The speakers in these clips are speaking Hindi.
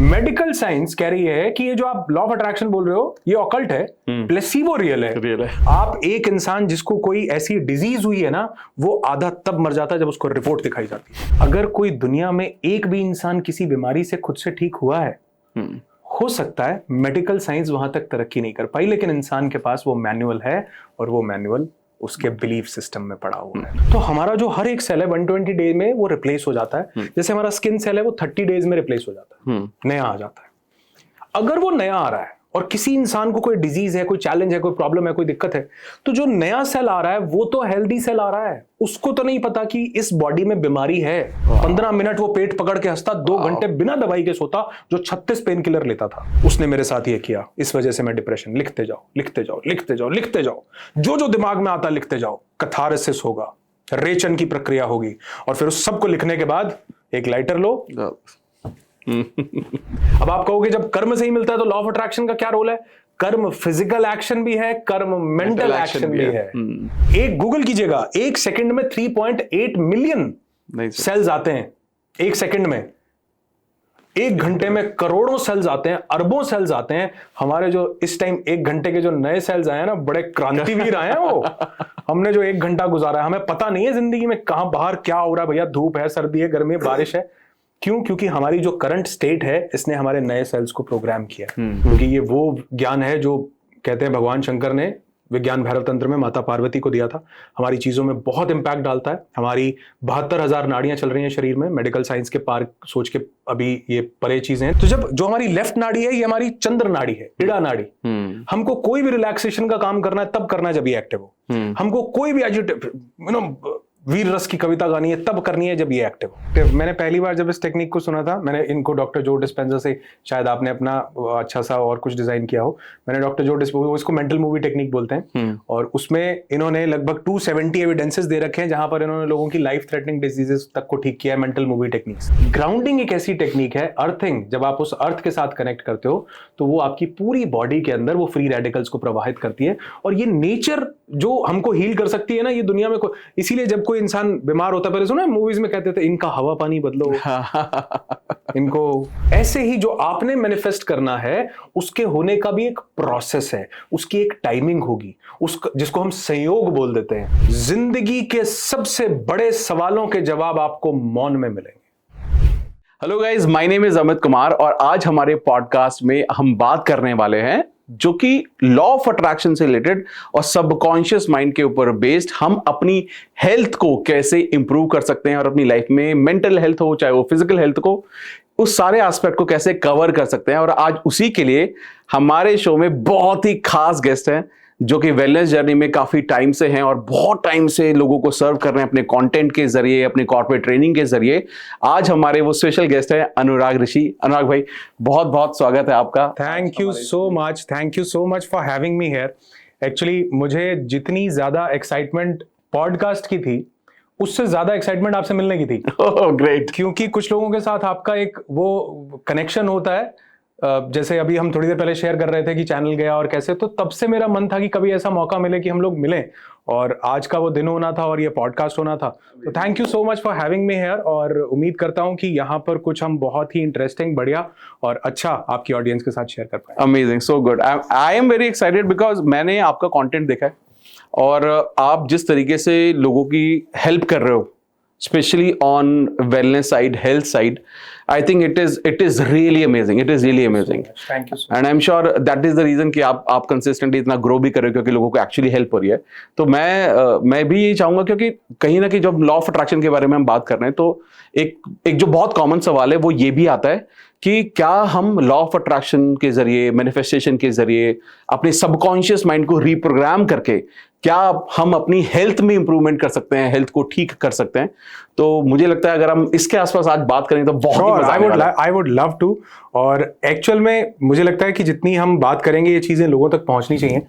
मेडिकल साइंस कह रही है कि ये जो आप लॉ ऑफ अट्रैक्शन बोल रहे हो ये ऑकल्ट है, प्लेसिबो रियल है। आप एक इंसान जिसको कोई ऐसी डिजीज हुई है ना, वो आधा तब मर जाता है जब उसको रिपोर्ट दिखाई जाती है। अगर कोई दुनिया में एक भी इंसान किसी बीमारी से खुद से ठीक हुआ है, हो सकता है मेडिकल साइंस वहां तक तरक्की नहीं कर पाई, लेकिन इंसान के पास वो मैनुअल है और वो मैनुअल उसके बिलीफ सिस्टम में पड़ा हुआ है। तो हमारा जो हर एक सेल है 120 डेज में वो रिप्लेस हो जाता है। जैसे हमारा स्किन सेल है वो 30 डेज में रिप्लेस हो जाता है, नया आ जाता है। अगर वो नया आ रहा है और किसी इंसान को कोई डिजीज है, कोई चैलेंज है, कोई प्रॉब्लम है, कोई दिक्कत है, तो जो नया सेल आ रहा है वो तो हेल्दी सेल आ रहा है, उसको तो नहीं पता कि इस बॉडी में बीमारी है। 15 मिनट वो पेट पकड़ के हंसता, 2 घंटे बिना दवाई के सोता, जो 36 पेन किलर लेता था। उसने मेरे साथ ये किया, इस वजह से मैं डिप्रेशन। लिखते जाओ, लिखते जाओ, लिखते जाओ, लिखते जाओ, जो दिमाग में आता लिखते जाओ। कैथारसिस होगा, रेचन की प्रक्रिया होगी, और फिर उस सबको लिखने के बाद एक लाइटर लो। अब आप कहोगे जब कर्म से ही मिलता है तो लॉ ऑफ अट्रैक्शन का क्या रोल है? कर्म फिजिकल एक्शन भी है, कर्म मेंटल एक्शन भी है। एक गूगल कीजिएगा, 1 सेकंड में 3.8 मिलियन सेल्स आते हैं। 1 सेकंड में, 1 घंटे में करोड़ों सेल्स आते हैं, अरबों सेल्स आते हैं। हमारे जो इस टाइम 1 घंटे के जो नए सेल्स आए हैं ना, बड़े क्रांतिवीर आए हैं वो। हमने जो 1 घंटा गुजारा है, हमें पता नहीं है जिंदगी में कहां बाहर क्या हो रहा है। भैया धूप है, सर्दी है, गर्मी है, बारिश है। क्यों? क्योंकि हमारी जो करंट स्टेट है, इसने हमारे नए सेल्स को प्रोग्राम किया। क्योंकि ये वो ज्ञान है जो कहते हैं भगवान शंकर ने विज्ञान भैरव तंत्र में माता पार्वती को दिया था। हमारी चीजों में बहुत इंपैक्ट डालता है। हमारी 72,000 नाड़ियां चल रही हैं शरीर में, मेडिकल साइंस के पार सोच के अभी ये परे चीजें हैं। तो जब जो हमारी लेफ्ट नाड़ी है, ये हमारी चंद्र नाड़ी है, इड़ा नाड़ी। हमको कोई भी रिलैक्सेशन का काम करना है तब करना है जब ये एक्टिव हो। हमको कोई भी वीर रस की कविता गानी है तब करनी है जब ये एक्टिव हो। मैंने पहली बार जब इस टेक्निक को सुना था, मैंने इनको डॉक्टर जो डिस्पेंजा से, शायद आपने अपना अच्छा सा और कुछ डिजाइन किया हो, मैंने डॉक्टर जो डिस्पेंजा, इसको मेंटल मूवी टेक्निक बोलते हैं। और उसमें इन्होंने लगभग 270 एविडेंसेस दे रखे हैं जहां पर इन्होंने लोगों की लाइफ थ्रेटनिंग डिजीजेस तक को ठीक किया है मेंटल मूवी टेक्निक्स। ग्राउंडिंग एक ऐसी टेक्निक है, अर्थिंग, जब आप उस अर्थ के साथ कनेक्ट करते हो तो वो आपकी पूरी बॉडी के अंदर वो फ्री रेडिकल्स को प्रवाहित करती है। और ये नेचर जो हमको हील कर सकती है ना, ये दुनिया में इसीलिए जब कोई इंसान बीमार होता है, पहले सुना है मूवीज में कहते थे इनका हवा पानी बदलो। इनको ऐसे ही जो आपने मैनिफेस्ट करना है उसके होने का भी एक प्रोसेस है, उसकी एक टाइमिंग होगी, जिसको हम संयोग बोल देते हैं। जिंदगी के सबसे बड़े सवालों के जवाब आपको मौन में मिलेंगे। Hello guys, my name is Amit Kumar और आज हमारे पॉडकास्ट में हम बात करने वाले हैं जो कि लॉ ऑफ अट्रैक्शन से रिलेटेड और सबकॉन्शियस माइंड के ऊपर बेस्ड हम अपनी हेल्थ को कैसे इंप्रूव कर सकते हैं और अपनी लाइफ में मेंटल हेल्थ हो चाहे वो फिजिकल हेल्थ को, उस सारे एस्पेक्ट को कैसे कवर कर सकते हैं। और आज उसी के लिए हमारे शो में बहुत ही खास गेस्ट हैं जो कि वेलनेस जर्नी में काफी टाइम से हैं और बहुत टाइम से लोगों को सर्व कर रहे हैं अपने कंटेंट के जरिए, अपने कॉर्पोरेट ट्रेनिंग के जरिए। आज हमारे वो स्पेशल गेस्ट हैं अनुराग ऋषि। अनुराग भाई, बहुत बहुत स्वागत है आपका। Thank you so much for having me here. Actually मुझे जितनी ज्यादा एक्साइटमेंट पॉडकास्ट की थी, उससे ज्यादा एक्साइटमेंट आपसे मिलने की थी। ग्रेट। क्योंकि कुछ लोगों के साथ आपका एक वो कनेक्शन होता है, जैसे अभी हम थोड़ी देर पहले शेयर कर रहे थे कि चैनल गया और कैसे, तो तब से मेरा मन था कि कभी ऐसा मौका मिले कि हम लोग मिलें, और आज का वो दिन होना था और ये पॉडकास्ट होना था। तो thank you so much for having me here, और उम्मीद करता हूं कि यहाँ पर कुछ हम बहुत ही इंटरेस्टिंग, बढ़िया और अच्छा आपकी ऑडियंस के साथ शेयर कर पाए। Amazing, so good. I am very excited because मैंने आपका कंटेंट देखा है और आप जिस तरीके से लोगों की हेल्प कर रहे हो, especially on wellness side, health side, I think it is really amazing. It is really amazing. Thank you so much. And I'm sure that is the reason कि आप consistently इतना grow भी कर रहे हो क्योंकि लोगों को actually help हो रही है। तो मैं भी यही चाहूंगा, क्योंकि कहीं ना कहीं जब लॉ ऑफ अट्रैक्शन के बारे में हम बात कर रहे हैं तो एक जो बहुत कॉमन सवाल है वो ये भी आता है कि क्या हम लॉ ऑफ अट्रैक्शन के जरिए, मैनिफेस्टेशन के जरिए अपने सबकॉन्शियस माइंड को रीप्रोग्राम करके क्या हम अपनी हेल्थ में इंप्रूवमेंट कर सकते हैं, हेल्थ को ठीक कर सकते हैं। तो मुझे लगता है अगर हम इसके आसपास आज बात करें तो बहुत ही मजा आएगा। I would love to. और एक्चुअल में मुझे लगता है कि जितनी हम बात करेंगे ये चीजें लोगों तक पहुंचनी चाहिए,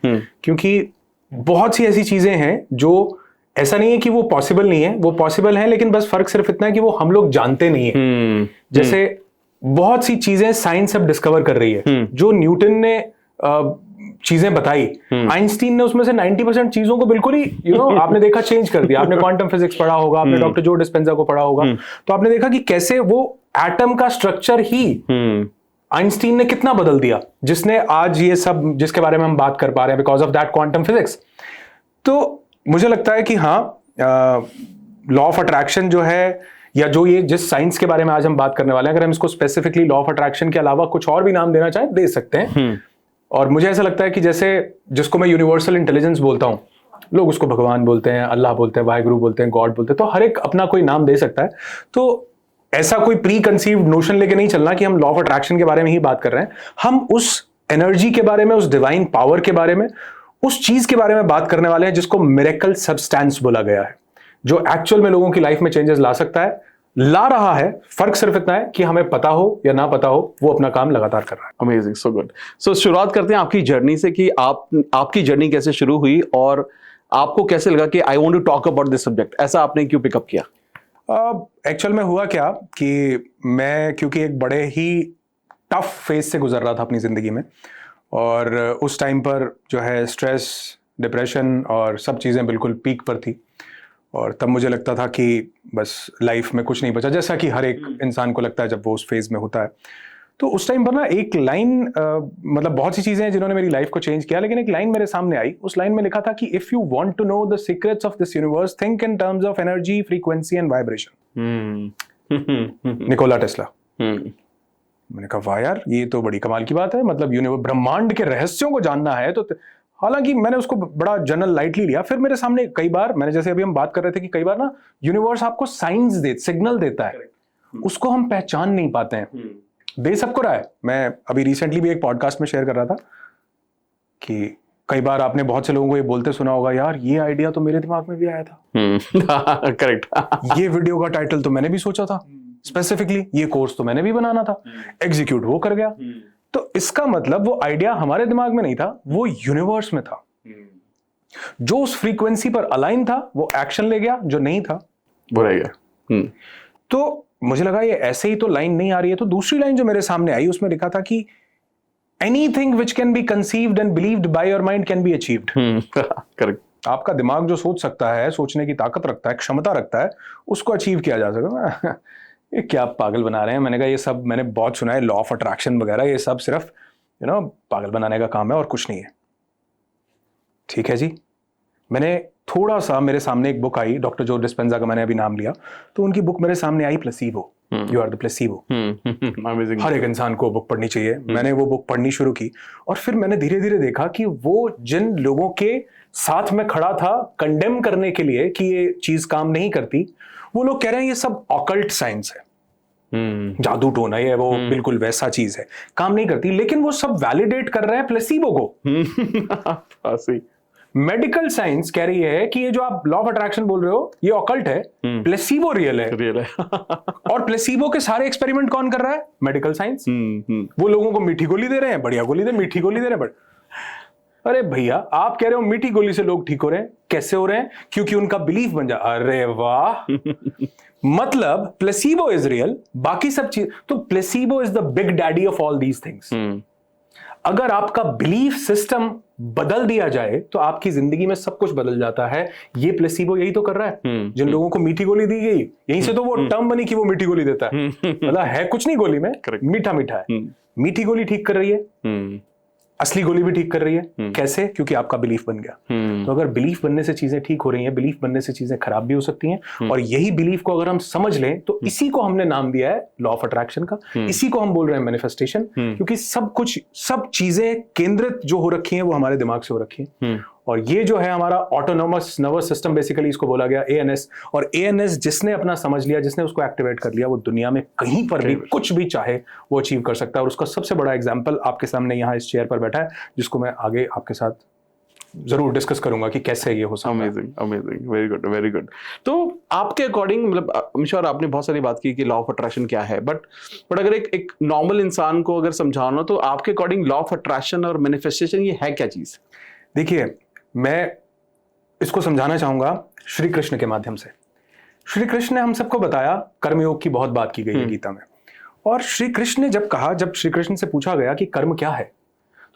क्योंकि बहुत सी ऐसी चीजें हैं जो ऐसा नहीं है कि वो पॉसिबल नहीं है, वो पॉसिबल है, लेकिन बस फर्क सिर्फ इतना है कि वो हम लोग जानते नहीं है। जैसे बहुत सी चीजें साइंस अब डिस्कवर कर रही है। जो न्यूटन ने चीजें बताई, आइंस्टीन ने उसमें से 90% चीजों को बिल्कुल ही आपने देखा चेंज कर दिया। आपने क्वांटम फिजिक्स पढ़ा होगा, आपने डॉक्टर जो डिस्पेंजा को पढ़ा होगा, तो आपने देखा कि कैसे वो एटम का स्ट्रक्चर ही आइंस्टीन ने कितना बदल दिया, जिसने आज ये सब जिसके बारे में हम बात कर पा रहे हैं because of that quantum physics. तो मुझे लगता है कि हाँ, लॉ ऑफ अट्रैक्शन जो है, या जो ये जिस साइंस के बारे में आज हम बात करने वाले हैं, अगर हम इसको स्पेसिफिकली लॉ ऑफ अट्रैक्शन के अलावा कुछ और भी नाम देना चाहें दे सकते हैं। और मुझे ऐसा लगता है कि जैसे जिसको मैं यूनिवर्सल इंटेलिजेंस बोलता हूं, लोग उसको भगवान बोलते हैं, अल्लाह बोलते हैं, वाहिगुरु बोलते हैं, गॉड बोलते हैं, तो हर एक अपना कोई नाम दे सकता है। तो ऐसा कोई प्री कंसीव्ड नोशन लेके नहीं चलना कि हम लॉ ऑफ अट्रैक्शन के बारे में ही बात कर रहे हैं। हम उस एनर्जी के बारे में, उस डिवाइन पावर के बारे में, उस चीज के बारे में बात करने वाले हैं जिसको मिरेकल सब्सटेंस बोला गया है, जो एक्चुअल में लोगों की लाइफ में चेंजेस ला सकता है, ला रहा है। फर्क सिर्फ इतना है कि हमें पता हो या ना पता हो, वो अपना काम लगातार कर रहा है। Amazing, so good. सो शुरुआत करते हैं आपकी जर्नी से कि आपकी जर्नी कैसे शुरू हुई और आपको कैसे लगा कि I want to talk about this subject, ऐसा आपने क्यों पिकअप किया? एक्चुअल में हुआ क्या कि मैं क्योंकि एक बड़े ही टफ फेज से गुजर रहा था अपनी जिंदगी में, और उस टाइम पर जो है स्ट्रेस, डिप्रेशन और सब चीज़ें बिल्कुल पीक पर थी। और तब मुझे लगता था कि बस लाइफ में कुछ नहीं बचा, जैसा कि हर एक इंसान को लगता है जब वो उस फेज में होता है। तो उस टाइम पर ना एक लाइन, मतलब बहुत सी चीजें हैं जिन्होंने मेरी लाइफ को चेंज किया, लेकिन एक लाइन मेरे सामने आई। उस लाइन में लिखा था कि if you want to know the secrets of this universe, think in terms of energy, frequency and vibration. Nikola Tesla. मैंने कहा वाह यार, ये तो बड़ी कमाल की बात है। मतलब यूनिवर्स, ब्रह्मांड के रहस्यों को जानना है तो हालांकि मैंने उसको बड़ा जनरल लाइटली लिया। फिर मेरे सामने कई बार, मैंने जैसे अभी हम बात कर रहे थे कि कई बार ना यूनिवर्स आपको साइंस सिग्नल देता है, उसको हम पहचान नहीं पाते हैं। दे सबको रहा है। मैं अभी रिसेंटली भी एक पॉडकास्ट में शेयर कर रहा था कि कई बार आपने बहुत से लोगों को ये बोलते सुना होगा, यार ये आइडिया तो मेरे दिमाग में भी आया था, करेक्ट ये वीडियो का टाइटल तो मैंने भी सोचा था, स्पेसिफिकली ये कोर्स तो मैंने भी बनाना था, एग्जीक्यूट वो कर गया। तो इसका मतलब वो आइडिया हमारे दिमाग में नहीं था, वो यूनिवर्स में था। जो उस फ्रीक्वेंसी पर अलाइन था वो एक्शन ले गया, जो नहीं था वो रह गया। तो मुझे लगा ये ऐसे ही तो लाइन नहीं आ रही है। तो दूसरी लाइन जो मेरे सामने आई उसमें लिखा था कि anything which can be conceived and believed by your mind can be achieved. Correct. आपका दिमाग जो सोच सकता है, सोचने की ताकत रखता है, क्षमता रखता है, उसको अचीव किया जा सकता है। ये क्या पागल बना रहे हैं। मैंने कहा ये सब मैंने बहुत सुना है, लॉ ऑफ अट्रैक्शन वगैरह, ये सब सिर्फ पागल बनाने का काम है और कुछ नहीं है। ठीक है जी। मैंने थोड़ा सा, मेरे सामने एक बुक आई, डॉक्टर जो डिस्पेंजा का मैंने अभी नाम लिया, तो उनकी बुक मेरे सामने आई, placebo, you are the placebo. हर एक इंसान को बुक पढ़नी चाहिए। मैंने वो बुक पढ़नी शुरू की और फिर मैंने धीरे धीरे देखा कि वो जिन लोगों के साथ में खड़ा था कंडेम करने के लिए कि ये चीज काम नहीं करती, वो लोग कह रहे हैं ये सब ऑकल्ट साइंस है, जादू टोना है, वो बिल्कुल वैसा चीज है, काम नहीं करती। लेकिन वो सब वैलिडेट कर रहे हैं प्लेसीबो को। मेडिकल साइंस कह रही है कि ये जो आप लॉ ऑफ अट्रैक्शन बोल रहे हो ये ऑकल्ट है, प्लेसीबो रियल है। और प्लेसीबो के सारे एक्सपेरिमेंट कौन कर रहा है? Medical science. वो लोगों को मीठी गोली दे रहे हैं, बढ़िया गोली दे, मीठी गोली दे रहे हैं। अरे भैया, आप कह रहे हो मीठी गोली से लोग ठीक हो रहे हैं, कैसे हो रहे हैं? क्योंकि उनका बिलीफ बन जा। अरे वाह। मतलब प्लेसीबो इज रियल, बाकी सब चीज तो placebo is the big daddy of all these things. अगर आपका बिलीफ सिस्टम बदल दिया जाए तो आपकी जिंदगी में सब कुछ बदल जाता है। ये प्लेसीबो यही तो कर रहा है। जिन लोगों को मीठी गोली दी गई, यहीं से तो वो टर्म बनी कि वो मीठी गोली देता है। मतलब है कुछ नहीं गोली में, मीठा मीठा है। मीठी गोली ठीक कर रही है, असली गोली भी ठीक कर रही है। कैसे? क्योंकि आपका बिलीफ बन गया। तो अगर बिलीफ बनने से चीजें ठीक हो रही हैं, बिलीफ बनने से चीजें खराब भी हो सकती हैं। और यही बिलीफ को अगर हम समझ लें तो इसी को हमने नाम दिया है लॉ ऑफ अट्रैक्शन का। इसी को हम बोल रहे हैं मैनिफेस्टेशन, क्योंकि सब कुछ, सब चीजें केंद्रित जो हो रखी हैं वो हमारे दिमाग से हो रखी हैं। और ये जो है हमारा ऑटोनोमस नर्वस सिस्टम, बेसिकली इसको बोला गया एएनएस। और एएनएस जिसने अपना समझ लिया, जिसने उसको एक्टिवेट कर लिया, वो दुनिया में कहीं पर भी कुछ भी चाहे वो अचीव कर सकता है। और उसका सबसे बड़ा एग्जांपल आपके सामने यहाँ इस चेयर पर बैठा है, जिसको मैं आगे आपके साथ जरूर डिस्कस करूंगा कि कैसे ये हो सकता है। Amazing, very good, very good. तो आपके अकॉर्डिंग, मतलब आई एम श्योर आपने बहुत सारी बात की कि लॉ ऑफ अट्रैक्शन क्या है, बट अगर एक नॉर्मल इंसान को अगर समझाना, तो आपके अकॉर्डिंग लॉ ऑफ अट्रैक्शन और मैनिफेस्टेशन ये है क्या चीज? देखिए, मैं इसको समझाना चाहूंगा श्री कृष्ण के माध्यम से। श्री कृष्ण ने हम सबको बताया, कर्मयोग की बहुत बात की गई है गीता में। और श्री कृष्ण ने जब श्री कृष्ण से पूछा गया कि कर्म क्या है,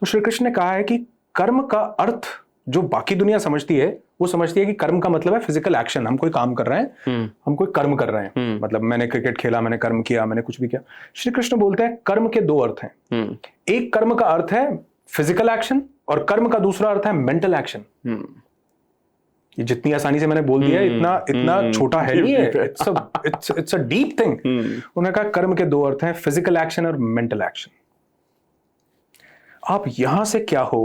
तो श्री कृष्ण ने कहा है कि कर्म का अर्थ जो बाकी दुनिया समझती है वो समझती है कि कर्म का मतलब है फिजिकल एक्शन, हम कोई काम कर रहे हैं, हम कोई कर्म कर रहे हैं, मतलब मैंने क्रिकेट खेला, मैंने कर्म किया, मैंने कुछ भी किया। श्री कृष्ण बोलते हैं कर्म के दो अर्थ हैं। एक कर्म का अर्थ है फिजिकल एक्शन और कर्म का दूसरा अर्थ है मेंटल एक्शन। ये जितनी आसानी से मैंने बोल दिया इतना छोटा है नहीं है, इट्स अ डीप थिंग। उन्होंने कहा कर्म के दो अर्थ हैं, फिजिकल एक्शन और मेंटल एक्शन। आप यहां से क्या हो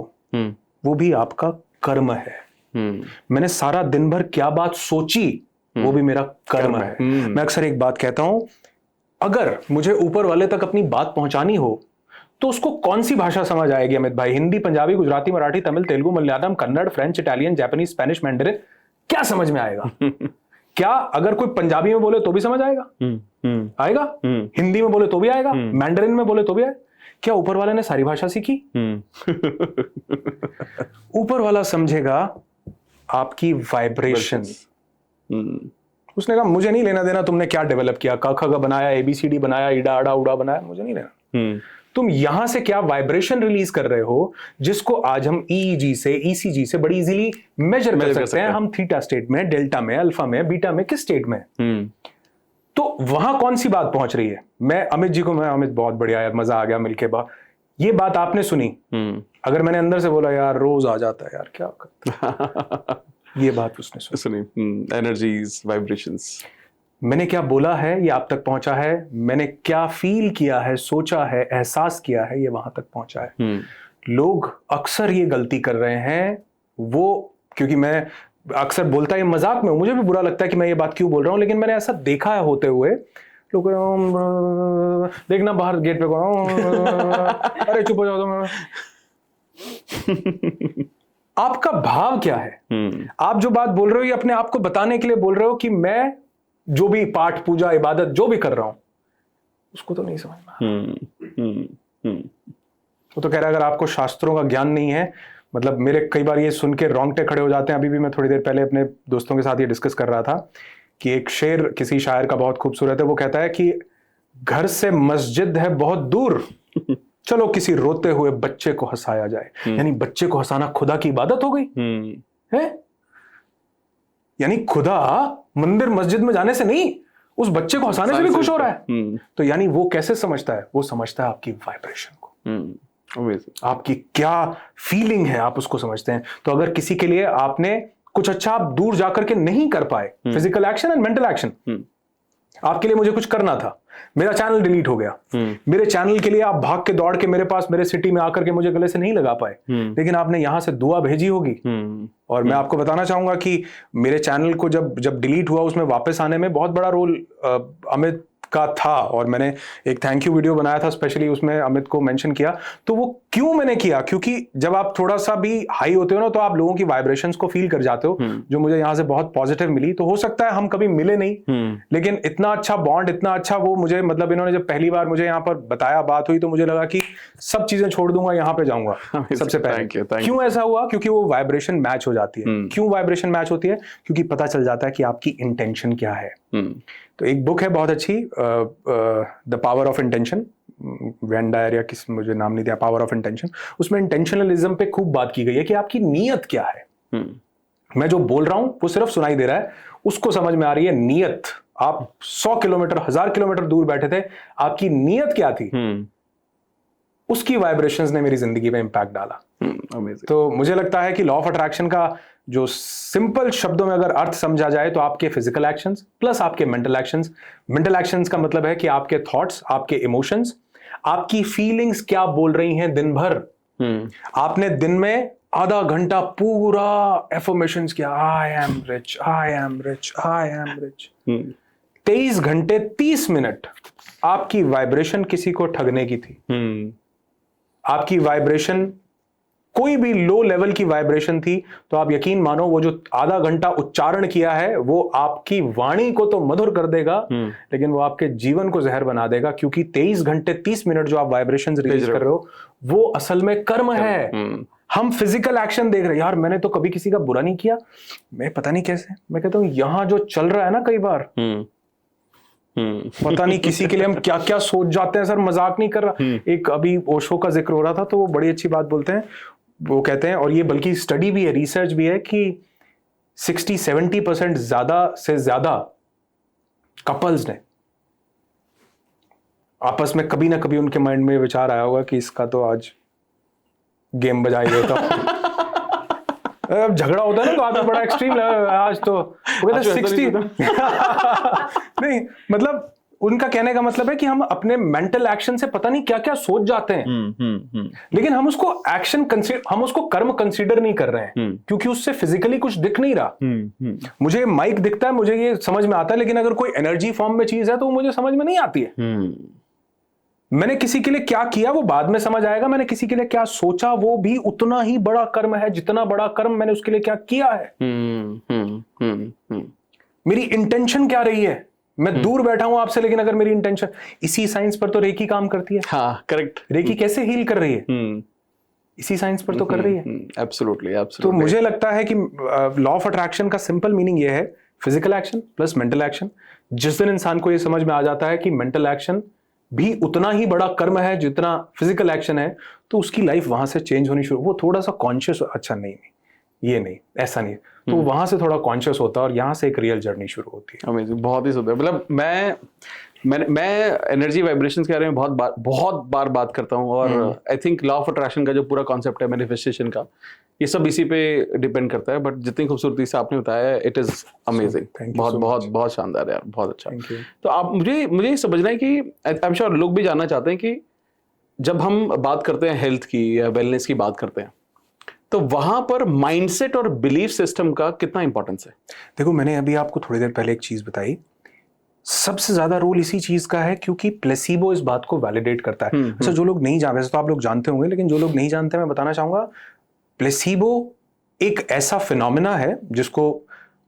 वो भी आपका कर्म है। मैंने सारा दिन भर क्या बात सोची वो भी मेरा कर्म है। मैं अक्सर एक बात कहता हूं, अगर मुझे ऊपर वाले तक अपनी बात पहुंचानी हो तो उसको कौन सी भाषा समझ आएगी अमित भाई? Hindi, Punjabi, Gujarati, Marathi, Tamil, Telugu, Malayalam, Kannada, French, Italian, Japanese, Spanish, Mandarin, क्या समझ में आएगा? क्या अगर कोई पंजाबी में बोले तो भी समझ आएगा? आएगा। हिंदी में बोले तो भी आएगा, मैंडरिन में बोले तो भी आएगा। क्या ऊपर वाले ने सारी भाषा सीखी? ऊपर वाला समझेगा आपकी वाइब्रेशन। उसने कहा मुझे नहीं लेना देना तुमने क्या डेवलप किया, क ख ग बनाया, ABCD बनाया, ईडा आड़ा उड़ा बनाया, मुझे नहीं लेना। तुम यहां से क्या वाइब्रेशन रिलीज कर रहे हो, जिसको आज हम EEG से, ECG से बड़ी इजीली मेजर कर सकते हैं। हम थीटा स्टेट में, डेल्टा में, अल्फा में, बीटा में, किस स्टेट में? तो वहां कौन सी बात पहुंच रही है? मैं अमित जी को, मैं अमित बहुत बढ़िया यार, मजा आ गया मिलके, ये बात आपने सुनी। अगर मैंने अंदर से बोला यार रोज आ जाता है यार, क्या करता ये बात उसने सुनी। Energies, vibrations. मैंने क्या बोला है ये आप तक पहुंचा है, मैंने क्या फील किया है, सोचा है, एहसास किया है, ये वहां तक पहुंचा है। लोग अक्सर ये गलती कर रहे हैं, वो क्योंकि मैं अक्सर बोलता है मजाक में, मुझे भी बुरा लगता है कि मैं ये बात क्यों बोल रहा हूं, लेकिन मैंने ऐसा देखा है होते हुए। लोग देखना बाहर गेट पे अरे चुप हो जाओ तुम। आपका भाव क्या है? आप जो बात बोल रहे हो ये अपने आप को बताने के लिए बोल रहे हो कि मैं जो भी पाठ, पूजा, इबादत जो भी कर रहा हूं उसको तो नहीं समझ में। वो तो कह रहा है अगर आपको शास्त्रों का ज्ञान नहीं है, मतलब मेरे कई बार ये सुन के रोंगटे खड़े हो जाते हैं। अभी भी मैं थोड़ी देर पहले अपने दोस्तों के साथ ये डिस्कस कर रहा था कि एक शेर किसी शायर का बहुत खूबसूरत है। वो कहता है कि घर से मस्जिद है बहुत दूर, चलो किसी रोते हुए बच्चे को हंसाया जाए। यानी बच्चे को हंसाना खुदा की इबादत हो गई है। यानी खुदा मंदिर मस्जिद में जाने से नहीं, उस बच्चे को हंसाने से भी खुश हो रहा है। तो यानी वो कैसे समझता है? वो समझता है आपकी वाइब्रेशन को, आपकी क्या फीलिंग है, आप उसको समझते हैं। तो अगर किसी के लिए आपने कुछ अच्छा आप दूर जाकर के नहीं कर पाए, physical action and mental action, आपके लिए मुझे कुछ करना था, मेरा चैनल डिलीट हो गया, मेरे चैनल के लिए आप भाग के दौड़ के मेरे पास, मेरे सिटी में आकर के मुझे गले से नहीं लगा पाए, लेकिन आपने यहां से दुआ भेजी होगी। और मैं आपको बताना चाहूंगा कि मेरे चैनल को जब डिलीट हुआ, उसमें वापस आने में बहुत बड़ा रोल अमित का था। और मैंने एक थैंक यू वीडियो बनाया था स्पेशली, उसमें अमित को मेंशन किया। तो वो क्यों मैंने किया? क्योंकि जब आप थोड़ा सा भी हाई होते हो ना, तो आप लोगों की वाइब्रेशंस को फील कर जाते हो, जो मुझे यहाँ से बहुत पॉजिटिव मिली। तो हो सकता है हम कभी मिले नहीं, लेकिन इतना अच्छा बॉन्ड, इतना अच्छा वो मुझे, मतलब इन्होंने जब पहली बार मुझे यहाँ पर बताया, बात हुई, तो मुझे लगा कि सब चीजें छोड़ दूंगा, यहाँ पे जाऊंगा सबसे पहले। क्यों ऐसा हुआ? क्योंकि वो वाइब्रेशन मैच हो जाती है। क्यों वाइब्रेशन मैच होती है? क्योंकि पता चल जाता है कि आपकी इंटेंशन क्या है। तो एक बुक है बहुत अच्छी, the power of intention, Wayne Dyer या किस, मुझे नाम नहीं दिया, पावर ऑफ इंटेंशन। उसमें इंटेंशनलिज्म पे खूब बात की गई है कि आपकी नीयत क्या है। मैं जो बोल रहा हूं वो सिर्फ सुनाई दे रहा है, उसको समझ में आ रही है नीयत। आप 100 किलोमीटर, 1000 किलोमीटर दूर बैठे थे, आपकी नीयत क्या थी? उसकी वाइब्रेशंस ने मेरी जिंदगी में इंपैक्ट डाला। तो मुझे लगता है कि लॉ ऑफ अट्रैक्शन का जो सिंपल शब्दों में अगर अर्थ समझा जाए, तो आपके फिजिकल एक्शंस प्लस आपके मेंटल एक्शंस। मेंटल एक्शंस का मतलब है कि आपके थॉट्स, आपके इमोशंस, आपकी फीलिंग्स क्या बोल रही हैं दिन भर। आपने दिन में आधा घंटा पूरा एफर्मेशंस किया, I am rich, I am rich, I am rich. 23 घंटे 30 मिनट आपकी वाइब्रेशन किसी को ठगने की थी। आपकी वाइब्रेशन कोई भी लो लेवल की वाइब्रेशन थी, तो आप यकीन मानो वो जो आधा घंटा उच्चारण किया है, वो आपकी वाणी को तो मधुर कर देगा, लेकिन वो आपके जीवन को जहर बना देगा। क्योंकि 23 घंटे 30 मिनट जो आप वाइब्रेशन रिलीज कर रहे हो, वो असल में कर्म है। हम फिजिकल एक्शन देख रहे हैं, यार मैंने तो कभी किसी का बुरा नहीं किया, मैं पता नहीं कैसे। मैं कहता हूं यहां जो चल रहा है ना, कई बार पता नहीं किसी के लिए हम क्या क्या सोच जाते हैं। सर मजाक नहीं कर रहा। एक अभी ओशो का जिक्र हो रहा था, तो वो बड़ी अच्छी बात बोलते हैं, वो कहते हैं, और ये बल्कि स्टडी भी है, रिसर्च भी है कि 60-70% ज्यादा से ज्यादा कपल्स ने आपस में कभी ना कभी उनके माइंड में विचार आया होगा कि इसका तो आज गेम बजा ही देता हूं। झगड़ा होता है ना तो आदमी बड़ा एक्सट्रीम आज तो वो कहता है 60 नहीं, मतलब उनका कहने का मतलब है कि हम अपने मेंटल एक्शन से पता नहीं क्या क्या सोच जाते हैं, लेकिन हम उसको हम उसको कर्म कंसीडर नहीं कर रहे हैं क्योंकि उससे फिजिकली कुछ दिख नहीं रहा। मुझे माइक दिखता है, मुझे ये समझ में आता है, लेकिन अगर कोई एनर्जी फॉर्म में चीज है तो वो मुझे समझ में नहीं आती है। मैंने किसी के लिए क्या किया वो बाद में समझ आएगा, मैंने किसी के लिए क्या सोचा वो भी उतना ही बड़ा कर्म है जितना बड़ा कर्म मैंने उसके लिए क्या किया है। मेरी इंटेंशन क्या रही है, मैं दूर बैठा हूं आपसे, लेकिन अगर मेरी इंटेंशन, इसी साइंस पर तो रेकी काम करती है। हाँ, करेक्ट। रेकी कैसे हील कर रही है, इसी साइंस पर तो कर रही है। Absolutely, absolutely. तो मुझे लगता है कि लॉ ऑफ अट्रैक्शन का सिंपल मीनिंग ये है, physical action plus mental action. जिस दिन इंसान को ये समझ में आ जाता है कि मेंटल एक्शन भी उतना ही बड़ा कर्म है जितना फिजिकल एक्शन है, तो उसकी लाइफ वहां से चेंज होनी शुरू, वो थोड़ा सा कॉन्शियस, अच्छा नहीं ये नहीं, ऐसा नहीं, तो वहां से थोड़ा कॉन्शियस होता है और यहां से एक रियल जर्नी शुरू होती है। अमेजिंग, बहुत ही सुंदर। मतलब मैं एनर्जी वाइब्रेशंस के बारे में बहुत बार बात करता हूँ, और I think law of attraction का जो पूरा कॉन्सेप्ट है मैनिफेस्टेशन का, ये सब इसी पे डिपेंड करता है। बट जितनी खूबसूरती से आपने बताया, इट इज अमेजिंग, बहुत शानदार यार, बहुत अच्छा। तो आप मुझे ये समझना है कि आई एम श्योर लोग भी जानना चाहते हैं कि जब हम बात करते हैं हेल्थ की या वेलनेस की बात करते हैं, तो वहां पर माइंडसेट और बिलीफ सिस्टम का कितना इंपॉर्टेंस है? देखो, मैंने अभी आपको थोड़ी देर पहले एक चीज बताई, सबसे ज्यादा रोल इसी चीज का है क्योंकि प्लेसिबो इस बात को वैलिडेट करता है। अच्छा, जो लोग नहीं जानते, वैसे तो आप लोग जानते होंगे, लेकिन जो लोग नहीं जानते मैं बताना चाहूंगा, प्लेसिबो एक ऐसा फिनोमेना है जिसको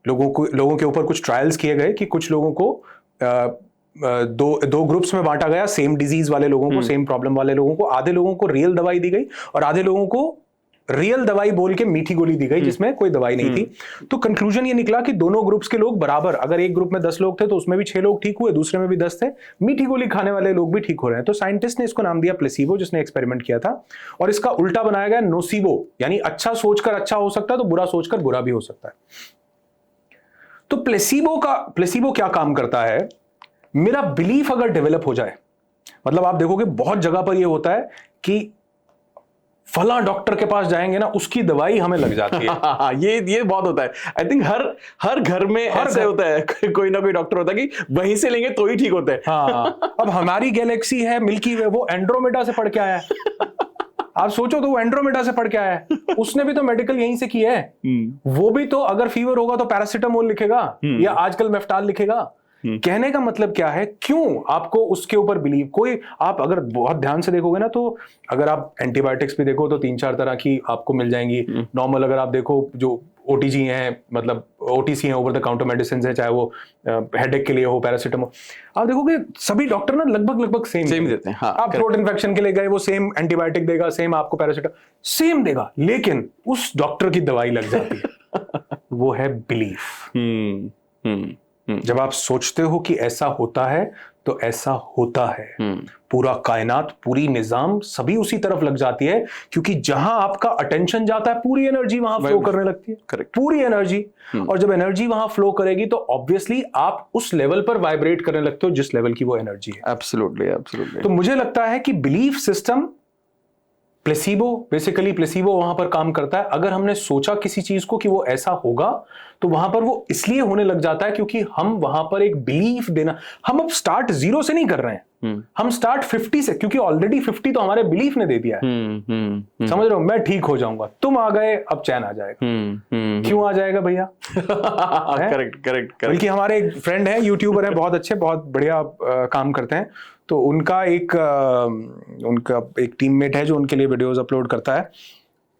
लोगों के ऊपर कुछ ट्रायल्स किए गए कि कुछ लोगों को दो ग्रुप्स में बांटा गया, सेम डिजीज वाले लोगों को, सेम प्रॉब्लम वाले लोगों को। आधे लोगों को रियल दवाई दी गई और आधे लोगों को रियल दवाई बोल के मीठी गोली दी गई जिसमें कोई दवाई नहीं थी। तो कंक्लूजन ये निकला कि दोनों ग्रुप्स के लोग बराबर, अगर एक ग्रुप में 10 लोग थे तो उसमें भी 6 लोग ठीक हुए, दूसरे में भी 10 थे, मीठी गोली खाने वाले लोग भी ठीक हो रहे हैं। तो साइंटिस्ट ने इसको नाम दिया प्लेसिबो, जिसने एक्सपेरिमेंट किया था, और इसका उल्टा बनाया गया नोसिबो, यानी अच्छा सोचकर अच्छा हो सकता है तो बुरा सोचकर बुरा भी हो सकता है। तो प्लेसिबो क्या काम करता है, मेरा बिलीफ अगर डेवलप हो जाए, मतलब आप देखोगे बहुत जगह पर यह होता है कि फला डॉक्टर के पास जाएंगे ना, उसकी दवाई हमें लग जाती है। ये बहुत होता है। आई थिंक हर घर में ऐसे होता है, कोई ना कोई डॉक्टर होता है कि वहीं से लेंगे तो ही ठीक होते हैं। हाँ, अब हमारी गैलेक्सी है मिल्की वे, वो एंड्रोमेडा से पढ़ के आया है। आप सोचो तो वो एंड्रोमेडा से पढ़ के आया है, उसने भी तो मेडिकल यहीं से किया है। वो भी तो अगर फीवर होगा तो पैरासिटामोल लिखेगा या आजकल मेफ्टाल लिखेगा। कहने का मतलब क्या है, क्यों आपको उसके ऊपर बिलीव, कोई आप अगर बहुत ध्यान से देखोगे ना, तो अगर आप एंटीबायोटिक्स भी देखो तो 3-4 तरह की आपको मिल जाएंगी। नॉर्मल अगर आप देखो जो ओटीजी हैं, मतलब ओटीसी हैं, ओवर द काउंटर मेडिसिन है, चाहे वो हेडेक के लिए हो पैरासिटामोल, आप देखोगे सभी डॉक्टर ना लगभग सेम देते हैं। हाँ, आप थ्रोट इन्फेक्शन के लिए गए, वो सेम एंटीबायोटिक देगा, सेम आपको पैरासिटामोल सेम देगा, लेकिन उस डॉक्टर की दवाई लग जाती है। वो है बिलीफ। जब आप सोचते हो कि ऐसा होता है तो ऐसा होता है, पूरा कायनात, पूरी निजाम सभी उसी तरफ लग जाती है, क्योंकि जहां आपका अटेंशन जाता है पूरी एनर्जी वहां फ्लो करने लगती है। करेक्ट, पूरी एनर्जी। और जब एनर्जी वहां फ्लो करेगी तो ऑब्वियसली आप उस लेवल पर वाइब्रेट करने लगते हो जिस लेवल की वो एनर्जी है। एब्सोल्युटली। तो मुझे लगता है कि बिलीफ सिस्टम, बेसिकली प्लेसिबो वहां पर काम करता है। अगर हमने सोचा किसी चीज को कि वो ऐसा होगा, तो वहां पर वो इसलिए होने लग जाता है क्योंकि हम वहां पर एक बिलीफ देना, हम अब स्टार्ट 0 से नहीं कर रहे हैं, हम स्टार्ट 50 से, क्योंकि ऑलरेडी 50 तो हमारे बिलीफ ने दे दिया है। समझ रहे हो, मैं ठीक हो जाऊंगा, तुम आ गए, अब चैन आ जाएगा। क्यों आ जाएगा भैया? करेक्ट। बल्कि हमारे एक फ्रेंड है, यूट्यूबर है, बहुत अच्छे, बहुत बढ़िया काम करते हैं। तो उनका एक टीममेट है जो उनके लिए वीडियोस अपलोड करता है।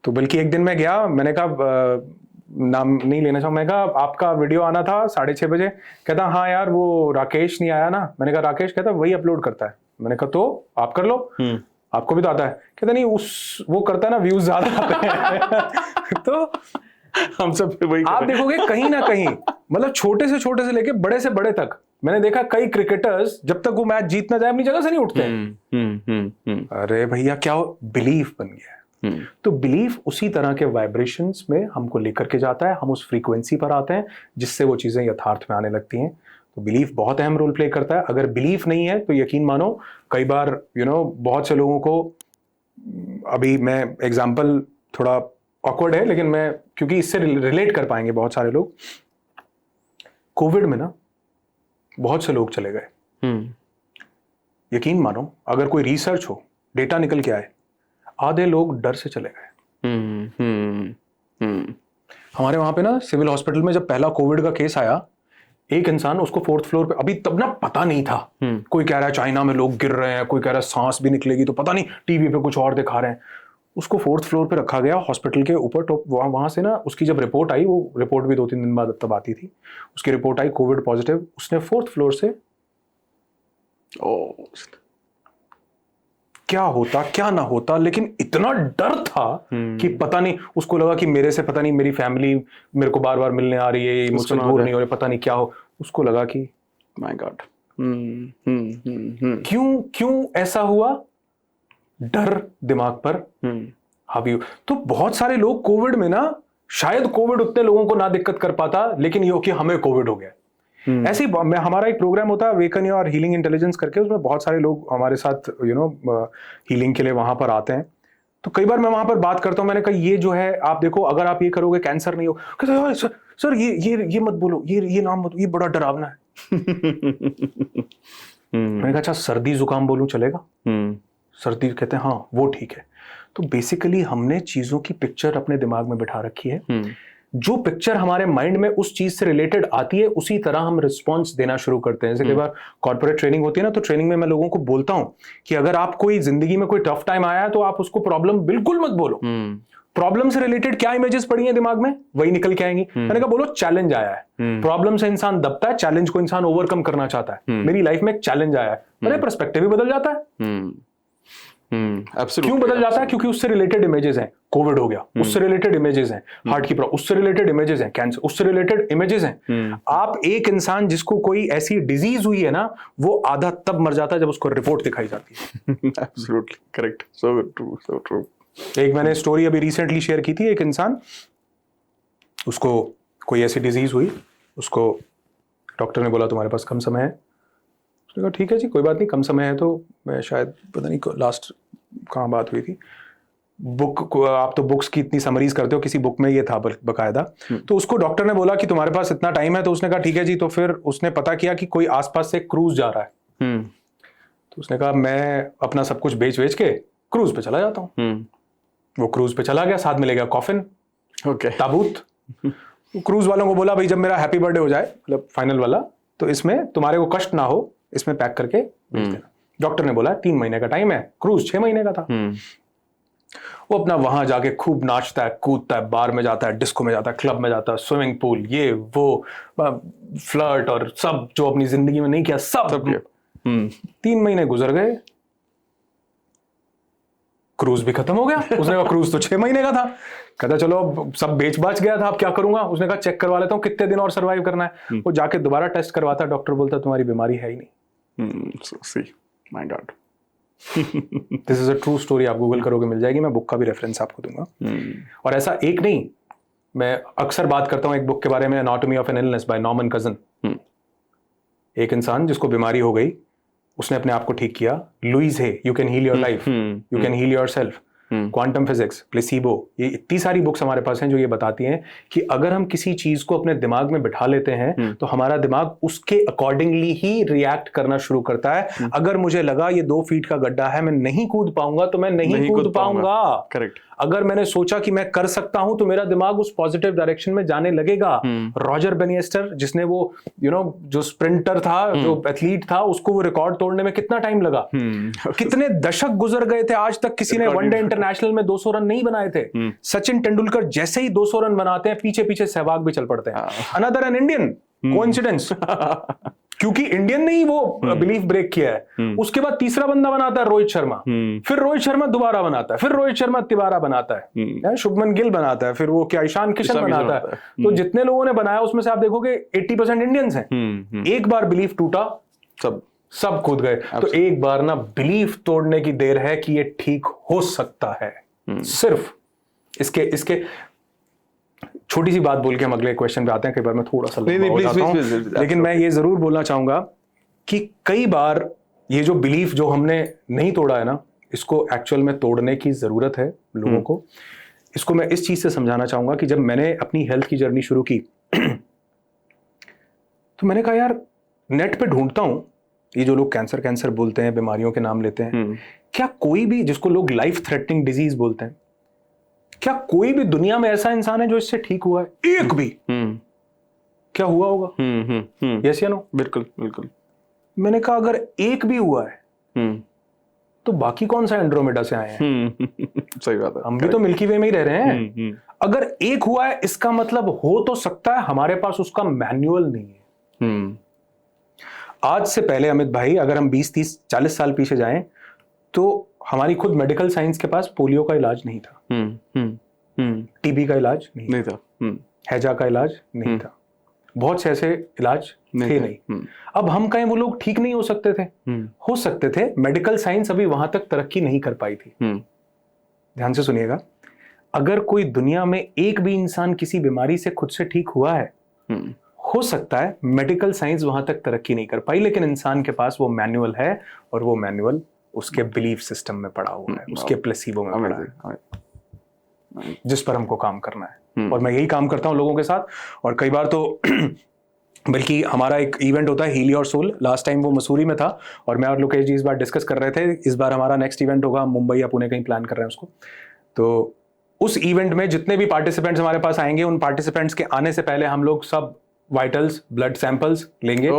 तो बल्कि एक दिन मैं गया, मैंने कहा, नाम नहीं लेना चाहूँ, मैं कहा आपका वीडियो आना था 6:30 बजे। कहता हाँ यार, वो राकेश नहीं आया ना। मैंने कहा राकेश? कहता वही अपलोड करता है। मैंने कहा तो आप कर लो, आपको भी तो आता है। कहता नहीं, वो करता है ना, व्यूज ज्यादा आते हैं। तो हम सब वही आप देखोगे कहीं ना कहीं, मतलब छोटे से लेके बड़े से बड़े तक, मैंने देखा कई क्रिकेटर्स जब तक वो मैच जीत ना जाए अपनी जगह से नहीं उठते। अरे भैया, क्या बिलीफ बन गया। तो बिलीफ उसी तरह के वाइब्रेशंस में हमको लेकर के जाता है, हम उस फ्रीक्वेंसी पर आते हैं जिससे वो चीजें यथार्थ में आने लगती हैं। तो बिलीफ बहुत अहम रोल प्ले करता है। अगर बिलीफ नहीं है तो यकीन मानो, कई बार बहुत से लोगों को, अभी मैं एग्जांपल थोड़ा ऑकवर्ड है लेकिन मैं, क्योंकि इससे रिलेट कर पाएंगे बहुत सारे लोग। कोविड में ना बहुत से लोग चले गए। यकीन मानो, अगर कोई रिसर्च हो, डेटा निकल के आए, आधे लोग डर से चले गए। हमारे वहां पे ना सिविल हॉस्पिटल में जब पहला कोविड का केस आया, एक इंसान, उसको 4th फ्लोर पे, अभी तब ना पता नहीं था, कोई कह रहा है चाइना में लोग गिर रहे हैं, कोई कह रहा है सांस भी निकलेगी, तो पता नहीं, टीवी पे कुछ और दिखा रहे हैं। उसको 4th फ्लोर पे रखा गया हॉस्पिटल के ऊपर। तो वहां से ना उसकी जब रिपोर्ट आई, वो रिपोर्ट भी 2-3 दिन बाद तब आती थी, उसकी रिपोर्ट आई कोविड पॉजिटिव। उसने 4th फ्लोर से, क्या होता क्या ना होता, लेकिन इतना डर था कि पता नहीं, उसको लगा कि मेरे से पता नहीं मेरी फैमिली मेरे को बार बार मिलने आ रही है, मुझसे दूर नहीं हो रही, पता नहीं क्या हो। उसको लगा कि माय गॉड, क्यों ऐसा हुआ? डर दिमाग पर हावी। तो बहुत सारे लोग कोविड में ना, शायद कोविड उतने लोगों को ना दिक्कत कर पाता, लेकिन ये हो कि हमें कोविड हो गया। ऐसे ही हमारा एक प्रोग्राम होता है वेकन योर हीलिंग इंटेलिजेंस करके, उसमें बहुत सारे लोग हमारे साथ हीलिंग के लिए वहां पर आते हैं। तो कई बार मैं वहां पर बात करता हूं, मैंने कहा ये जो है आप देखो, अगर आप ये करोगे कैंसर नहीं हो। कहते हैं सर ये मत बोलो, ये नाम मत, ये बड़ा डरावना है। मैंने कहा अच्छा सर्दी जुकाम बोलूं चलेगा? सर्दी, कहते हैं हाँ वो ठीक है। तो बेसिकली हमने चीजों की पिक्चर अपने दिमाग में बिठा रखी है। जो पिक्चर हमारे माइंड में उस चीज से रिलेटेड आती है, उसी तरह हम रिस्पॉन्स देना शुरू करते हैं। जैसे कई बार कॉर्पोरेट ट्रेनिंग होती है ना, तो ट्रेनिंग में मैं लोगों को बोलता हूं कि अगर आप कोई जिंदगी में कोई टफ टाइम आया है तो आप उसको प्रॉब्लम बिल्कुल मत बोलो। प्रॉब्लम से रिलेटेड क्या इमेजेस पड़ी हैं दिमाग में, वही निकल के आएंगी। मैंने कहा बोलो चैलेंज आया है। प्रॉब्लम से इंसान दबता है, चैलेंज को इंसान ओवरकम करना चाहता है। मेरी लाइफ में एक चैलेंज आया है, मेरा पर्सपेक्टिव भी बदल जाता है। क्यों बदल जाता है? क्योंकि उससे रिलेटेड इमेजेस हैं। कोविड हो गया, उससे रिलेटेड इमेजेस हैं। हार्ट की प्रॉब्लम, उससे रिलेटेड इमेजेस हैं। कैंसर, उससे रिलेटेड इमेजेस हैं। आप एक इंसान जिसको कोई ऐसी डिजीज हुई है ना, वो आधा तब मर जाता है जब उसको रिपोर्ट दिखाई जाती है। Absolutely correct, so true, so true. एक मैंने स्टोरी अभी रिसेंटली शेयर की थी। एक इंसान, उसको कोई ऐसी डिजीज हुई, उसको डॉक्टर ने बोला तुम्हारे पास कम समय है। उसने कहा ठीक है जी, कोई बात नहीं, कम समय है। तो मैं शायद पता नहीं लास्ट कहाँ बात हुई थी, बुक, आप तो बुक्स की इतनी समरीज करते हो, किसी बुक में ये था बकायदा। तो उसको डॉक्टर ने बोला कि तुम्हारे पास इतना टाइम है। तो उसने कहा ठीक है जी। तो फिर उसने पता किया कि कोई आसपास से क्रूज जा रहा है। तो उसने कहा मैं अपना सब कुछ बेच के क्रूज पे चला जाता हूँ। वो क्रूज पे चला गया, साथ में ले गया कॉफिन, ताबूत। क्रूज वालों को बोला भाई जब मेरा हैप्पी बर्थडे हो जाए, मतलब फाइनल वाला, तो इसमें तुम्हारे को कष्ट ना हो, इसमें पैक करके भेज देना। डॉक्टर ने बोला 3 महीने का टाइम है, क्रूज 6 महीने का था। वो अपना वहां जाके खूब नाचता है, कूदता है, बार में जाता है, डिस्को में जाता है, क्लब में जाता है, स्विमिंग पूल, ये वो, फ्लर्ट और सब जो अपनी जिंदगी में नहीं किया सब। 3 महीने गुजर गए, क्रूज भी खत्म हो गया। उसने कहा क्रूज तो 6 महीने का था। कहता चलो सब बेच बाच गया था, अब क्या करूंगा? उसने कहा चेक करवा लेता हूँ कितने दिन और सरवाइव करना है। वो जाके दोबारा टेस्ट करवाता, डॉक्टर बोलता तुम्हारी बीमारी है ही नहीं। See my God, this is a true story. आप गूगल करोगे मिल जाएगी, मैं बुक का भी रेफरेंस आपको दूंगा। और ऐसा एक नहीं, मैं अक्सर बात करता हूं एक बुक के बारे में, anatomy of an illness by Norman cousin. एक इंसान जिसको बीमारी हो गई, उसने अपने आप को ठीक किया। Louise Hay you can heal your life, you can heal yourself, quantum physics, placebo, ये इतनी सारी बुक्स हमारे पास हैं जो ये बताती हैं कि अगर हम किसी चीज को अपने दिमाग में बिठा लेते हैं तो हमारा दिमाग उसके अकॉर्डिंगली ही रिएक्ट करना शुरू करता है। अगर मुझे लगा ये 2 फीट का गड्ढा है, मैं नहीं कूद पाऊंगा, तो मैं नहीं कूद पाऊंगा। करेक्ट। अगर मैंने सोचा कि मैं कर सकता हूं, तो मेरा दिमाग उस पॉजिटिव डायरेक्शन में जाने लगेगा। रॉजर बेनियस्टर, जिसने वो जो स्प्रिंटर था, जो एथलीट था, उसको वो रिकॉर्ड तोड़ने में कितना टाइम लगा, कितने दशक गुजर गए थे, आज तक किसी ने वनडे इंटरनेशनल में 200 रन नहीं बनाए थे। सचिन तेंदुलकर जैसे ही 200 रन बनाते हैं, पीछे पीछे सहवाग भी चल पड़ते हैं। अनदर एन इंडियन कोइंसिडेंस, क्योंकि इंडियन ने ही वो बिलीफ ब्रेक किया है। उसके बाद तीसरा बंदा बनाता है रोहित शर्मा, फिर रोहित शर्मा दोबारा बनाता है, फिर रोहित शर्मा तिबारा बनाता है, शुभमन गिल बनाता है, फिर वो क्या ईशान किशन बनाता है। तो जितने लोगों ने बनाया उसमें से आप देखोगे 80% इंडियंस हैं। एक बार बिलीफ टूटा, सब कूद गए। तो एक बार ना बिलीफ तोड़ने की देर है कि ये ठीक हो सकता है। सिर्फ इसके छोटी सी बात बोल के हम अगले क्वेश्चन पे आते हैं। कई बार मैं थोड़ा सा प्लीज, लेकिन मैं ये जरूर बोलना चाहूंगा कि कई बार ये जो बिलीफ जो हमने नहीं तोड़ा है ना, इसको एक्चुअल में तोड़ने की जरूरत है लोगों को। इसको मैं इस चीज से समझाना चाहूंगा कि जब मैंने अपनी हेल्थ की जर्नी शुरू की तो मैंने कहा यार नेट पे ढूंढता हूं, ये जो लोग कैंसर बोलते हैं, बीमारियों के नाम लेते हैं, क्या कोई भी, जिसको लोग लाइफ थ्रेटनिंग डिजीज बोलते हैं, क्या कोई भी दुनिया में ऐसा इंसान है जो इससे ठीक हुआ है? एक भी? क्या हुआ होगा? यस या नो? बिल्कुल बिल्कुल। मैंने कहा अगर एक भी हुआ है तो बाकी कौन सा एंड्रोमेडा से आए हैं? सही बात है, हम भी तो मिल्की वे में ही रह रहे हैं। अगर एक हुआ है इसका मतलब हो तो सकता है हमारे पास उसका मैनुअल नहीं है। आज से पहले अमित भाई, अगर हम 20, 30, 40 साल पीछे जाएं तो हमारी खुद मेडिकल साइंस के पास पोलियो का इलाज नहीं था, टीबी का इलाज नहीं था, हैजा का इलाज नहीं था, बहुत से ऐसे इलाज थे नहीं। अब हम कहें वो लोग ठीक नहीं हो सकते थे? हो सकते थे, मेडिकल साइंस अभी वहां तक तरक्की नहीं कर पाई थी। ध्यान से सुनिएगा, अगर कोई दुनिया में एक भी इंसान किसी बीमारी से खुद से ठीक हुआ है, हो सकता है मेडिकल साइंस वहां तक तरक्की नहीं कर पाई, लेकिन इंसान के पास वो मैनुअल है और वो मैनुअल उसके बिलीफ सिस्टम में पड़ा हुआ है, उसके प्लेसिबो में पड़ा है, जिस पर हमको काम करना है। और मैं यही काम करता हूं लोगों के साथ। और कई बार तो बल्कि हमारा एक इवेंट होता है हीली और सोल, लास्ट टाइम वो मसूरी में था और मैं और लोकेश जी इस बार डिस्कस कर रहे थे, इस बार हमारा नेक्स्ट इवेंट होगा मुंबई या पुणे, कहीं प्लान कर रहे हैं उसको। तो उस इवेंट में जितने भी पार्टिसिपेंट्स हमारे पास आएंगे, उन पार्टिसिपेंट्स के आने से पहले हम लोग सब वाइटल्स, ब्लड सैंपल्स लेंगे,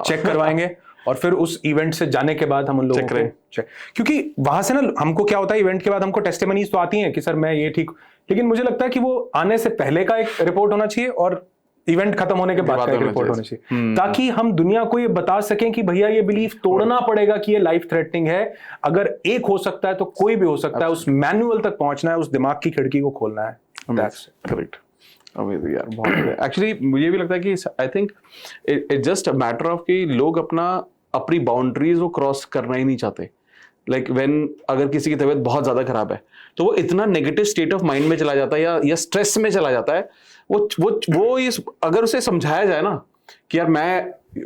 चेक करवाएंगे और फिर उस इवेंट से जाने के बाद हम उन लोगों को चेक, क्योंकि वहां से ना हमको क्या होता है, इवेंट के बाद हमको टेस्टिमनीज तो आती हैं कि सर मैं ये ठीक, लेकिन मुझे लगता है कि वो आने से पहले का एक रिपोर्ट होना चाहिए और इवेंट खत्म होने के बाद का एक रिपोर्ट होना चाहिए, ताकि हम दुनिया को ये बता सकें कि भैया ये बिलीफ तोड़ना पड़ेगा कि ये लाइफ थ्रेटनिंग है। अगर एक हो सकता है तो कोई भी हो सकता है, उस मैनुअल तक पहुंचना है, उस दिमाग की खिड़की को खोलना है। करेक्ट, अमेजिंग यार, बहुत। एक्चुअली मुझे भी लगता है कि I think it just a matter of कि लोग अपनी बाउंड्रीज को क्रॉस करना ही नहीं चाहते। लाइक व्हेन अगर किसी की तबीयत बहुत ज्यादा खराब है तो वो इतना नेगेटिव स्टेट ऑफ माइंड में चला जाता है या स्ट्रेस में चला जाता है, वो इस अगर उसे समझाया जाए ना कि यार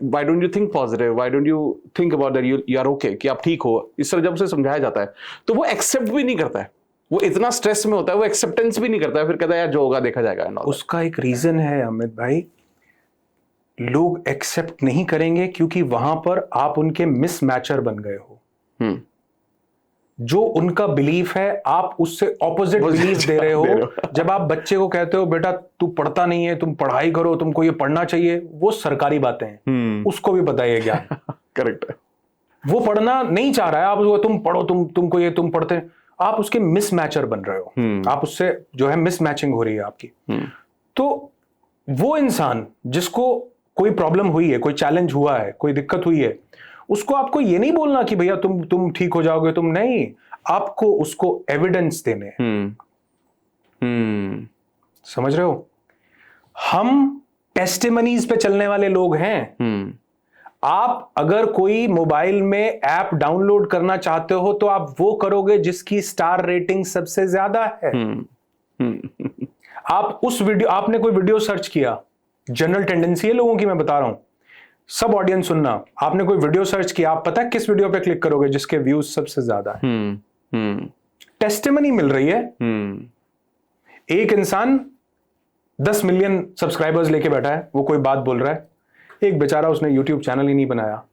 why don't you think positive, why don't you think about that you are okay, कि आप ठीक हो, इस तरह जब उसे समझाया जाता है तो वो एक्सेप्ट भी नहीं करता है, वो इतना स्ट्रेस में होता है, वो एक्सेप्टेंस भी नहीं करता है, फिर कहता है यार जो होगा देखा जाएगा। उसका एक रीजन है अमित भाई, लोग एक्सेप्ट नहीं करेंगे क्योंकि वहां पर आप उनके मिसमैचर बन गए हो। जो उनका बिलीफ है आप उससे ऑपोजिट बिलीफ दे रहे हो। जब आप बच्चे को कहते हो बेटा तू पढ़ता नहीं है, तुम पढ़ाई करो, तुमको ये पढ़ना चाहिए, वो सरकारी बातें हैं, उसको भी पता है ज्ञान। करेक्ट है, वो पढ़ना नहीं चाह रहा है, आप उसको तुम पढ़ो, तुमको ये तुम पढ़ते, आप उसके मिसमैचर बन रहे हो, आप उससे जो है मिसमैचिंग हो रही है आपकी। तो वो इंसान जिसको कोई प्रॉब्लम हुई है, कोई चैलेंज हुआ है, कोई दिक्कत हुई है, उसको आपको ये नहीं बोलना कि भैया तुम ठीक हो जाओगे, तुम नहीं, आपको उसको एविडेंस देने। समझ रहे हो? हम टेस्टिमनीज पे चलने वाले लोग हैं। आप अगर कोई मोबाइल में ऐप डाउनलोड करना चाहते हो तो आप वो करोगे जिसकी स्टार रेटिंग सबसे ज्यादा है। आप उस वीडियो, आपने कोई वीडियो सर्च किया, जनरल टेंडेंसी है लोगों की, मैं बता रहा हूं, सब ऑडियंस सुनना, आपने कोई वीडियो सर्च किया, आप पता है किस वीडियो पे क्लिक करोगे जिसके व्यूज सबसे ज्यादा है। टेस्टिमनी मिल रही है। एक इंसान 10 मिलियन सब्सक्राइबर्स लेके बैठा है, वो कोई बात बोल रहा है, एक बेचारा उसने यूट्यूब चैनल ही नहीं बनाया।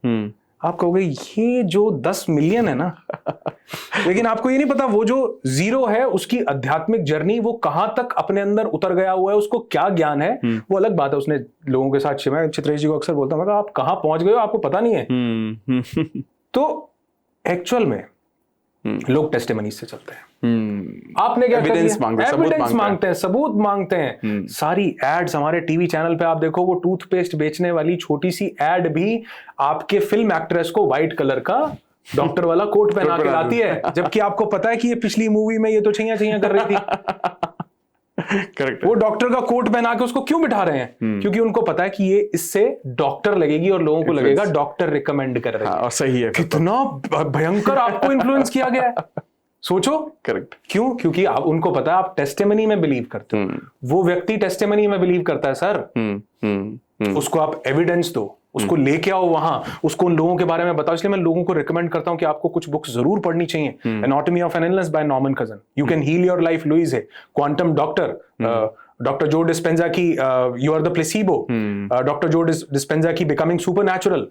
आप कहोगे ये जो 10 मिलियन है ना, लेकिन आपको ये नहीं पता वो जो 0 है उसकी आध्यात्मिक जर्नी, वो कहां तक अपने अंदर उतर गया हुआ है, उसको क्या ज्ञान है, वो अलग बात है। उसने लोगों के साथ, मैं चित्रेश जी को अक्सर बोलता हूं, आप कहां पहुंच गए हो आपको पता नहीं है। तो एक्चुअल में लोग टेस्टिमनी से चलते हैं। आपने क्या एविडेंस मांगते हैं, सबूत मांगते हैं। सारी एड्स हमारे टीवी चैनल पे आप देखो, वो टूथपेस्ट बेचने वाली छोटी सी एड भी आपके फिल्म एक्ट्रेस को व्हाइट कलर का डॉक्टर वाला कोट पहना के लाती है, जबकि आपको पता है कि ये पिछली मूवी में ये तो छैया कर रही थी। करेक्ट, वो डॉक्टर का कोट पहना के उसको क्यों बिठा रहे हैं? क्योंकि उनको पता है कि ये इससे डॉक्टर लगेगी और लोगों को लगेगा डॉक्टर रिकमेंड कर रहे हैं। और सही है, कितना भयंकर आपको इन्फ्लुएंस किया गया है। सोचो। करेक्ट। क्यों? क्योंकि आप उनको पता है आप टेस्टिमनी में बिलीव करते हो। वो व्यक्ति टेस्टिमनी में बिलीव करता है सर। उसको आप एविडेंस दो, उसको लेके आओ वहां, उसको उन लोगों के बारे में बताओ। इसलिए मैं लोगों को रिकमेंड करता हूं कि आपको कुछ बुक्स जरूर पढ़नी चाहिए। Anatomy of an illness by Norman Cousins, you can heal your life Louise Hay, quantum doctor doctor Joe Dispenza की you are the placebo, doctor Joe Dispenza की बिकमिंग सुपरनैचुरल,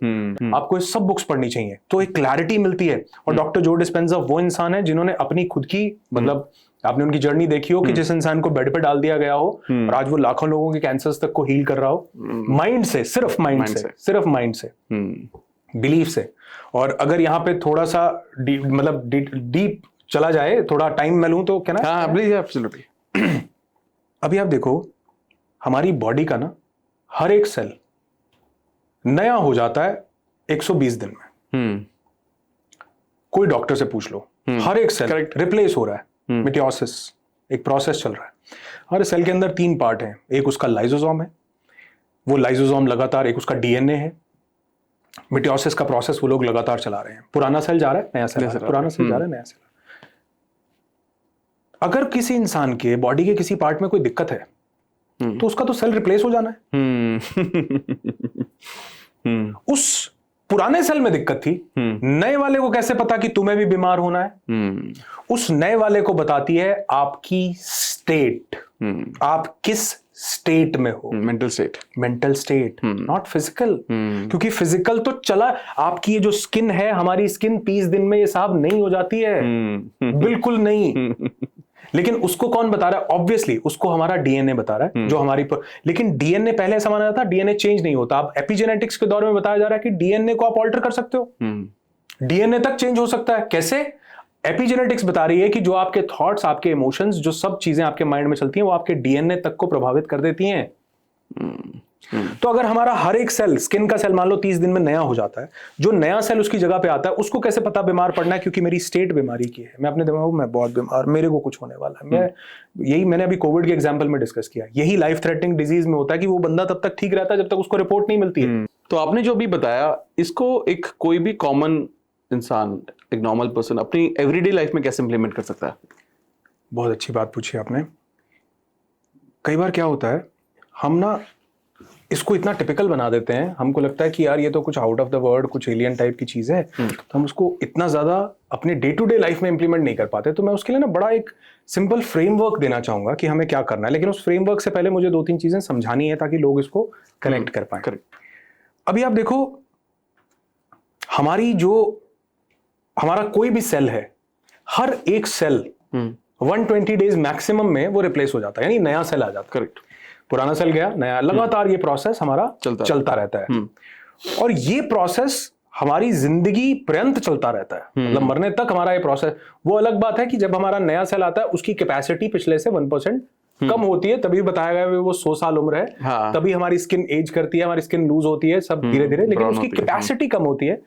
आपको ये सब बुक्स पढ़नी चाहिए तो एक क्लैरिटी मिलती है। और डॉक्टर जो डिस्पेंजा वो इंसान है जिन्होंने अपनी खुद की मतलब आपने उनकी जर्नी देखी हो कि जिस इंसान को बेड पे डाल दिया गया हो और आज वो लाखों लोगों के कैंसर्स तक को हील कर रहा हो, माइंड से, सिर्फ माइंड से, बिलीफ से। और अगर यहाँ पे थोड़ा सा डीप चला जाए, थोड़ा टाइम मैं लूं तो क्या ना? हाँ प्लीज, एब्सोल्युटली। अभी आप देखो हमारी बॉडी का ना हर एक सेल नया हो जाता है 120 दिन में। कोई डॉक्टर से पूछ लो, हर एक सेल रिप्लेस हो रहा है। मिटोसिस एक प्रोसेस चल रहा है। हर सेल के अंदर 3 पार्ट हैं, एक उसका लाइसोसोम है, वो लाइसोसोम लगातार, एक उसका डीएनए है। मिटोसिस का प्रोसेस वो लोग लगातार चला रहे हैं। पुराना सेल जा रहा है, नया सेल आ रहा है, पुराना सेल जा रहा है, नया सेल। अगर किसी इंसान के बॉडी के किसी पार्ट में कोई दिक्कत है तो उसका तो सेल रिप्लेस हो जाना है। उस पुराने सेल में दिक्कत थी, नए वाले को कैसे पता कि तुम्हें भी बीमार होना है? उस नए वाले को बताती है आपकी स्टेट, आप किस स्टेट में हो। Mental state, not physical. क्योंकि फिजिकल तो चला, आपकी ये जो स्किन है, हमारी स्किन 30 दिन में ये साहब नहीं हो जाती है, बिल्कुल नहीं। लेकिन उसको कौन बता रहा है? ऑब्वियसली उसको हमारा डीएनए बता रहा है, जो हमारी लेकिन डीएनए पहले ऐसा माना जाता था डीएनए चेंज नहीं होता। अब एपिजेनेटिक्स के दौर में बताया जा रहा है कि डीएनए को आप ऑल्टर कर सकते हो, डीएनए तक चेंज हो सकता है। कैसे? एपिजेनेटिक्स बता रही है कि जो आपके थॉट्स, आपके इमोशंस, जो सब चीजें आपके माइंड में चलती हैं, वो आपके डीएनए तक को प्रभावित कर देती हैं। तो अगर हमारा हर एक सेल, स्किन का सेल मान लो 30 दिन में नया हो जाता है, जो नया सेल उसकी जगह पे आता है, उसको कैसे पता बीमार पड़ना है? क्योंकि मेरी स्टेट बीमारी की है, मैं अपने दिमाग में बहुत बीमार, मेरे को कुछ होने वाला है। मैंने अभी कोविड के एग्जांपल में डिस्कस किया, यही लाइफ थ्रेटनिंग डिजीज में होता है कि वो बंदा तब तक ठीक रहता है जब तक उसको रिपोर्ट नहीं मिलती है। तो आपने जो भी बताया, इसको एक कोई भी कॉमन इंसान, एक नॉर्मल पर्सन अपनी एवरीडे लाइफ में कैसे इंप्लीमेंट कर सकता है? बहुत अच्छी बात पूछी आपने। कई बार क्या होता है, हम ना इसको इतना टिपिकल बना देते हैं, हमको लगता है कि यार ये तो कुछ आउट ऑफ द वर्ल्ड, कुछ एलियन टाइप की चीज है, तो हम उसको इतना ज्यादा अपने डे टू डे लाइफ में इंप्लीमेंट नहीं कर पाते। तो मैं उसके लिए ना बड़ा एक सिंपल फ्रेमवर्क देना चाहूंगा कि हमें क्या करना है। लेकिन उस फ्रेमवर्क से पहले मुझे 2-3 चीजें समझानी है ताकि लोग इसको कनेक्ट कर पाए। अभी आप देखो, हमारा कोई भी सेल है, हर एक सेल 120 डेज मैक्सिमम में वो रिप्लेस हो जाता है, यानी नया सेल आ जाता है। करेक्ट। पुराना सेल गया, नया, लगातार ये प्रोसेस हमारा चलता रहता है। और ये प्रोसेस हमारी जिंदगी पर्यंत चलता रहता है, मतलब मरने तक हमारा ये प्रोसेस। वो अलग बात है कि जब हमारा नया सेल आता है, उसकी कैपेसिटी पिछले से 1% कम होती है, तभी बताया गया है वो 100 साल उम्र है। हाँ। तभी हमारी स्किन एज करती है, हमारी स्किन लूज होती है, सब धीरे धीरे, लेकिन उसकी कैपेसिटी कम होती है।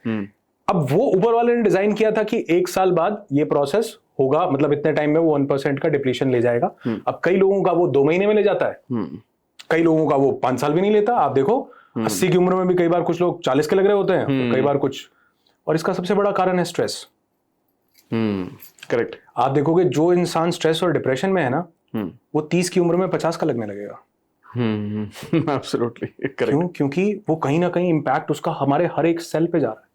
अब वो ऊपर वाले ने डिजाइन किया था कि 1 साल बाद ये प्रोसेस होगा, मतलब इतने टाइम में वो 1% का डिप्लीशन ले जाएगा। अब कई लोगों का वो 2 महीने में ले जाता है, कई लोगों का वो 5 साल भी नहीं लेता। आप देखो 80 की उम्र में भी कई बार कुछ लोग 40 के लग रहे होते हैं, कई बार कुछ। और इसका सबसे बड़ा कारण है स्ट्रेस। करेक्ट। आप देखोगे जो इंसान स्ट्रेस और डिप्रेशन में है ना, वो 30 की उम्र में 50 का लगने लगेगा। Absolutely correct. क्यों? क्योंकि वो कहीं ना कहीं इंपैक्ट उसका हमारे हर एक सेल पे जा रहा है।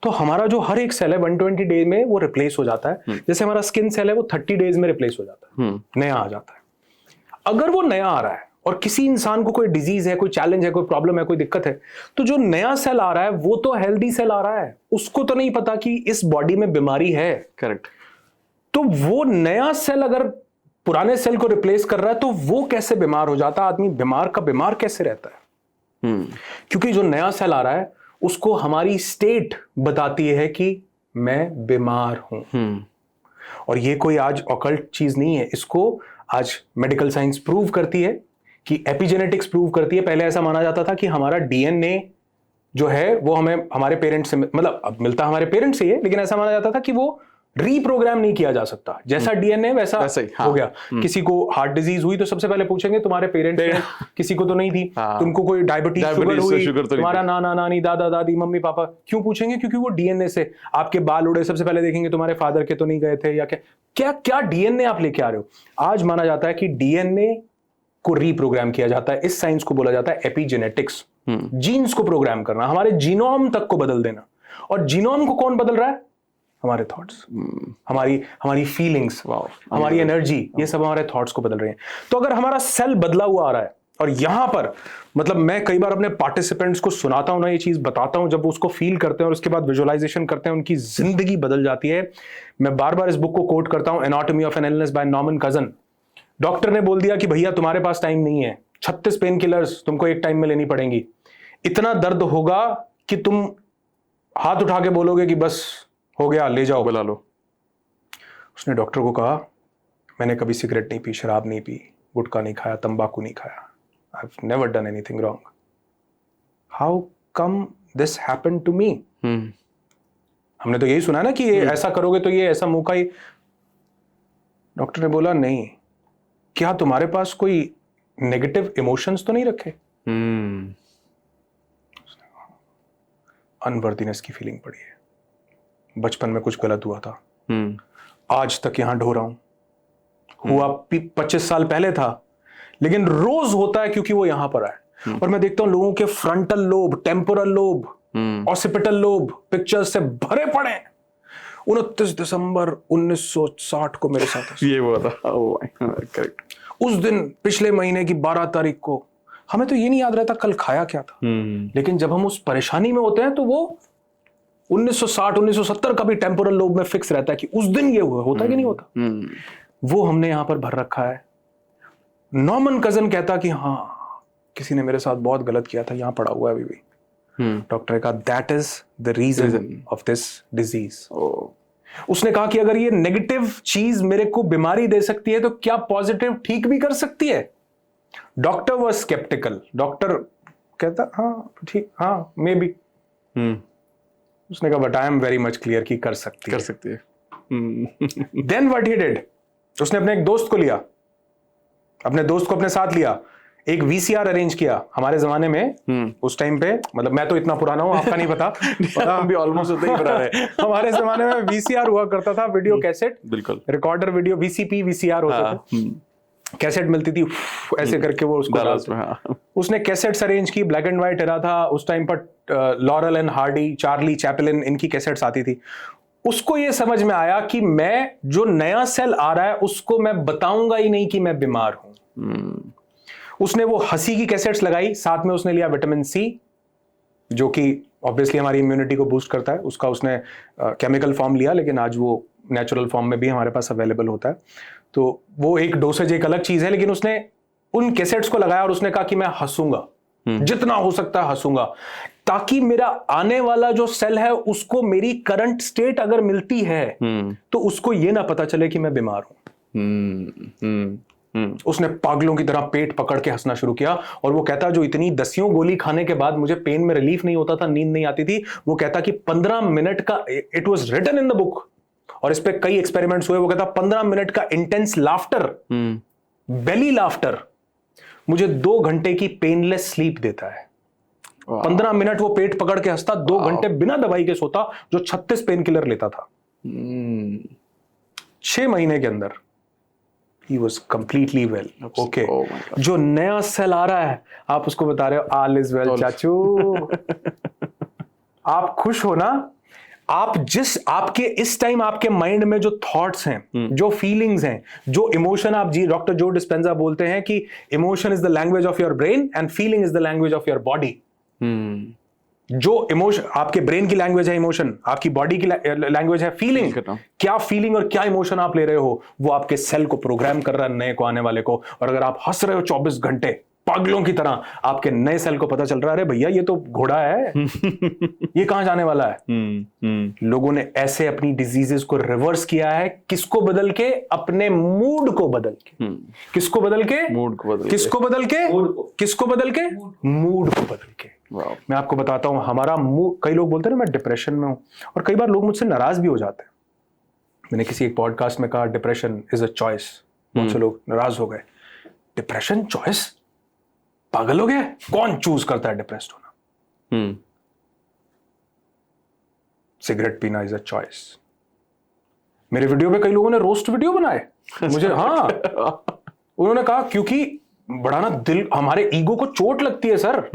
तो हमारा जो हर एक सेल है 120 डेज में वो रिप्लेस हो जाता है। जैसे हमारा स्किन सेल है, वो 30 डेज में रिप्लेस हो जाता है, नया आ जाता है। अगर वो नया आ रहा है और किसी इंसान को कोई डिजीज है, कोई चैलेंज है, कोई प्रॉब्लम है, कोई दिक्कत है, तो जो नया सेल आ रहा है वो तो हेल्दी सेल आ रहा है, उसको तो नहीं पता कि इस बॉडी में बीमारी है। करेक्ट। तो वो नया सेल अगर पुराने सेल को रिप्लेस कर रहा है, तो वो कैसे बीमार हो जाता है? आदमी बीमार कैसे रहता है? क्योंकि जो नया सेल आ रहा है उसको हमारी स्टेट बताती है कि मैं बीमार हूं। और ये कोई आज ऑकल्ट चीज नहीं है, इसको आज मेडिकल साइंस प्रूव करती है, कि एपिजेनेटिक्स प्रूव करती है। पहले ऐसा माना जाता था कि हमारा डीएनए जो है वो हमें हमारे पेरेंट्स से, मतलब अब मिलता हमारे पेरेंट्स से ही है, लेकिन ऐसा माना जाता था कि वो रीप्रोग्राम नहीं किया जा सकता। जैसा डीएनए वैसा ही, हाँ। हो गया। किसी को हार्ट डिजीज हुई तो सबसे पहले पूछेंगे तुम्हारे पेरेंट्स, किसी को तो नहीं थी, हाँ। तुमको कोई डायबिटीज शुगर हुई, शुगर तो तुम्हारा नाना नानी दादा दादी मम्मी पापा, क्यों पूछेंगे? क्योंकि वो डीएनए से आपके बाल उड़े, सबसे पहले देखेंगे तुम्हारे फादर के तो नहीं गए थे, या क्या क्या डीएनए आप लेके आ रहे हो। आज माना जाता है कि डीएनए को रीप्रोग्राम किया जाता है। इस साइंस को बोला जाता है एपिजेनेटिक्स। जीन्स को प्रोग्राम करना, हमारे जीनोम तक को बदल देना। और जीनोम को कौन बदल रहा है? हमारे थॉट्स, हमारी फीलिंग्स, हमारी एनर्जी, ये सब हमारे थॉट्स को बदल रहे हैं। तो अगर हमारा सेल बदला हुआ आ रहा है, और यहां पर मतलब मैं कई बार अपने पार्टिसिपेंट्स को सुनाता हूं ना, ये चीज बताता हूं, जब वो उसको फील करते हैं और उसके बाद विजुअलाइजेशन करते हैं, उनकी जिंदगी बदल जाती है। मैं बार बार इस बुक को कोट करता हूं, anatomy of an illness by Norman cousin. Doctor ने बोल दिया कि भैया तुम्हारे पास टाइम नहीं है, 36 पेन किलर्स तुमको एक टाइम में लेनी पड़ेंगी। इतना दर्द होगा कि तुम हाथ उठा के बोलोगे कि बस हो गया, ले जाओ, बुला लो। उसने डॉक्टर को कहा, मैंने कभी सिगरेट नहीं पी, शराब नहीं पी, गुटखा नहीं खाया, तंबाकू नहीं खाया, I've never done anything wrong. How come this happened to me? हमने तो यही सुना है ना कि ये ऐसा करोगे तो ये ऐसा मुंह का ही। डॉक्टर ने बोला नहीं, क्या तुम्हारे पास कोई नेगेटिव इमोशंस तो नहीं रखे? अनवर्दीनेस की फीलिंग पड़ी है, बचपन में कुछ गलत हुआ था, आज तक यहां ढो रहा हूं, हुआ 25 साल पहले था, लेकिन रोज होता है क्योंकि वो यहां पर है। और मैं देखता हूं लोगों के frontal lobe, temporal lobe, occipital lobe pictures से भरे पड़े हैं। 29 दिसंबर 1960 को मेरे साथ ये हुआ था। करेक्ट। उस दिन पिछले महीने की 12 तारीख को, हमें तो ये नहीं याद रहता कल खाया क्या था, लेकिन जब हम उस परेशानी में होते हैं तो वो 1960 1970 का भी टेम्पोरल लोब में फिक्स रहता है कि उस दिन ये हुआ, होता कि नहीं होता। वो हमने यहां पर भर रखा है। नॉर्मन कजन कहता कि हाँ किसी ने मेरे साथ बहुत गलत किया था, यहां पड़ा हुआ है अभी भी। डॉक्टर ने कहा that is the reason of this disease. उसने कहा कि अगर ये नेगेटिव चीज मेरे को बीमारी दे सकती है तो क्या पॉजिटिव ठीक भी कर सकती है? Doctor was sceptical. डॉक्टर कहता हाँ ठीक, हाँ मे बी। उसने कहा but I am very much clear कि कर सकती है। देन व्हाट ही डिड, उसने अपने एक दोस्त को लिया, अपने दोस्त को अपने साथ लिया, एक वीसीआर अरेंज किया। हमारे जमाने में उस टाइम पे, मतलब मैं तो इतना पुराना हूं, आपका नहीं पता, हम भी ऑलमोस्ट उतना ही पुराने हैं। हमारे जमाने में वीसीआर हुआ करता था, वीडियो कैसेट, बिल्कुल, रिकॉर्डर वीडियो, वीसीपी वीसीआर होते थे, कैसेट मिलती थी ऐसे करके वो उसको डालते। हाँ। उसने कैसेट्स अरेंज की, ब्लैक एंड व्हाइट एरा था उस टाइम पर, laurel and Hardy, Charlie Chaplin, इनकी कैसेट्स आती थी। उसको ये समझ में आया कि मैं जो नया सेल आ रहा है उसको मैं बताऊंगा ही नहीं कि मैं बीमार हूं। उसने वो हंसी की कैसेट्स लगाई, साथ में उसने लिया विटामिन सी, जो कि ऑब्वियसली हमारी इम्यूनिटी को बूस्ट करता है। उसका उसने केमिकल फॉर्म लिया, लेकिन आज वो नेचुरल फॉर्म में भी हमारे पास अवेलेबल होता है। तो वो एक डोसेज एक अलग चीज है, लेकिन उसने उन कैसेट्स को लगाया और उसने कहा कि मैं हंसूंगा, जितना हो सकता है हंसूंगा, ताकि मेरा आने वाला जो सेल है उसको मेरी करंट स्टेट अगर मिलती है तो उसको ये ना पता चले कि मैं बीमार हूं। उसने पागलों की तरह पेट पकड़ के हंसना शुरू किया। और वो कहता जो इतनी 10 गोली खाने के बाद मुझे पेन में रिलीफ नहीं होता था, नींद नहीं आती थी, वो कहता कि 15 मिनट का, it was written in the book और इस पे कई एक्सपेरिमेंट्स हुए, वो कहता 15 मिनट का इंटेंस लाफ्टर, बेली लाफ्टर, मुझे 2 घंटे की पेनलेस स्लीप देता है। 15 मिनट वो पेट पकड़ के हंसता, 2 घंटे बिना दवाई के सोता, जो 36 पेन किलर लेता था। 6 महीने के अंदर he was completely well. Okay. Oh my God. जो नया सेल आ रहा है, आप उसको बता रहे हो all is well चाचू। आप खुश हो ना? आप जिस आपके इस टाइम आपके माइंड में जो थॉट्स हैं, जो फीलिंग्स हैं, जो इमोशन, आप जी डॉक्टर जो डिस्पेंजा बोलते हैं कि emotion is the language of your brain and feeling is the language of your body. जो इमोशन, आपके ब्रेन की लैंग्वेज है इमोशन, आपकी बॉडी की लैंग्वेज है फीलिंग। क्या फीलिंग और क्या इमोशन आप ले रहे हो, वो आपके सेल को प्रोग्राम कर रहा है, नए को, आने वाले को। और अगर आप हंस रहे हो 24 घंटे पागलों की तरह, आपके नए सेल को पता चल रहा है अरे भैया ये तो घोड़ा है, ये कहां जाने वाला है। लोगों ने ऐसे अपनी डिजीजेस को रिवर्स किया है, किसको बदल के? अपने मूड को बदल के। किसको बदल के? मूड को बदल के। किसको बदल के? किसको बदल के? मूड को बदल के। मैं आपको बताता हूं, हमारा मूड, कई लोग बोलते हैं ना मैं डिप्रेशन में हूं, और कई बार लोग मुझसे नाराज भी हो जाते हैं। मैंने किसी एक पॉडकास्ट में कहा डिप्रेशन इज अ चॉइस, बहुत से लोग नाराज हो गए। Depression choice? पागल हो गया? कौन चूज करता है डिप्रेस्ड होना? सिगरेट पीना इज अ चॉइस। मेरे वीडियो पे कई लोगों ने रोस्ट वीडियो बनाए मुझे। हाँ, उन्होंने कहा क्योंकि बड़ा ना दिल, हमारे ईगो को चोट लगती है सर।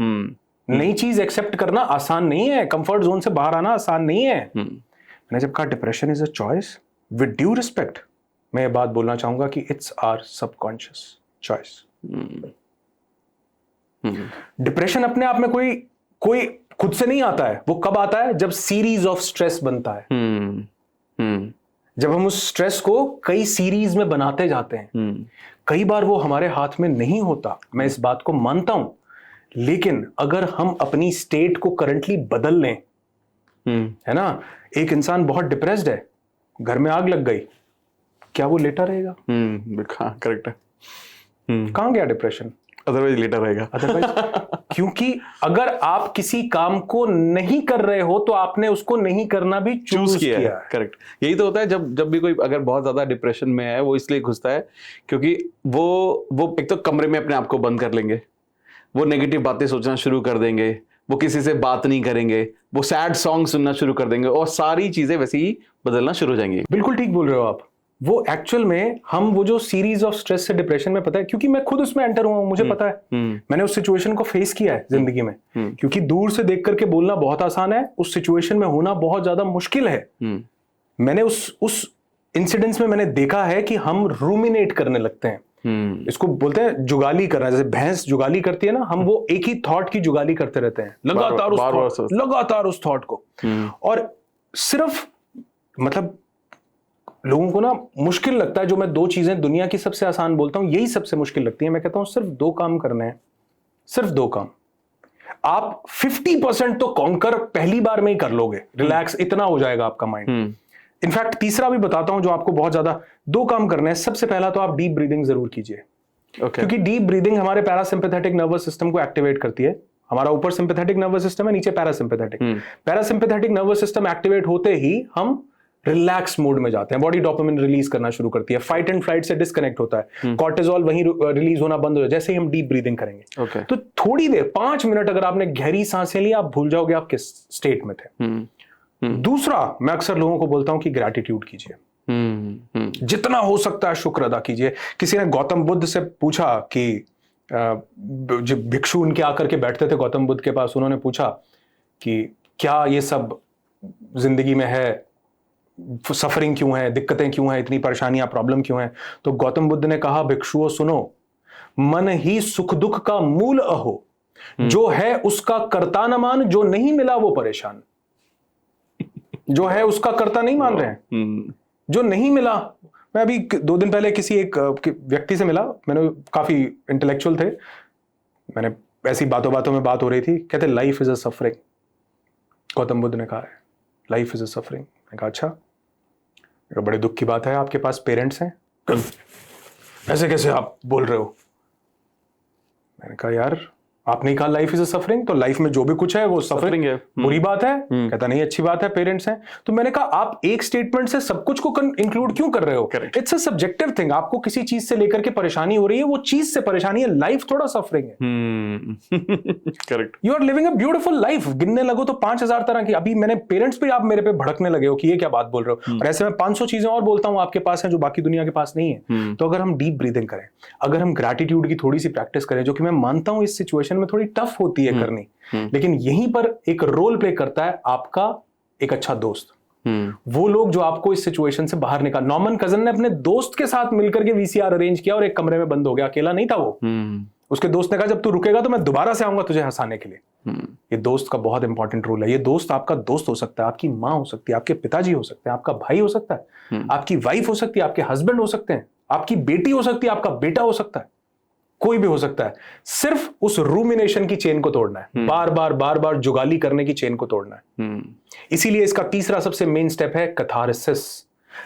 नई चीज एक्सेप्ट करना आसान नहीं है, कंफर्ट जोन से बाहर आना आसान नहीं है। मैंने जब कहा depression is a choice, with due respect मैं ये बात बोलना चाहूंगा कि it's our subconscious choice. Depression अपने आप में कोई खुद से नहीं आता है। वो कब आता है? जब सीरीज ऑफ स्ट्रेस बनता है। जब हम उस स्ट्रेस को कई सीरीज में बनाते जाते हैं। कई बार वो हमारे हाथ में नहीं होता, मैं इस बात को मानता हूं, लेकिन अगर हम अपनी स्टेट को करंटली बदल लें, है ना, एक इंसान बहुत डिप्रेस्ड है, घर में आग लग गई, क्या वो लेटा रहेगा? करेक्ट है। कहां गया डिप्रेशन? अदरवाइज लेटा रहेगा। अदरवाइज क्योंकि अगर आप किसी काम को नहीं कर रहे हो तो आपने उसको नहीं करना भी चूज किया है। करेक्ट। यही तो होता है जब भी कोई अगर बहुत ज्यादा डिप्रेशन में है, वो इसलिए घुसता है क्योंकि वो एक तो कमरे में अपने आप को बंद कर लेंगे, वो नेगेटिव बातें सोचना शुरू कर देंगे, वो किसी से बात नहीं करेंगे, वो सैड सॉन्ग सुनना शुरू कर देंगे और सारी चीजें वैसे ही बदलना शुरू हो जाएंगी। बिल्कुल ठीक बोल रहे हो आप। वो एक्चुअल में हम वो जो सीरीज ऑफ स्ट्रेस से डिप्रेशन में, पता है क्योंकि मैं खुद उसमें एंटर हुआ हूं, मुझे पता है। मैंने उस सिचुएशन को फेस किया है जिंदगी में। क्योंकि दूर से देख करके बोलना बहुत आसान है, उस सिचुएशन में होना बहुत ज्यादा मुश्किल है। मैंने उस इंसिडेंट्स में मैंने देखा है कि हम रूमिनेट करने लगते हैं। इसको बोलते हैं जुगाली करना, जैसे भैंस जुगाली करती है ना, हम वो एक ही थॉट की जुगाली करते रहते हैं लगातार उस थॉट को। और सिर्फ मतलब लोगों को ना मुश्किल लगता है, जो मैं दो चीजें दुनिया की सबसे आसान बोलता हूं, यही सबसे मुश्किल लगती है। मैं कहता हूं सिर्फ 2 काम करने हैं, सिर्फ 2 काम। आप 50% तो कॉन्कर पहली बार में ही कर लोगे, रिलैक्स इतना हो जाएगा आपका माइंड। इनफैक्ट तीसरा भी बताता हूं जो आपको बहुत ज्यादा, 2 काम करने हैं। सबसे पहला तो आप डीप ब्रीदिंग जरूर कीजिए। क्योंकि डीप ब्रीदिंग हमारे पैरासिम्पैथेटिक नर्वस सिस्टम को एक्टिवेट करती है। हमारा ऊपर सिंपैथेटिक नर्वस सिस्टम है, नीचे पैरासिम्पैथेटिक नर्वस सिस्टम एक्टिवेट होते ही हम रिलैक्स मोड में जाते हैं, बॉडी डोपामिन रिलीज करना शुरू करती है, फाइट एंड फ्लाइट से डिस्कनेक्ट होता है, कॉर्टिसोल वहीं रिलीज होना बंद हो जाए जैसे ही हम डीप ब्रीदिंग करेंगे। तो थोड़ी देर 5 मिनट अगर आपने गहरी सांसें ली, आप भूल जाओगे आप किस स्टेट में थे। दूसरा, मैं अक्सर लोगों को बोलता हूं कि ग्रैटिट्यूड कीजिए, जितना हो सकता है शुक्र अदा कीजिए। किसी ने गौतम बुद्ध से पूछा कि जो भिक्षु उनके आकर के बैठते थे गौतम बुद्ध के पास, उन्होंने पूछा कि क्या ये सब जिंदगी में है, सफरिंग क्यों है, दिक्कतें क्यों है, इतनी परेशानियां, प्रॉब्लम क्यों है? तो गौतम बुद्ध ने कहा, भिक्षुओं सुनो, मन ही सुख दुख का मूल अहो, जो है उसका कर्ता न मान, जो नहीं मिला वो परेशान। जो है उसका कर्ता नहीं मान रहे हैं, जो नहीं मिला। मैं अभी 2 दिन पहले किसी एक व्यक्ति से मिला, मैंने काफी इंटेलेक्चुअल थे, मैंने ऐसी बातों बातों में बात हो रही थी, कहते life is a suffering. Gautam Buddha ने कहा है लाइफ इज अ सफरिंग। मैंने कहा अच्छा, बड़े दुख की बात है, आपके पास पेरेंट्स हैं, ऐसे कैसे आप बोल रहे हो? मैंने कहा यार आपने कहा लाइफ इज अ सफरिंग, तो लाइफ में जो भी कुछ है वो सफरिंग है, बुरी बात है। कहता नहीं अच्छी बात है, पेरेंट्स हैं। तो मैंने कहा आप एक स्टेटमेंट से सब कुछ को इंक्लूड क्यों कर रहे हो? It's a subjective thing. आपको किसी चीज से लेकर के परेशानी हो रही है, वो चीज से परेशानी है, लाइफ थोड़ा सफरिंग है। Correct. You are living a beautiful life. गिनने लगो तो 5000 तरह की। अभी मैंने पेरेंट्स पे आप मेरे पे भड़कने लगे हो कि ये क्या बात बोल रहे हो, और ऐसे में 500 चीजें और बोलता हूं आपके पास है जो बाकी दुनिया के पास नहीं है। तो अगर हम डीप ब्रीदिंग करें, अगर हम ग्रैटिट्यूड की थोड़ी सी प्रैक्टिस करें, जो कि मैं मानता हूं इस सिचुएशन में थोड़ी टफ होती है करनी, लेकिन यहीं पर एक रोल प्ले करता है आपका एक अच्छा दोस्त। वो लोग जो आपको इस सिचुएशन से बाहर निकाल। नॉर्मन कजन ने अपने दोस्त के साथ मिलकर के वीसीआर अरेंज किया और एक कमरे में बंद हो गया, अकेला नहीं था वो। उसके दोस्त ने कहा जब तू रुकेगा तो मैं दोबारा से आऊंगा तुझे हंसाने के लिए। ये दोस्त का बहुत इंपॉर्टेंट रोल है। ये दोस्त आपका दोस्त हो सकता है, आपकी माँ हो सकती है, आपके पिताजी हो सकते हैं, आपका भाई हो सकता है, आपकी वाइफ हो सकती है, आपके हस्बैंड हो सकते हैं, आपकी बेटी हो सकती है, आपका बेटा हो सकता है, कोई भी हो सकता है। सिर्फ उस रूमिनेशन की चेन को तोड़ना है, बार बार जुगाली करने की चेन को तोड़ना है। इसीलिए इसका तीसरा सबसे मेन स्टेप है कैथारसिस,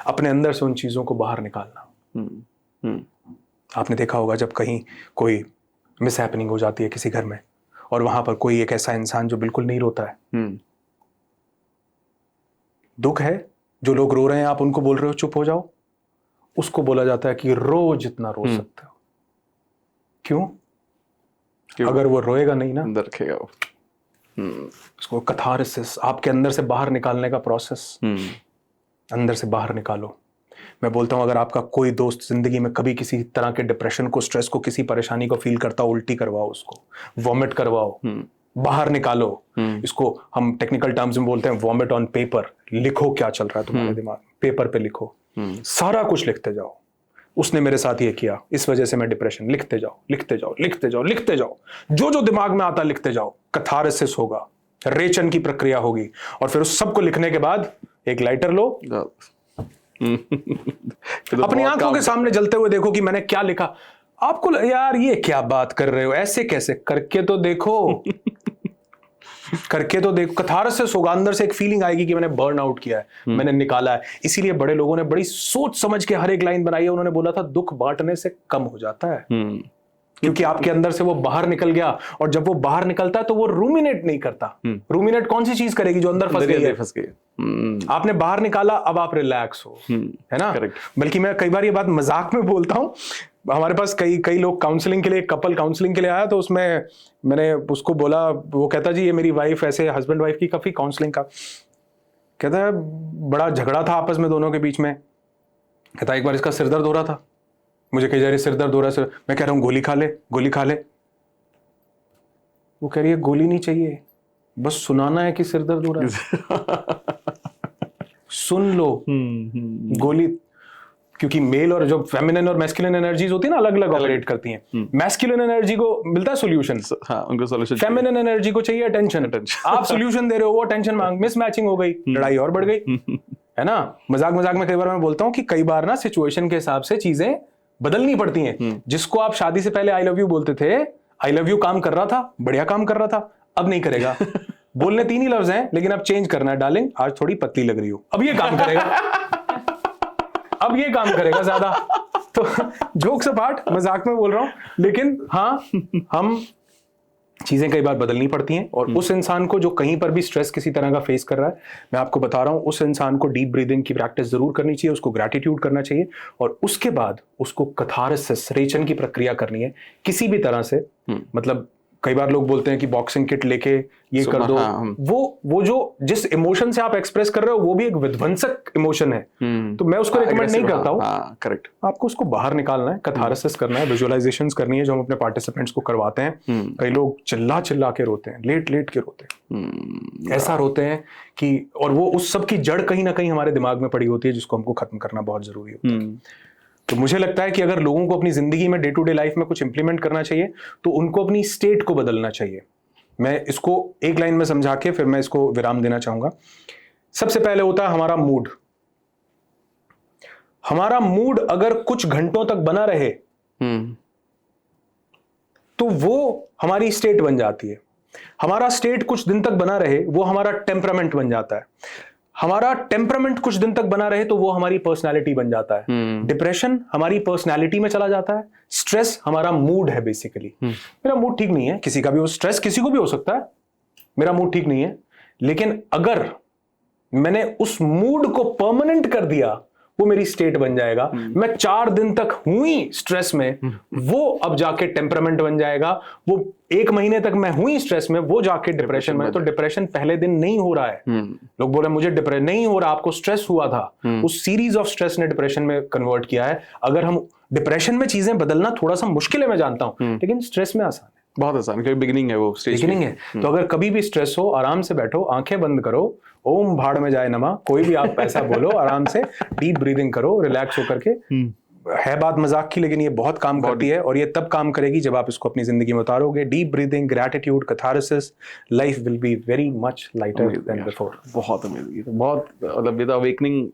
अपने अंदर से उन चीजों को बाहर निकालना। आपने देखा होगा जब कहीं कोई मिसहैपनिंग हो जाती है किसी घर में, और वहां पर कोई एक ऐसा इंसान जो बिल्कुल नहीं रोता है, दुख है जो लोग रो रहे हैं आप उनको बोल रहे हो चुप हो जाओ, उसको बोला जाता है कि रो जितना रो सकते हो। क्यों? अगर वो रोएगा नहीं ना, अंदर रखेगा वो। उसको कथारसिस, आपके अंदर से बाहर निकालने का प्रोसेस, अंदर से बाहर निकालो। मैं बोलता हूं अगर आपका कोई दोस्त जिंदगी में कभी किसी तरह के डिप्रेशन को, स्ट्रेस को, किसी परेशानी को फील करता हो, उल्टी करवाओ, उसको वॉमिट करवाओ, बाहर निकालो। इसको हम टेक्निकल टर्म्स में बोलते हैं वॉमिट ऑन पेपर। लिखो क्या चल रहा है तुम्हारे दिमाग, पेपर पे लिखो, सारा कुछ लिखते जाओ। उसने मेरे साथ ये किया, इस वजह से मैं डिप्रेशन, लिखते जाओ लिखते जाओ लिखते जाओ लिखते जाओ, जो जो दिमाग में आता लिखते जाओ। कथारसिस होगा, रेचन की प्रक्रिया होगी, और फिर उस सबको लिखने के बाद एक लाइटर लो, अपनी आंखों के सामने जलते हुए देखो कि मैंने क्या लिखा। आपको यार ये क्या बात कर रहे हो, ऐसे कैसे, करके तो देखो करके तो देखो। कथारसिस होगा, अंदर से एक फीलिंग आएगी कि मैंने बर्न आउट किया है, मैंने निकाला है। इसीलिए बड़े लोगों ने बड़ी सोच समझ के हर एक लाइन बनाई है। उन्होंने बोला था दुख बांटने से कम हो जाता है, क्योंकि आपके अंदर से वो बाहर निकल गया, और जब वो बाहर निकलता है तो वो रूमिनेट नहीं करता। रूमिनेट कौन सी चीज करेगी जो अंदर फंस गई है। आपने बाहर निकाला, अब आप रिलैक्स हो, है ना। बल्कि मैं कई बार ये बात मजाक में बोलता हूं। हमारे पास कई लोग काउंसलिंग के लिए, कपल काउंसलिंग के लिए आया, तो उसमें मैंने उसको बोला, वो कहता जी ये मेरी वाइफ, ऐसे हस्बैंड वाइफ की काफी काउंसलिंग का, कहता है बड़ा झगड़ा था आपस में दोनों के बीच में। कहता एक बार इसका सिर दर्द हो रहा था, मुझे कही जा रही सिर दर्द हो रहा है, मैं कह रहा हूं गोली खा ले, गोली खा ले। वो कह रही है गोली नहीं चाहिए, बस सुनाना है कि सिर दर्द हो रहा है सुन लो। गोली, क्योंकि मेल और जो फेमिनिन और मैस्कुलिन एनर्जीज होती है ना, अलग अलग ऑपरेट करती हैं। मैस्कुलिन एनर्जी को मिलता है सॉल्यूशन, उनको सॉल्यूशन, फेमिनिन एनर्जी को चाहिए अटेंशन। आप सॉल्यूशन दे रहे हो, वो अटेंशन मांग, मिसमैचिंग हो गई, लड़ाई और बढ़ गई, है ना। मजाक मजाक में कई बार मैं बोलता हूं कि कई बार ना सिचुएशन के हिसाब से चीजें बदलनी पड़ती हैं। जिसको आप शादी से पहले आई लव यू बोलते थे, आई लव यू काम कर रहा था, बढ़िया काम कर रहा था, अब नहीं करेगा। बोलने 3 ही लफ्ज हैं, लेकिन अब चेंज करना है, डार्लिंग आज थोड़ी पतली लग रही हो, अब ये काम करेगा, अब ये काम करेगा ज्यादा। तो जोक्स अपार्ट, मजाक में बोल रहा हूं, लेकिन हाँ, हम चीजें कई बार बदलनी पड़ती हैं। और उस इंसान को जो कहीं पर भी स्ट्रेस किसी तरह का फेस कर रहा है, मैं आपको बता रहा हूं, उस इंसान को डीप ब्रीदिंग की प्रैक्टिस जरूर करनी चाहिए, उसको ग्रैटिट्यूड करना चाहिए, और उसके बाद उसको कथारसिस, रेचन की प्रक्रिया करनी है किसी भी तरह से। मतलब कई बार लोग बोलते हैं कि बॉक्सिंग किट लेके ये कर दो, वो जो जिस इमोशन से आप एक्सप्रेस कर रहे हो वो भी एक विध्वंसक इमोशन है, तो मैं उसको रिकमेंड नहीं करता हूँ। करेक्ट, आपको उसको बाहर निकालना है, कथारसिस करना है, विजुअलाइजेशंस करनी है, जो हम अपने पार्टिसिपेंट्स को करवाते हैं। कई लोग चिल्ला चिल्ला के रोते हैं, लेट लेट के रोते हैं, ऐसा रोते हैं कि, और वो उस सब की जड़ कहीं ना कहीं हमारे दिमाग में पड़ी होती है, जिसको हमको खत्म करना बहुत जरूरी होता है। तो मुझे लगता है कि अगर लोगों को अपनी जिंदगी में डे टू डे लाइफ में कुछ इंप्लीमेंट करना चाहिए, तो उनको अपनी स्टेट को बदलना चाहिए। मैं इसको एक लाइन में समझा के फिर मैं इसको विराम देना चाहूंगा। सबसे पहले होता है हमारा मूड। हमारा मूड अगर कुछ घंटों तक बना रहे तो वो हमारी स्टेट बन जाती है। हमारा स्टेट कुछ दिन तक बना रहे, वो हमारा टेम्परामेंट बन जाता है। हमारा टेम्परामेंट कुछ दिन तक बना रहे तो वो हमारी पर्सनालिटी बन जाता है। डिप्रेशन हमारी पर्सनालिटी में चला जाता है। स्ट्रेस हमारा मूड है बेसिकली। मेरा मूड ठीक नहीं है, किसी का भी हो, स्ट्रेस किसी को भी हो सकता है, मेरा मूड ठीक नहीं है, लेकिन अगर मैंने उस मूड को परमानेंट कर दिया, वो मेरी स्टेट बन जाएगा। मैं 4 दिन तक हुई स्ट्रेस में, वो अब जाके टेम्परामेंट बन जाएगा। वो 1 महीने तक मैं हुई स्ट्रेस में, वो जाके डिप्रेशन में। तो डिप्रेशन पहले दिन नहीं हो रहा है। लोग बोले मुझे डिप्रेशन नहीं हो रहा, आपको स्ट्रेस हुआ था। उस सीरीज ऑफ स्ट्रेस ने डिप्रेशन में कन्वर्ट किया है। अगर हम डिप्रेशन में चीजें बदलना थोड़ा सा मुश्किल है, मैं जानता हूं, लेकिन स्ट्रेस में आसान है, बहुत आसान, क्योंकि बिगिनिंग है, वो स्टेज बिगिनिंग है। तो अगर कभी भी स्ट्रेस हो, आराम से बैठो, आंखें बंद करो, ओम भाड़ में जाए नमा, कोई भी आप ऐसा बोलो, आराम से डीप ब्रीदिंग करो, रिलैक्स होकर के। है बात मजाक की, लेकिन ये बहुत काम करती है, और ये तब काम करेगी जब आप इसको अपनी जिंदगी में उतारोगे। Deep breathing, gratitude, catharsis, life will be very much lighter than before. बहुत अमेजिंग, बहुत मतलब विद अवेकनिंग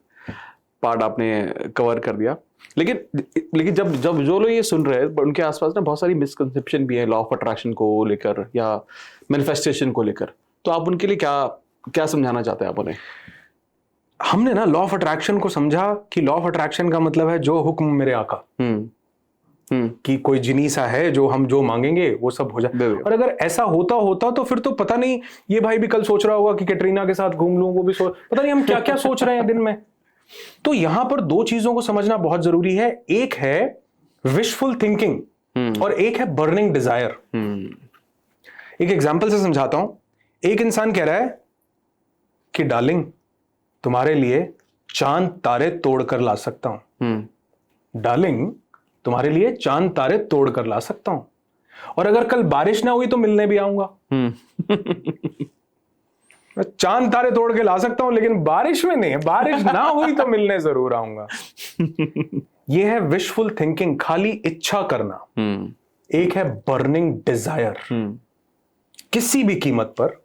पार्ट आपने कवर कर दिया। लेकिन जब जो लोग ये सुन रहे हैं, उनके आसपास ना बहुत सारी मिसकंसेप्शन भी है लॉ ऑफ अट्रैक्शन को लेकर या मैनिफेस्टेशन को लेकर, तो आप उनके लिए क्या समझाना चाहते हैं आप उन्हें? हमने ना लॉ ऑफ अट्रैक्शन को समझा कि लॉ ऑफ अट्रैक्शन का मतलब है जो हुक्म मेरे आका, कि कोई जिनी सा है जो मांगेंगे वो सब हो जाए। और अगर ऐसा होता तो फिर तो पता नहीं, ये भाई भी कल सोच रहा होगा कि कैटरीना के साथ घूम लूं, वो भी पता नहीं हम क्या क्या सोच रहे हैं दिन में। तो यहां पर दो चीजों को समझना बहुत जरूरी है, एक है विशफुल थिंकिंग और एक है बर्निंग डिजायर। एक एग्जांपल से समझाता हूं। एक इंसान कह रहा है कि डार्लिंग, तुम्हारे लिए चांद तारे तोड़कर ला सकता हूं। डार्लिंग, तुम्हारे लिए चांद तारे तोड़कर ला सकता हूं, और अगर कल बारिश ना हुई तो मिलने भी आऊंगा। मैं चांद तारे तोड़ के ला सकता हूं, लेकिन बारिश में नहीं, बारिश ना हुई तो मिलने जरूर आऊंगा। यह है विशफुल थिंकिंग, खाली इच्छा करना। एक है बर्निंग डिजायर, किसी भी कीमत पर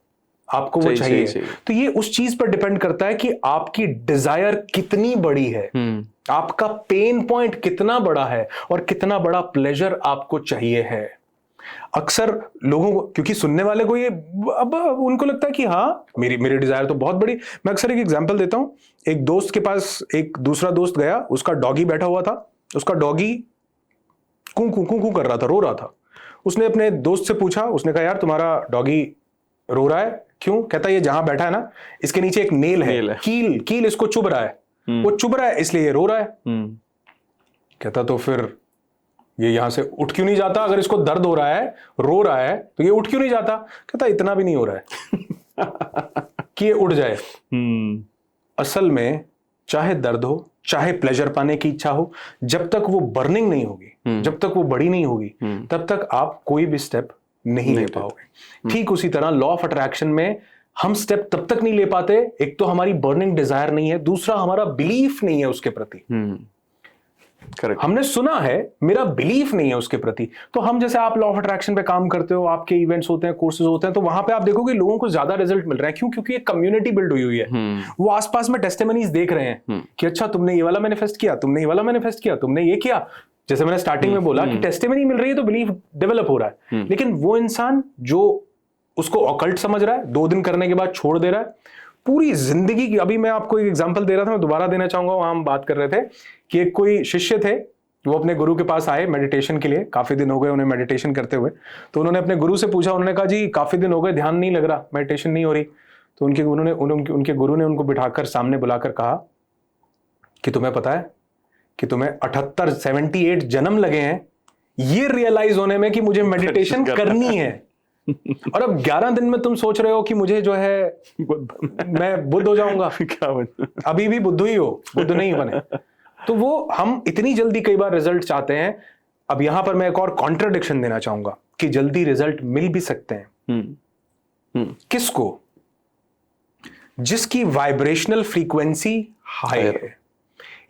आपको वो चाहिए। तो ये उस चीज पर डिपेंड करता है कि आपकी डिजायर कितनी बड़ी है, आपका पेन पॉइंट कितना बड़ा है, और कितना बड़ा प्लेजर आपको चाहिए है। अक्सर लोगों को, क्योंकि सुनने वाले को ये अब उनको लगता है कि हाँ मेरी डिजायर तो बहुत बड़ी। मैं अक्सर एक एग्जांपल देता हूं। एक दोस्त के पास एक दूसरा दोस्त गया, उसका डॉगी बैठा हुआ था, उसका डॉगी कू कू कू कू कर रहा था, रो रहा था। उसने अपने दोस्त से पूछा, उसने कहा यार तुम्हारा डॉगी रो रहा है क्यों? कहता ये जहां बैठा है ना, इसके नीचे एक नेल है। कील इसको चुभ रहा है, वो चुभ रहा है इसलिए ये रो रहा है। कहता तो फिर ये यहां से उठ क्यों नहीं जाता? अगर इसको दर्द हो रहा है, रो रहा है, तो ये उठ क्यों नहीं जाता? कहता इतना भी नहीं हो रहा है कि ये उठ जाए। असल में चाहे दर्द हो, चाहे प्लेजर पाने की इच्छा हो, जब तक वो बर्निंग नहीं होगी, जब तक वो बड़ी नहीं होगी, तब तक आप कोई भी स्टेप नहीं ले पाओगे। ठीक उसी तरह लॉ ऑफ अट्रैक्शन में हम स्टेप तब तक नहीं ले पाते, एक तो हमारी बर्निंग डिजायर नहीं है, दूसरा हमारा बिलीफ नहीं है उसके प्रति। करेक्ट। हमने सुना है, मेरा बिलीफ नहीं है उसके प्रति। तो हम, जैसे आप लॉ ऑफ अट्रैक्शन पे काम करते हो, आपके इवेंट्स होते हैं, कोर्सेज होते हैं, तो वहां पे आप देखोगे लोगों को ज्यादा रिजल्ट मिल रहा है। क्यों? क्योंकि एक कम्युनिटी बिल्ड हुई हुई है। वो आसपास में टेस्टिमनीज देख रहे हैं कि अच्छा तुमने ये वाला मैनिफेस्ट किया, तुमने ये वाला मैनिफेस्ट किया, तुमने ये किया। जैसे मैंने स्टार्टिंग में बोला कि टेस्टिमनी मिल रही है तो बिलीफ डेवलप हो रहा है। लेकिन वो इंसान जो उसको ऑकल्ट समझ रहा है, 2 दिन करने के बाद छोड़ दे रहा है, पूरी जिंदगी की। अभी मैं आपको एक एग्जांपल दे रहा था, मैं दोबारा देना चाहूंगा। वहां हम बात कर रहे थे कि एक कोई शिष्य थे, वो अपने गुरु के पास आए मेडिटेशन के लिए। काफी दिन हो गए उन्हें मेडिटेशन करते हुए। तो उन्होंने अपने गुरु से पूछा, उन्होंने कहा जी काफी दिन हो गए, ध्यान नहीं लग रहा, मेडिटेशन नहीं हो रही। तो उनके गुरु ने उनको बिठाकर सामने बुलाकर कहा कि तुम्हें पता है कि तुम्हें 78 जन्म लगे हैं ये रियलाइज होने में कि मुझे मेडिटेशन करनी है, और अब 11 दिन में तुम सोच रहे हो कि मुझे जो है मैं बुद्ध हो जाऊंगा। अभी भी बुद्ध ही हो, बुद्ध नहीं बने। तो वो हम इतनी जल्दी कई बार रिजल्ट चाहते हैं। अब यहां पर मैं एक और कॉन्ट्राडिक्शन देना चाहूंगा कि जल्दी रिजल्ट मिल भी सकते हैं। किसको? जिसकी वाइब्रेशनल फ्रीक्वेंसी हाई है।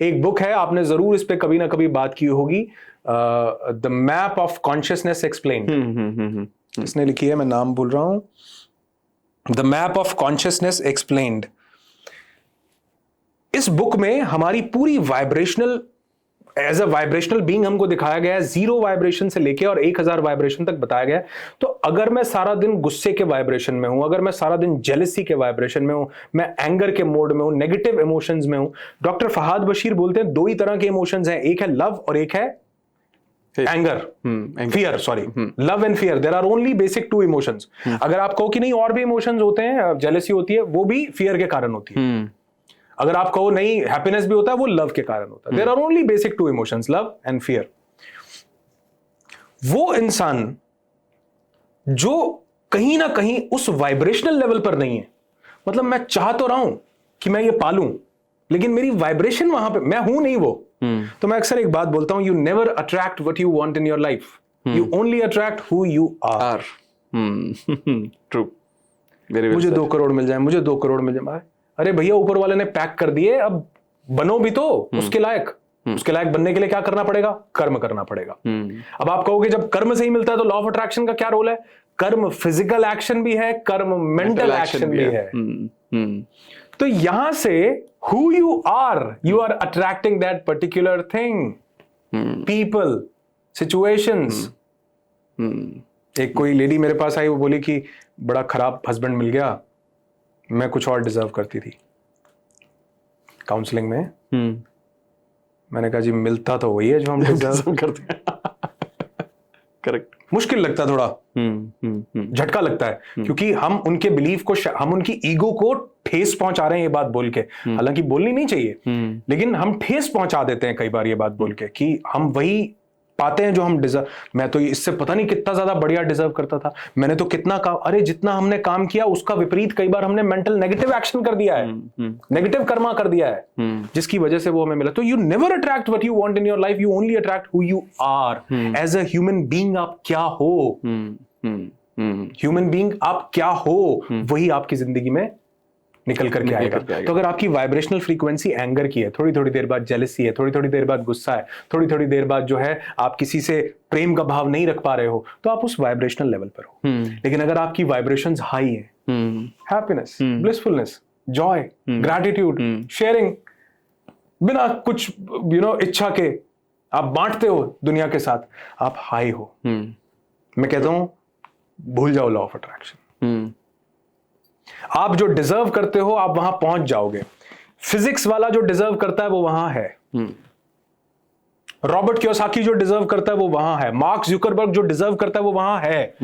एक बुक है, आपने जरूर इस पे कभी ना कभी बात की होगी, the map of consciousness explained. इसने लिखी है, मैं नाम भूल रहा हूं, the map of consciousness explained. इस बुक में हमारी पूरी vibrational, as a vibrational being हमको दिखाया गया है, 0 वाइब्रेशन से लेके और 1000 वाइब्रेशन तक बताया गया है। तो अगर मैं सारा दिन गुस्से के वाइब्रेशन में हूं, अगर मैं सारा दिन जेलसी के वाइब्रेशन में हूं, मैं एंगर के मोड में हूं, नेगेटिव इमोशंस में हूं, डॉक्टर फहाद बशीर बोलते हैं 2 ही तरह के इमोशंस हैं, एक है लव और एक है anger, fear, sorry, love and fear. There are only basic 2 emotions. अगर आप कहो कि नहीं और भी इमोशंस होते हैं, जेलसी होती है, वो भी फियर के कारण होती है। अगर आप कहो नहीं हैप्पीनेस भी होता है, वो लव के कारण होता है। There are only basic 2 emotions, love and fear. वो इंसान जो कहीं ना कहीं उस वाइब्रेशनल लेवल पर नहीं है, मतलब मैं चाह तो रहा हूं कि मैं ये पालूं, लेकिन मेरी वाइब्रेशन वहां पे, मैं हूं नहीं वो। तो मैं अक्सर एक बात बोलता हूं, you never attract what you want in your life, you only attract who you are. True. मुझे 2 करोड़ मिल जाए, मुझे 2 करोड़ मिल जाए। अरे भैया, ऊपर वाले ने पैक कर दिए, अब बनो भी तो उसके लायक। उसके लायक बनने के लिए क्या करना पड़ेगा? कर्म करना पड़ेगा। अब आप कहोगे जब कर्म सही मिलता है तो लॉ ऑफ अट्रैक्शन का क्या रोल है? कर्म फिजिकल एक्शन भी है, कर्म मेंटल एक्शन भी है। तो यहां से who you are attracting that particular thing, people, situations. एक कोई लेडी मेरे पास आई, वो बोली कि बड़ा खराब हस्बैंड मिल गया, मैं कुछ और डिजर्व करती थी। काउंसलिंग में मैंने कहा जी मिलता तो वही है जो हम डिजर्व करते हैं। करेक्ट, मुश्किल लगता है थोड़ा, झटका लगता है, क्योंकि हम उनके बिलीफ को, हम उनकी ईगो को ठेस पहुंचा रहे हैं ये बात बोल के। हालांकि बोलनी नहीं चाहिए, लेकिन हम ठेस पहुंचा देते हैं कई बार ये बात बोल के कि हम वही पाते हैं जो हम डिजर्व। मैं तो इससे पता नहीं कितना ज्यादा बढ़िया डिजर्व करता था, मैंने तो कितना काम, अरे जितना हमने काम किया उसका विपरीत कई बार हमने मेंटल नेगेटिव एक्शन कर दिया है, नेगेटिव कर्मा कर दिया है, जिसकी वजह से वो हमें मिला। तो you never attract what you want in your life, you only attract who you are as a human being. आप क्या हो, ह्यूमन बीइंग आप क्या हो, वही आपकी जिंदगी में निकल करके आएगा। तो अगर आपकी वाइब्रेशनल फ्रीक्वेंसी एंगर की है, थोड़ी थोड़ी देर बाद जेलसी है, थोड़ी थोड़ी देर बाद गुस्सा है, थोड़ी थोड़ी देर बाद जो है आप किसी से प्रेम का भाव नहीं रख पा रहे हो, तो आप उस वाइब्रेशनल लेवल पर हो। लेकिन अगर आपकी वाइब्रेशंस हाई है, happiness, blissfulness, Joy, gratitude, sharing, बिना कुछ इच्छा के आप बांटते हो दुनिया के साथ, आप हाई हो। मैं कहता हूं भूल जाओ लॉ ऑफ अट्रैक्शन। आप जो डिजर्व करते हो आप वहां पहुंच जाओगे। फिजिक्स वाला जो डिजर्व करता है वो वहां है, रॉबर्ट कियोसाकी जो डिजर्व करता है वो वहां है, मार्क जुकरबर्ग जो डिजर्व करता है वो वहां है,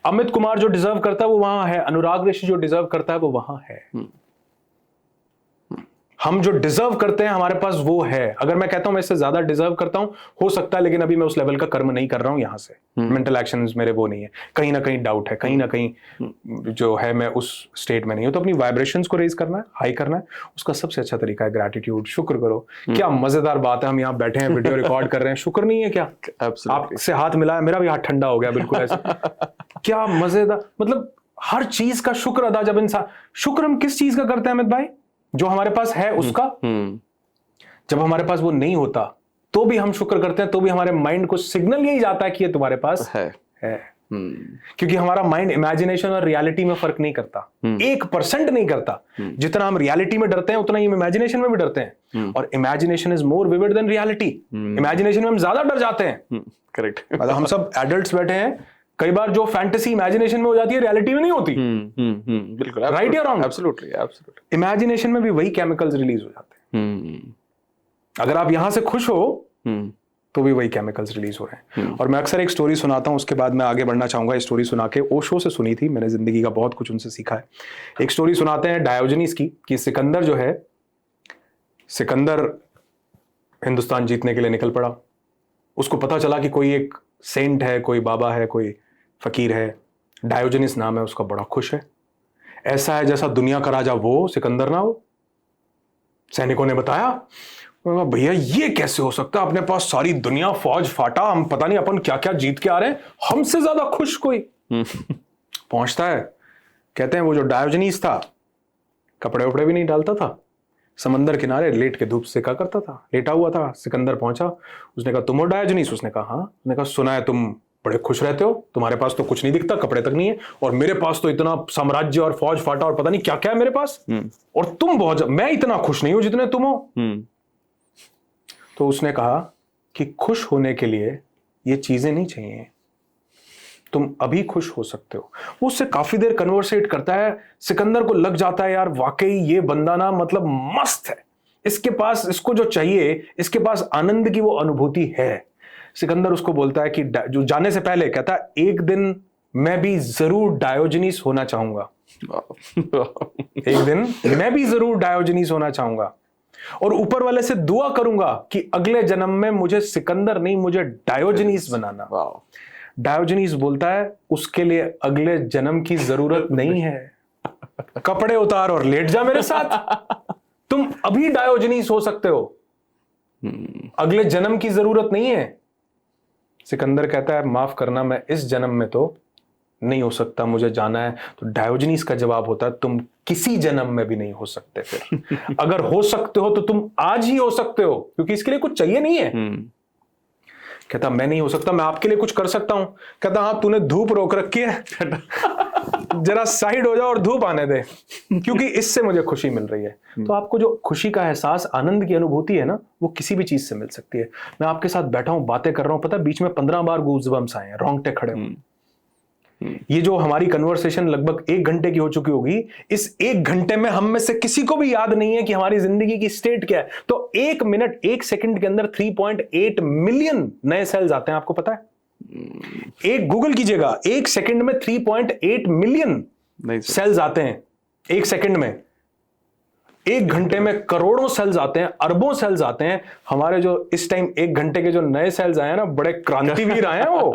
अमित कुमार जो डिजर्व करता है वो वहां है, अनुराग ऋषि जो डिजर्व करता है वो वहां है। हम जो डिजर्व करते हैं हमारे पास वो है। अगर मैं कहता हूं मैं इससे ज्यादा डिजर्व करता हूं, हो सकता है, लेकिन अभी मैं उस लेवल का कर्म नहीं कर रहा हूं यहां से, मेंटल एक्शंस मेरे वो नहीं है, कहीं ना कहीं डाउट है, कहीं ना कहीं जो है मैं उस स्टेट में नहीं हूं। तो अपनी वाइब्रेशंस को रेज करना है, हाई करना है, उसका सबसे अच्छा तरीका है ग्रैटिट्यूड, शुक्र करो। क्या मजेदार बात है, हम यहाँ बैठे हैं वीडियो रिकॉर्ड कर रहे हैं, शुक्र नहीं है क्या? आपसे हाथ मिला है, मेरा भी हाथ ठंडा हो गया बिल्कुल ऐसे। क्या मजेदार, मतलब हर चीज का शुक्र अदा। जब इंसान, शुक्र हम किस चीज का करते हैं अमित भाई? जो हमारे पास है उसका। जब हमारे पास वो नहीं होता तो भी हम शुक्र करते हैं, तो भी हमारे माइंड को सिग्नल यही जाता है कि ये तुम्हारे पास है। क्योंकि हमारा माइंड इमेजिनेशन और रियलिटी में फर्क नहीं करता, 1% नहीं करता। जितना हम रियलिटी में डरते हैं उतना ही हम इमेजिनेशन में भी डरते हैं, और imagination is more vivid than reality. Imagination में हम ज्यादा डर जाते हैं। करेक्ट। मतलब हम सब एडल्ट्स बैठे हैं, कई बार जो फैंटेसी इमेजिनेशन में हो जाती है रियलिटी में नहीं होती। बिल्कुल, राइट या रॉन्ग? Absolutely, absolutely. इमेजिनेशन में भी वही केमिकल्स रिलीज हो जाते हैं। अगर आप यहां से खुश हो तो भी वही केमिकल्स रिलीज हो रहे हैं। और मैं अक्सर एक स्टोरी सुनाता हूं, उसके बाद मैं आगे बढ़ना चाहूंगा। ये स्टोरी सुना के ओशो से सुनी थी मैंने, जिंदगी का बहुत कुछ उनसे सीखा है। एक स्टोरी सुनाते हैं डायोजनीस की, कि सिकंदर जो है, सिकंदर हिंदुस्तान जीतने के लिए निकल पड़ा। उसको पता चला कि कोई एक सेंट है, कोई बाबा है, कोई फकीर है, डायोजनीस नाम है उसका, बड़ा खुश है। ऐसा है जैसा दुनिया का राजा वो, सिकंदर ना हो। सैनिकों ने बताया, भैया ये कैसे हो सकता है, अपने पास सारी दुनिया, फौज फाटा, हम पता नहीं अपन क्या क्या जीत के आ रहे हैं, हमसे ज्यादा खुश कोई। पहुंचता है, कहते हैं वो जो डायोजनीस था कपड़े उपड़े भी नहीं डालता था, समंदर किनारे लेट के धूप सेका करता था, लेटा हुआ था। सिकंदर पहुंचा, उसने कहा तुम हो डायोजनीस? उसने कहा हाँ। उसने कहा सुना है तुम बड़े खुश रहते हो, तुम्हारे पास तो कुछ नहीं दिखता, कपड़े तक नहीं है, और मेरे पास तो इतना साम्राज्य और फौज फाटा और पता नहीं क्या क्या है मेरे पास, और तुम बहुत, मैं इतना खुश नहीं हूं जितने तुम हो। तो उसने कहा कि खुश होने के लिए ये चीजें नहीं चाहिए, तुम अभी खुश हो सकते हो। वो उससे काफी देर कन्वर्सेट करता है। सिकंदर को लग जाता है यार वाकई ये बंदा ना मतलब मस्त है, इसके पास, इसको जो चाहिए, इसके पास आनंद की वो अनुभूति है। सिकंदर उसको बोलता है कि जो जाने से पहले कहता है, एक दिन मैं भी जरूर डायोजनीस होना चाहूंगा। एक दिन मैं भी जरूर डायोजनीस होना चाहूंगा, और ऊपर वाले से दुआ करूंगा कि अगले जन्म में मुझे सिकंदर नहीं, मुझे डायोजनीस बनाना। डायोजनीस बोलता है उसके लिए अगले जन्म की जरूरत नहीं है, कपड़े उतार और लेट जा मेरे साथ, तुम अभी डायोजनीस हो सकते हो, अगले जन्म की जरूरत नहीं है। सिकंदर कहता है माफ करना, मैं इस जन्म में तो नहीं हो सकता, मुझे जाना है। तो डायोजनीस का जवाब होता है तुम किसी जन्म में भी नहीं हो सकते। फिर अगर हो सकते हो तो तुम आज ही हो सकते हो, क्योंकि इसके लिए कुछ चाहिए नहीं है। कहता मैं नहीं हो सकता, मैं आपके लिए कुछ कर सकता हूं। कहता हाँ, तूने धूप रोक रखी है, जरा साइड हो जाओ और धूप आने दे, क्योंकि इससे मुझे खुशी मिल रही है। तो आपको जो खुशी का एहसास, आनंद की अनुभूति है ना, वो किसी भी चीज से मिल सकती है। मैं आपके साथ बैठा हूं, बातें कर रहा हूं, पता है बीच में 15 बार गूज़बम्स आए हैं, रोंगटे खड़े हुए। ये जो हमारी कन्वर्सेशन लगभग 1 घंटे की हो चुकी होगी, इस 1 घंटे में हम में से किसी को भी याद नहीं है कि हमारी जिंदगी की स्टेट क्या है। तो 1 मिनट 1 सेकंड के अंदर 3.8 मिलियन नए सेल्स आते हैं, आपको पता है? एक गूगल कीजिएगा, एक सेकंड में 3.8 मिलियन सेल्स आते हैं एक सेकंड में। एक घंटे में करोड़ों सेल्स आते हैं, अरबों सेल्स आते हैं। हमारे जो इस टाइम एक घंटे के जो नए सेल्स आए हैं ना, बड़े क्रांतिवीर आए हैं वो।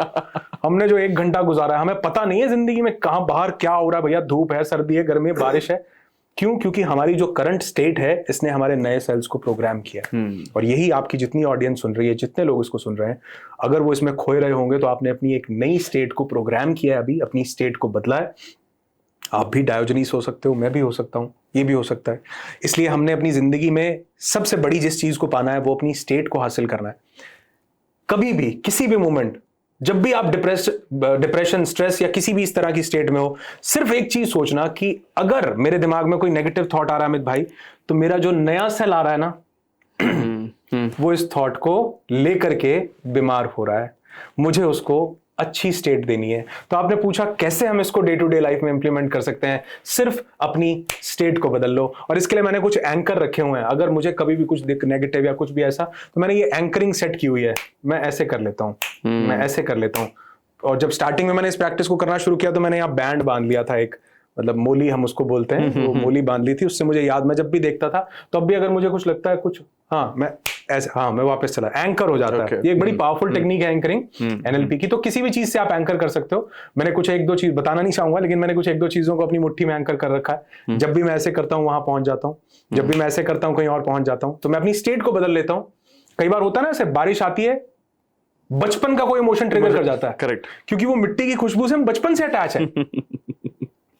हमने जो एक घंटा गुजारा है, हमें पता नहीं है जिंदगी में कहां बाहर क्या हो रहा है। भैया धूप है, सर्दी है, गर्मी है, बारिश है। क्यों? क्योंकि हमारी जो करंट स्टेट है, इसने हमारे नए सेल्स को प्रोग्राम किया। और यही आपकी जितनी ऑडियंस सुन रही है, जितने लोग इसको सुन रहे हैं, अगर वो इसमें खोए रहे होंगे तो आपने अपनी एक नई स्टेट को प्रोग्राम किया है, अभी अपनी स्टेट को बदला है। आप भी डायोजनीस हो सकते हो, मैं भी हो सकता हूं, ये भी हो सकता है। इसलिए हमने अपनी जिंदगी में सबसे बड़ी जिस चीज को पाना है वो अपनी स्टेट को हासिल करना है। कभी भी, किसी भी मोमेंट, जब भी आप डिप्रेशन, स्ट्रेस या किसी भी इस तरह की स्टेट में हो, सिर्फ एक चीज सोचना कि अगर मेरे दिमाग में कोई नेगेटिव थॉट आ रहा है अमित भाई, तो मेरा जो नया सेल आ रहा है ना, वो इस थॉट को लेकर के बीमार हो रहा है, मुझे उसको अच्छी स्टेट देनी है। तो आपने पूछा कैसे हम इसको डे टू डे लाइफ में इंप्लीमेंट कर सकते हैं? सिर्फ अपनी स्टेट को बदल लो। और इसके लिए मैंने कुछ एंकर रखे हुए हैं। अगर मुझे कभी भी कुछ नेगेटिव या कुछ भी ऐसा, तो मैंने ये एंकरिंग सेट की हुई है। मैं ऐसे कर लेता हूं, मैं ऐसे कर लेता हूं। और जब स्टार्टिंग में मैंने इस प्रैक्टिस को करना शुरू किया तो मैंने यहाँ बैंड बांध लिया था, एक मतलब मोली हम उसको बोलते हैं, वो मोली बांध ली थी। उससे मुझे याद, मैं जब भी देखता था तो अब भी अगर मुझे कुछ लगता है कुछ, मैं ऐसे, मैं वापस चला, एंकर हो जाता है। ये एक बड़ी पावरफुल टेक्निक है एंकरिंग, एनएलपी की। तो किसी भी चीज से आप एंकर कर सकते हो। मैंने कुछ एक दो चीज बताना नहीं चाहूंगा, लेकिन मैंने कुछ एक दो चीजों को अपनी मुट्ठी में एंकर कर रखा है। जब भी मैं ऐसे करता हूँ वहां पहुंच जाता हूँ, जब भी मैं ऐसे करता हूँ कहीं और पहुंच जाता हूँ। तो मैं अपनी स्टेट को बदल लेता हूँ। कई बार होता है ना, ऐसे बारिश आती है, बचपन का कोई इमोशन ट्रिगर कर जाता है। करेक्ट, क्योंकि वो मिट्टी की खुशबू से हम बचपन से अटैच है।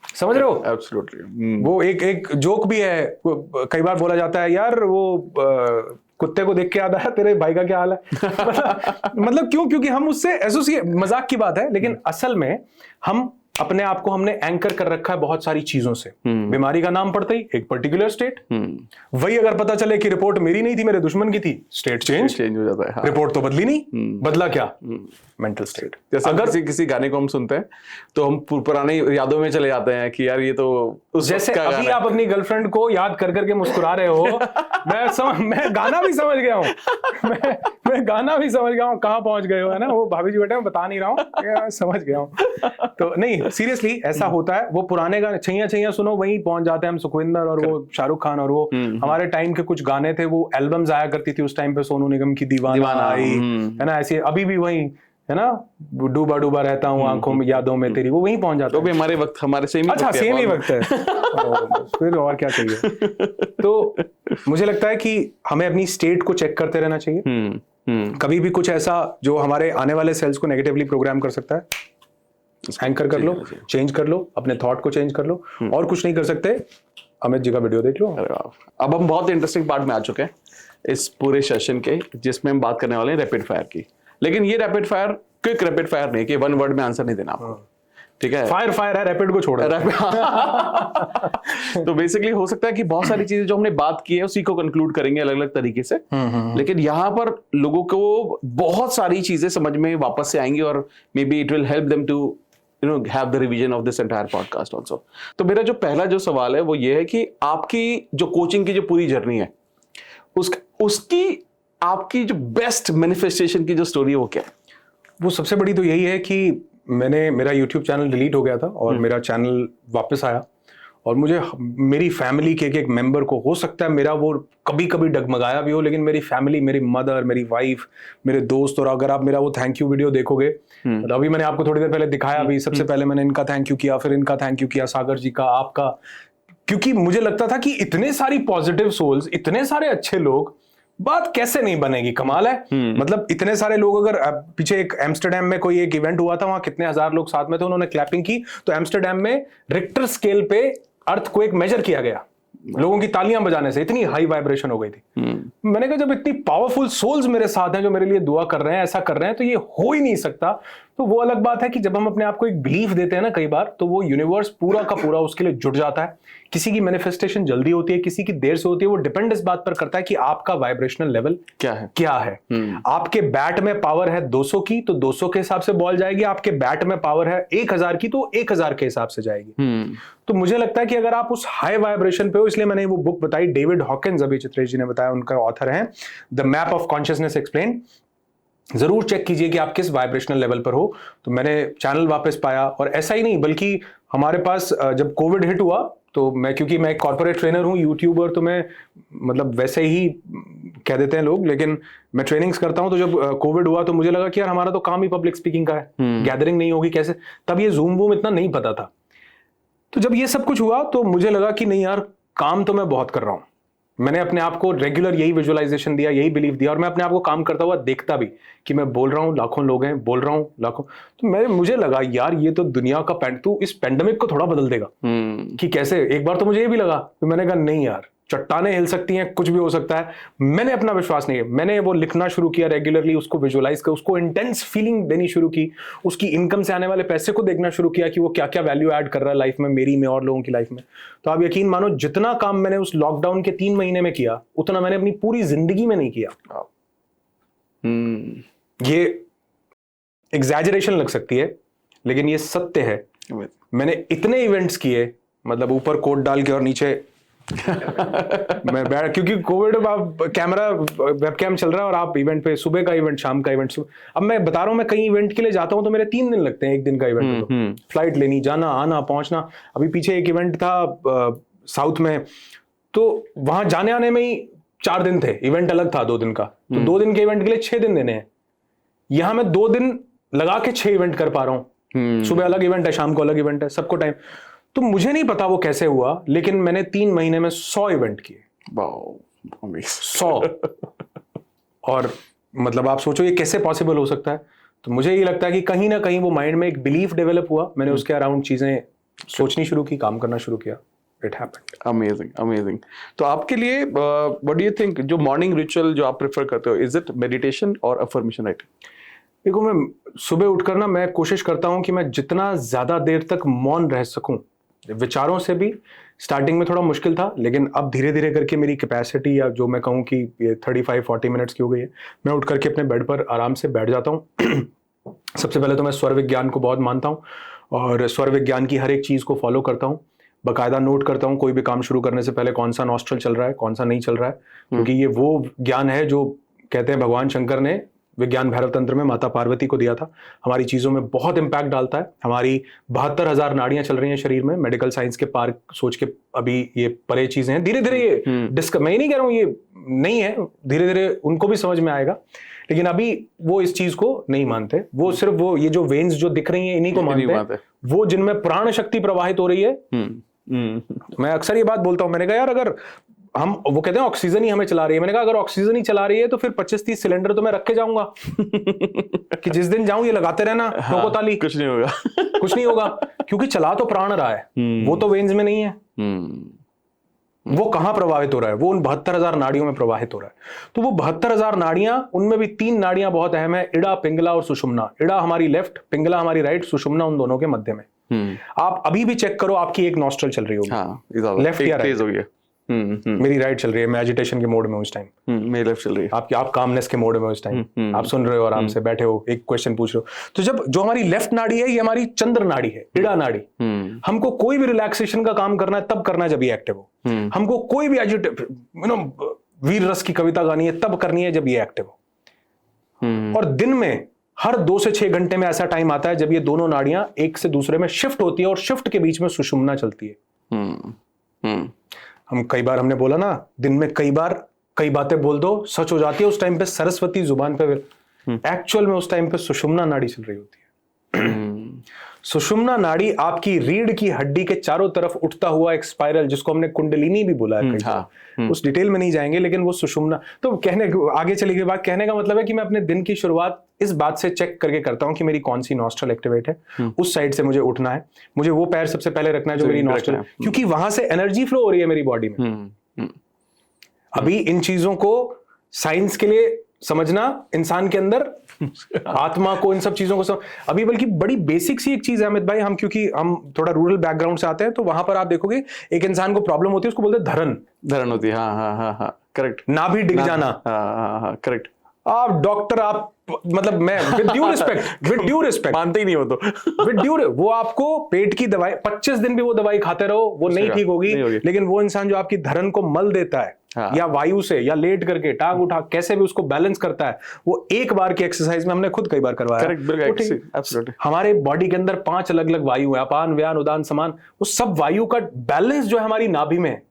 समझ रहे हो? एब्सोल्युटली। वो एक जोक भी है, कई बार बोला जाता है, यार वो कुत्ते को देख के याद आया तेरे भाई का क्या हाल है। मतलब क्यों? क्योंकि हम उससे एसोसिएट, मजाक की बात है, लेकिन असल में हम अपने आप को हमने एंकर कर रखा है बहुत सारी चीजों से। बीमारी का नाम पड़ता ही एक पर्टिकुलर स्टेट, वही अगर पता चले कि रिपोर्ट मेरी नहीं थी, मेरे दुश्मन की थी, स्टेट चेंज हो जाता है। हाँ। रिपोर्ट तो बदली नहीं, बदला क्या? Mental state. जैसे अगर किसी गाने को हम सुनते हैं तो हम पुरानी यादों में चले जाते हैं कि यार ये तो जैसे अभी आप अपनी गर्लफ्रेंड को याद कर करके मुस्कुरा रहे हो। मैं गाना भी समझ गया हूँ। मैं गाना भी समझ गया हूँ, कहाँ पहुंच गए हो, है ना? वो भाभी जी बेटा मैं बता नहीं रहा हूँ, समझ गया हूँ। तो नहीं, सीरियसली ऐसा होता है। वो पुराने गाने छैया छैया सुनो, वहीं पहुंच जाते हैं हम। सुखविंदर और वो शाहरुख खान और वो हमारे टाइम के कुछ गाने थे, वो एल्बम्स आया करती थी उस टाइम पे, सोनू निगम की दीवाना आई, है ना? ऐसे अभी भी वही है ना, डूबा डूबा रहता हूँ आंखों में यादों में तेरी, वो वहीं पहुंच जाता है। तो भी हमारे वक्त, हमारे सेम ही, अच्छा सेम ही वक्त है। फिर और क्या चाहिए? तो मुझे लगता है कि हमें अपनी स्टेट को चेक करते रहना चाहिए। कभी भी कुछ ऐसा जो हमारे आने वाले सेल्स को नेगेटिवली प्रोग्राम कर सकता है, एंकर कर लो, चेंज कर लो, अपने थॉट को चेंज कर लो। और कुछ नहीं कर सकते, अमित जी का वीडियो देख लो। अब हम बहुत इंटरेस्टिंग पार्ट में आ चुके हैं इस पूरे सेशन के, जिसमें हम बात करने वाले हैं रैपिड फायर की। लेकिन ये rapid fire quick rapid fire नहीं कि वन वर्ड में आंसर नहीं देना आपको, ठीक है? फायर है, रैपिड को छोड़। तो बेसिकली हो सकता है कि बहुत सारी चीजें जो हमने बात की है उसी को कंक्लूड करेंगे अलग अलग तरीके से। लेकिन यहाँ पर लोगों को बहुत सारी चीजें समझ में वापस से आएंगी और maybe it will help them to have the revision of this entire podcast also. तो मेरा जो पहला जो सवाल है वो ये है कि आपकी जो कोचिंग की जो पूरी जर्नी है, उसकी आपकी जो बेस्ट मैनिफेस्टेशन की जो स्टोरी है वो क्या है? वो सबसे बड़ी तो यही है कि मेरा YouTube चैनल डिलीट हो गया था और मेरा चैनल वापस आया, और मुझे मेरी फैमिली के एक मेंबर को, हो सकता है मेरा वो कभी कभी डगमगाया भी हो, लेकिन मेरी फैमिली, मेरी मदर, मेरी वाइफ, मेरे दोस्त, और अगर आप मेरा वो थैंक यू वीडियो देखोगे, तो अभी मैंने आपको थोड़ी देर पहले दिखाया भी, सबसे पहले मैंने इनका थैंक यू किया, फिर इनका थैंक यू किया, सागर जी का, आपका, क्योंकि मुझे लगता था कि इतने सारी पॉजिटिव सोल्स, इतने सारे अच्छे लोग, बात कैसे नहीं बनेगी? कमाल है। मतलब इतने सारे लोग, अगर पीछे एक एम्स्टरडेम में कोई एक इवेंट हुआ था, वहां कितने हजार लोग साथ में थे, उन्होंने क्लैपिंग की, तो एम्स्टरडेम में रिक्टर स्केल पे अर्थक्वेक मेजर किया गया लोगों की तालियां बजाने से, इतनी हाई वाइब्रेशन हो गई थी। मैंने कहा जब इतनी पावरफुल सोल्स मेरे साथ हैं जो मेरे लिए दुआ कर रहे हैं, ऐसा कर रहे हैं, तो ये हो ही नहीं सकता। तो वो अलग बात है कि जब हम अपने आप को एक बिलीफ देते हैं ना, कई बार तो वो यूनिवर्स पूरा का पूरा उसके लिए जुट जाता है। किसी की मैनिफेस्टेशन जल्दी होती है, किसी की देर से होती है। वो डिपेंड इस बात पर करता है कि आपका वाइब्रेशनल लेवल क्या है। आपके बैट में पावर है 200 की, तो 200 के हिसाब से बॉल जाएगी। आपके बैट में पावर है 1000 की, तो 1000 के हिसाब से जाएगी। तो मुझे लगता है कि अगर आप उस हाई वाइब्रेशन पे हो, इसलिए मैंने वो बुक बताई, डेविड हॉकिंस, अभी चित्रेश जी ने बताया, उनका ऑथर है, the map of consciousness explain. जरूर चेक कीजिए कि आप किस वाइब्रेशनल लेवल पर हो। तो मैंने चैनल वापस पाया, और ऐसा ही नहीं बल्कि हमारे पास जब कोविड हिट हुआ तो क्योंकि मैं एक कॉर्पोरेट ट्रेनर हूं, यूट्यूबर, तो मैं मतलब वैसे ही कह देते हैं लोग, लेकिन मैं ट्रेनिंग्स करता हूं। तो जब कोविड हुआ तो मुझे लगा कि यार हमारा तो काम ही पब्लिक स्पीकिंग का है, गैदरिंग नहीं होगी कैसे, तब ये जूम वूम इतना नहीं पता था। तो जब ये सब कुछ हुआ तो मुझे लगा कि नहीं यार, काम तो मैं बहुत कर रहा हूं। मैंने अपने आप को रेगुलर यही विजुअलाइजेशन दिया, यही बिलीव दिया, और मैं अपने आप को काम करता हुआ देखता भी कि मैं बोल रहा हूं, लाखों लोग हैं, बोल रहा हूं लाखों। तो मुझे लगा यार ये तो दुनिया का तू इस पेंडेमिक को थोड़ा बदल देगा। कि कैसे, एक बार तो मुझे ये भी लगा, तो मैंने कहा नहीं यार, चट्टानें हिल सकती हैं, कुछ भी हो सकता है। मैंने अपना विश्वास नहीं है, मैंने वो लिखना शुरू किया रेगुलरली, उसको विजुअलाइज कर, उसको इंटेंस फीलिंग देनी शुरू की, उसकी इनकम से आने वाले पैसे को देखना शुरू किया कि वो क्या क्या वैल्यू ऐड कर रहा है लाइफ में, मेरी में और लोगों की लाइफ में। तो आप यकीन मानो, जितना काम मैंने उस लॉकडाउन के 3 महीने में किया, उतना मैंने अपनी पूरी जिंदगी में नहीं किया। ये एग्जैजरेशन लग सकती है, लेकिन ये सत्य है। मैंने इतने इवेंट्स किए, मतलब ऊपर कोट डाल के और नीचे मैं बैठ, क्योंकि कोविड कैमरा वेबकैम चल रहा है और आप इवेंट पे, सुबह का इवेंट, शाम का इवेंट। अब मैं बता रहा हूँ, मैं कहीं इवेंट के लिए जाता हूँ तो मेरे 3 दिन लगते हैं एक दिन का इवेंट। तो फ्लाइट लेनी, जाना, आना, पहुंचना। अभी पीछे एक इवेंट था साउथ में, तो वहां जाने आने में ही 4 दिन थे, इवेंट अलग था 2 दिन का। तो 2 दिन के इवेंट के लिए 6 दिन देने हैं। यहां मैं 2 दिन लगा के 6 इवेंट कर पा रहा हूँ। सुबह अलग इवेंट है, शाम को अलग इवेंट है, सबको टाइम। तो मुझे नहीं पता वो कैसे हुआ, लेकिन मैंने 3 महीने में 100 इवेंट किए। 100। और मतलब आप सोचो ये कैसे पॉसिबल हो सकता है। तो मुझे ये लगता है कि कहीं ना कहीं वो माइंड में एक बिलीफ डेवलप हुआ, मैंने उसके अराउंड चीजें सोचनी शुरू की, काम करना शुरू किया। It happened. Amazing, amazing. तो आपके लिए व्हाट डू यू थिंक, जो मॉर्निंग रिचुअल जो आप प्रेफर करते हो, इज इट मेडिटेशन और अफर्मेशन राइटिंग? देखो, मैं सुबह उठकर ना, मैं कोशिश करता हूं कि मैं जितना ज्यादा देर तक मौन रह सकूं, विचारों से भी। स्टार्टिंग में थोड़ा मुश्किल था, लेकिन अब धीरे धीरे करके मेरी कैपेसिटी, या जो मैं कहूँ कि ये 35-40 मिनट्स की हो गई है। मैं उठ करके अपने बेड पर आराम से बैठ जाता हूँ। सबसे पहले तो मैं स्वर विज्ञान को बहुत मानता हूँ, और स्वर विज्ञान की हर एक चीज़ को फॉलो करता हूँ। बाकायदा नोट करता हूँ कोई भी काम शुरू करने से पहले, कौन सा नॉस्ट्रल चल रहा है, कौन सा नहीं चल रहा है। क्योंकि ये वो ज्ञान है जो कहते हैं भगवान शंकर ने विज्ञान भैरव तंत्र में माता पार्वती को दिया था। हमारी चीजों में बहुत इंपैक्ट डालता है। हमारी 72,000 नाड़ियां चल रही हैं शरीर में। मेडिकल साइंस के पार सोच के अभी ये परे चीजें हैं। धीरे धीरे ये मैं नहीं कह रहा हूं ये नहीं है, धीरे धीरे उनको भी समझ में आएगा, लेकिन अभी वो इस चीज को नहीं मानते। वो सिर्फ वो ये जो वेन्स जो दिख रही हैं इन्हीं को मानते हैं, वो जिनमें प्राण शक्ति प्रवाहित हो रही है। मैं अक्सर ये बात बोलता हूं, मैंने कहा यार अगर हम, वो कहते हैं ऑक्सीजन ही हमें चला रही है, मैंने कहा अगर ऑक्सीजन ही चला रही है तो फिर 25-30 सिलेंडर तो मैं रख के जाऊंगा कि जिस दिन जाऊं ये लगाते रहना, ठोको ताली, कुछ नहीं होगा। कुछ नहीं होगा, क्योंकि चला तो प्राण रहा है, वो तो वेन्स में नहीं है। वो कहां प्रवाहित हो रहा है? वो उन 72,000 नाड़ियों में प्रवाहित हो रहा है। तो वो 72,000 नाड़ियां, उनमें भी 3 नाड़ियां बहुत अहम है, इड़ा, पिंगला और सुषुम्ना। इड़ा हमारी लेफ्ट, पिंगला हमारी राइट, सुषुम्ना उन दोनों के मध्य में। आप अभी भी चेक करो, आपकी एक नॉस्ट्रल चल रही होगी, लेफ्ट या राइट? मेरी राइट चल रही है, मैं एजिटेशन के मोड में हूं इस टाइम। मेरी लेफ्ट चल रही है। आप कामनेस के मोड में हो इस टाइम। आप सुन रहे हो, आराम से बैठे हो, एक क्वेश्चन पूछ रहे हो। तो जब जो हमारी लेफ्ट नाड़ी है, ये हमारी चंद्र नाड़ी है, इड़ा नाड़ी। हमको कोई भी रिलैक्सेशन का काम करना है तब करना है जब ये एक्टिव हो। हमको कोई भी वीर रस की कविता गानी है तब करनी है जब ये एक्टिव हो। और दिन में हर 2 से 6 घंटे में ऐसा टाइम आता है जब ये दोनों नाड़ियां एक से दूसरे में शिफ्ट होती है, और शिफ्ट के बीच में सुषुम्ना चलती है। हम कई बार, हमने बोला ना, दिन में कई बार कई बातें बोल दो, सच हो जाती है। उस टाइम पे सरस्वती जुबान पे, एक्चुअल में उस टाइम पे सुषुम्ना नाड़ी चल रही होती है। सुषुम्ना नाड़ी आपकी रीढ़ की हड्डी के चारों तरफ उठता हुआ एक स्पाइरल, जिसको हमने कुंडलिनी भी बोला है। उस डिटेल में नहीं जाएंगे, लेकिन वो सुषुम्ना, तो कहने आगे चली गई बात। कहने का मतलब है कि मैं अपने दिन की शुरुआत इस बात से चेक करके करता हूं कि मेरी कौन सी नॉस्ट्रल एक्टिवेट है, उस साइड से मुझे उठना है, मुझे वो पैर सबसे पहले रखना है जो मेरी नॉस्ट्रल, क्योंकि वहां से एनर्जी फ्लो हो रही है मेरी बॉडी में। अभी इन चीजों को साइंस के लिए समझना, इंसान के अंदर आत्मा को, इन सब चीजों को अभी बल्कि बड़ी बेसिक सी एक चीज है अमित भाई, हम क्योंकि हम थोड़ा रूरल बैकग्राउंड से आते हैं, तो वहां पर आप देखोगे एक इंसान को प्रॉब्लम होती है, उसको बोलते हैं धरन होती है। हाँ, करेक्ट। नाभि डिग जाना, करेक्ट। आप डॉक्टर, आप मतलब मैं विद ड्यू रिस्पेक्ट मानते ही नहीं हो तो विद ड्यू, वो आपको पेट की दवाई 25 दिन भी वो दवाई खाते रहो, वो नहीं ठीक होगी। लेकिन वो इंसान जो आपकी धड़न को मल देता है, हाँ। या वायु से या लेट करके टांग उठा कैसे भी उसको बैलेंस करता है, वो एक बार की एक्सरसाइज में हमने खुद कई बार करवाया। हमारे बॉडी के अंदर 5 अलग अलग वायु है, अपान व्यान उदान समान। वो सब वायु का बैलेंस जो है हमारी नाभि में है।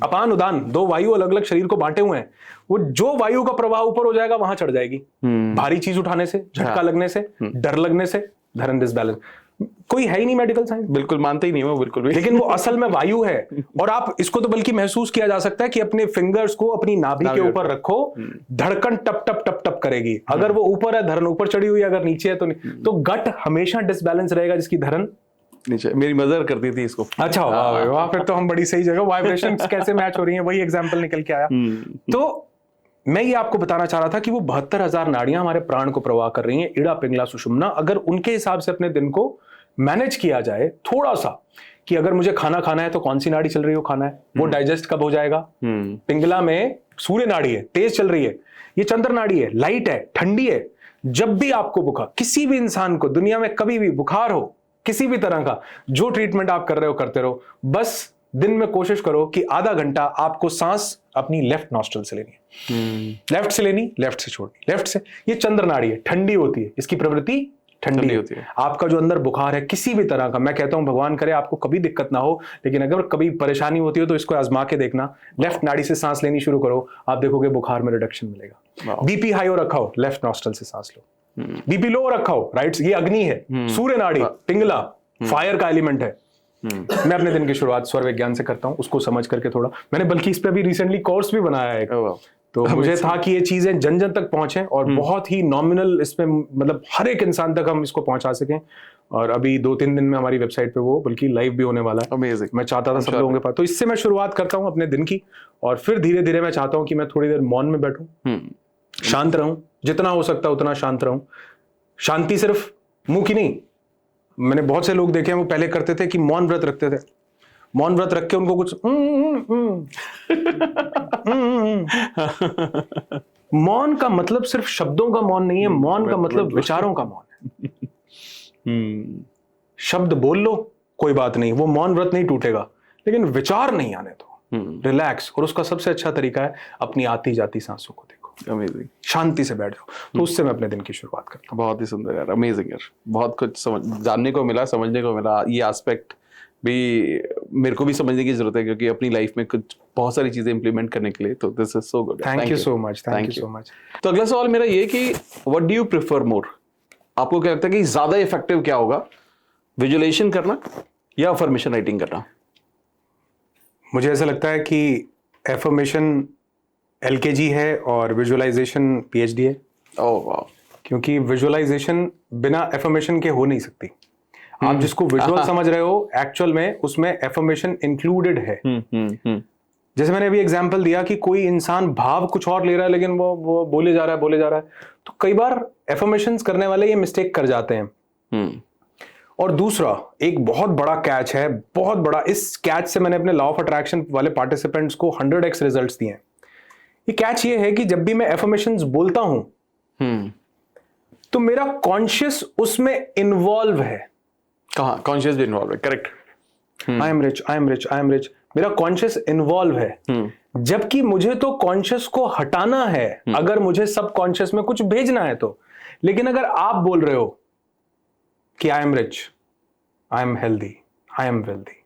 अपान उदान 2 वायु अलग अलग शरीर को बांटे हुए हैं। वो जो वायु का प्रवाह ऊपर हो जाएगा वहां चढ़ जाएगी, भारी चीज उठाने से, झटका लगने से, डर लगने से, धड़न डिसबैलेंस। कोई है ही नहीं मेडिकल साइंस, बिल्कुल मानते ही नहीं वो बिल्कुल भी। लेकिन वो असल में वायु है। और आप इसको तो बल्कि महसूस किया जा सकता है कि अपने फिंगर्स को अपनी नाभि के ऊपर रखो, धड़कन टप टप टप टप करेगी। अगर वो ऊपर है, धड़न ऊपर चढ़ी हुई है, अगर नीचे है तो नहीं। तो गट हमेशा डिसबैलेंस रहेगा, जिसकी धड़न नीचे। मेरी मदर करती थी इसको। अच्छा, वाह, फिर तो हम बड़ी सही जगह। वाइब्रेशंस कैसे मैच हो रही हैं, वही एग्जांपल निकल के आया। तो मैं ये आपको बताना चाह रहा था कि वो 72,000 नाड़ियां हमारे प्राण को प्रवाह कर रही हैं, इड़ा पिंगला सुषुम्ना। अगर उनके हिसाब से अपने दिन को मैनेज किया जाए थोड़ा सा, कि अगर मुझे खाना खाना है तो कौन सी नाड़ी चल रही हो खाना है, वो डाइजेस्ट कब हो जाएगा। पिंगला में सूर्य नाड़ी है, तेज चल रही है। ये चंद्र नाड़ी है, लाइट है, ठंडी है। जब भी आपको बुखार, किसी भी इंसान को दुनिया में कभी भी बुखार हो, किसी भी तरह का, जो ट्रीटमेंट आप कर रहे हो करते रहो। बस दिन में कोशिश करो कि आधा घंटा आपको सांस अपनी लेफ्ट नॉस्ट्रल से लेनी है। लेफ्ट से लेनी, लेफ्ट से छोड़नी, लेफ्ट से। ये चंद्र नाड़ी है, ठंडी होती है, इसकी प्रवृत्ति ठंडी होती है। आपका जो अंदर बुखार है किसी भी तरह का, मैं कहता हूं भगवान करे आपको कभी दिक्कत ना हो, लेकिन अगर कभी परेशानी होती हो तो इसको आजमा के देखना। लेफ्ट नाड़ी से सांस लेनी शुरू करो, आप देखोगे बुखार में रिडक्शन मिलेगा। बीपी हाई हो रखा हो, लेफ्ट नॉस्ट्रल से सांस लो। बीपी लो रखा हो, राइट, ये अग्नि है, सूर्य नाड़ी, पिंगला फायर का एलिमेंट है। मैं अपने दिन की शुरुआत स्वर विज्ञान से करता हूं, उसको समझ करके थोड़ा, मैंने बल्कि इस पे अभी रिसेंटली कोर्स भी बनाया है। तो मुझे था कि ये चीजें जन जन तक पहुंचे और बहुत ही नॉमिनल इसमें, मतलब हर एक इंसान तक हम इसको पहुंचा सकें। और अभी 2-3 दिन में हमारी वेबसाइट पे वो बल्कि लाइव भी होने वाला है। अमेजिंग। मैं चाहता था सब लोगों के पास, तो इससे मैं शुरुआत करता हूं अपने दिन की। और फिर धीरे धीरे मैं चाहता हूं कि मैं थोड़ी देर मौन में बैठूं, शांत रहूं, जितना हो सकता है उतना शांत रहूं। शांति सिर्फ मुंह की नहीं, मैंने बहुत से लोग देखे हैं वो पहले करते थे कि मौन व्रत रखते थे। मौन व्रत रख के उनको कुछ मौन का मतलब सिर्फ शब्दों का मौन नहीं है, मौन का मतलब विचारों का मौन है। शब्द बोल लो कोई बात नहीं, वो मौन व्रत नहीं टूटेगा, लेकिन विचार नहीं आने दो, रिलैक्स। और उसका सबसे अच्छा तरीका है अपनी आती जाती सांसों को देखो। अमेजिंग। शांति से बैठ जाओ, तो उससे मैं अपने दिन की शुरुआत करता हूँ। बहुत ही सुंदर यार, अमेजिंग यार, बहुत कुछ जानने को मिला, समझने को मिला। ये एस्पेक्ट भी मेरे को भी समझने की जरूरत है, क्योंकि अपनी लाइफ में कुछ बहुत सारी चीजें इंप्लीमेंट करने के लिए। तो this is so good, thank you so much, thank you so much. तो अगला सवाल मेरा ये कि व्हाट डू यू प्रेफर मोर, आपको क्या लगता है कि ज्यादा इफेक्टिव क्या होगा, विजुअलाइजेशन करना या अफर्मेशन राइटिंग करना? मुझे ऐसा लगता है कि एफर्मेशन LKG है और विजुअलाइजेशन PhD है। ओह वाह। क्योंकि विजुअलाइजेशन बिना एफर्मेशन के हो नहीं सकती। आप जिसको विजुअल समझ रहे हो, एक्चुअल में उसमें एफर्मेशन इंक्लूडेड है। जैसे मैंने अभी एग्जांपल दिया कि कोई इंसान भाव कुछ और ले रहा है, लेकिन वो बोले जा रहा है। तो कई बार एफर्मेशंस करने वाले ये मिस्टेक कर जाते हैं। और दूसरा एक बहुत बड़ा कैच है, बहुत बड़ा। इस कैच से मैंने अपने लॉ ऑफ अट्रैक्शन वाले पार्टिसिपेंट्स को 100x रिजल्ट्स दिए हैं। ये कैच ये है कि जब भी मैं एफर्मेशंस बोलता हूं तो मेरा कॉन्शियस उसमें इन्वॉल्व है। कहां? कॉन्शियस भी इन्वॉल्व है, correct. I am rich, I am rich, I am rich, मेरा कॉन्शियस इन्वॉल्व है। जबकि मुझे तो कॉन्शियस को हटाना है, अगर मुझे सब कॉन्शियस में कुछ भेजना है तो। लेकिन अगर आप बोल रहे हो कि I am rich, I am healthy, I am wealthy,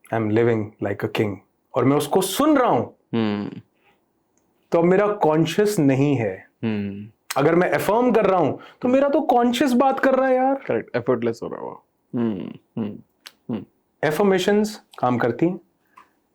I am living like a king, और मैं उसको सुन रहा हूं, तो मेरा कॉन्शियस नहीं है। अगर मैं एफर्म कर रहा हूं तो मेरा तो कॉन्शियस बात कर रहा है यार। करेक्ट, एफर्टलेस हो रहा है। एफर्मेशंस काम करती हैं,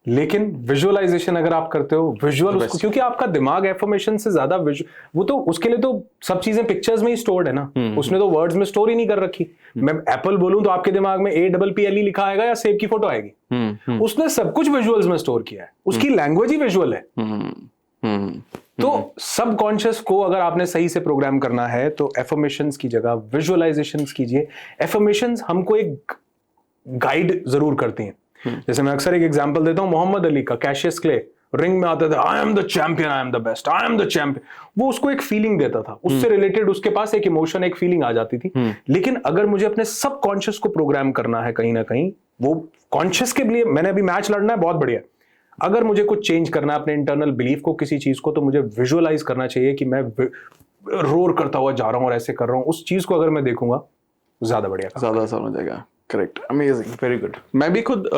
लेकिन विजुअलाइजेशन अगर आप करते हो, विजुअल उसको, क्योंकि आपका दिमाग एफर्मेशन से ज्यादा वो तो उसके लिए तो सब चीजें पिक्चर्स में ही स्टोर्ड है ना। उसने तो वर्ड्स में स्टोर ही नहीं कर रखी। मैं एप्पल बोलूं तो आपके दिमाग में APPLE लिखा आएगा या सेब की फोटो आएगी। उसने सब कुछ विजुअल्स में स्टोर किया है, उसकी लैंग्वेज ही विजुअल है। तो सबकॉन्शियस को अगर आपने सही से प्रोग्राम करना है तो एफर्मेशंस की जगह विजुअलाइजेशंस कीजिए। एफर्मेशंस हमको एक गाइड जरूर करती हैं। जैसे मैं अक्सर एक एग्जांपल देता हूं मोहम्मद अली का, कैशियस क्ले, रिंग में आते थे, I am the champion, I am the best, I am the champion, वो उसको एक फीलिंग देता था, उससे रिलेटेड उसके पास एक इमोशन, एक फीलिंग आ जाती थी। लेकिन अगर मुझे अपने सब कॉन्शियस को प्रोग्राम करना है कहीं ना कहीं, वो कॉन्शियस के लिए मैंने अभी मैच लड़ना है, बहुत बढ़िया। अगर मुझे कुछ चेंज करना है अपने इंटरनल बिलीफ को, किसी चीज को, तो मुझे विजुअलाइज करना चाहिए कि मैं रोर करता हुआ जा रहा हूं और ऐसे कर रहा हूं। उस चीज को अगर मैं देखूंगा ज्यादा बढ़िया, ज्यादा समझ जाएगा। Correct, amazing, very good. मैं भी खुद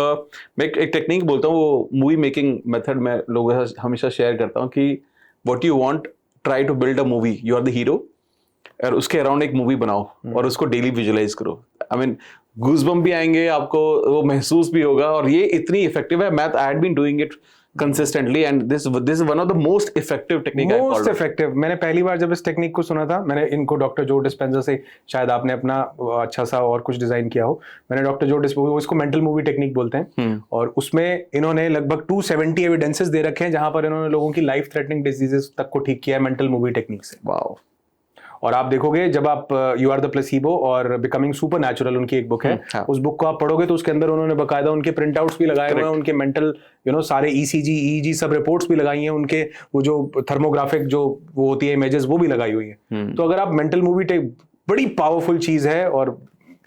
मैं एक टेक्निक बोलता हूँ, वो मूवी मेकिंग मेथड में लोगों के साथ हमेशा शेयर करता हूँ कि what you want, try to build a movie, you are the hero, और उसके अराउंड एक मूवी बनाओ और उसको डेली विजुअलाइज करो। आई मीन गूज़बम्प भी आएंगे आपको, वो महसूस भी होगा, और ये इतनी इफेक्टिव है। I had been doing it consistently and this is one of the most effective technique I followed. Most effective। मैंने पहली बार जब इस टेक्निक को सुना था, मैंने इनको डॉक्टर जो डिस्पेंजा से, शायद आपने अपना अच्छा सा और कुछ डिजाइन किया हो, मैंने डॉक्टर जो डिस्पेंजा, इसको मेंटल मूवी टेक्निक बोलते हैं, और उसमें इन्होंने लगभग 270 एविडेंसेस दे रखे हैं जहां पर इन्होंने लोगों की लाइफ थ्रेटनिंग डिजीजेस तक को ठीक किया है मेंटल मूवी टेक्निक से। वाओ। और आप देखोगे जब आप यू आर द प्लेसिबो और बिकमिंग सुपर नेचुरल, उनकी एक बुक है, उस बुक को आप पढ़ोगे तो उसके अंदर उन्होंने बकायदा उनके प्रिंट आउट्स भी लगाए हुए हैं, उनके मेंटल सारे ईसीजी, ईईजी सब रिपोर्ट्स भी लगाई हैं, उनके वो जो थर्मोग्राफिक जो वो होती है इमेजेस, वो भी लगाई हुई है। तो अगर आप मेंटल मूवी बड़ी पावरफुल चीज है, और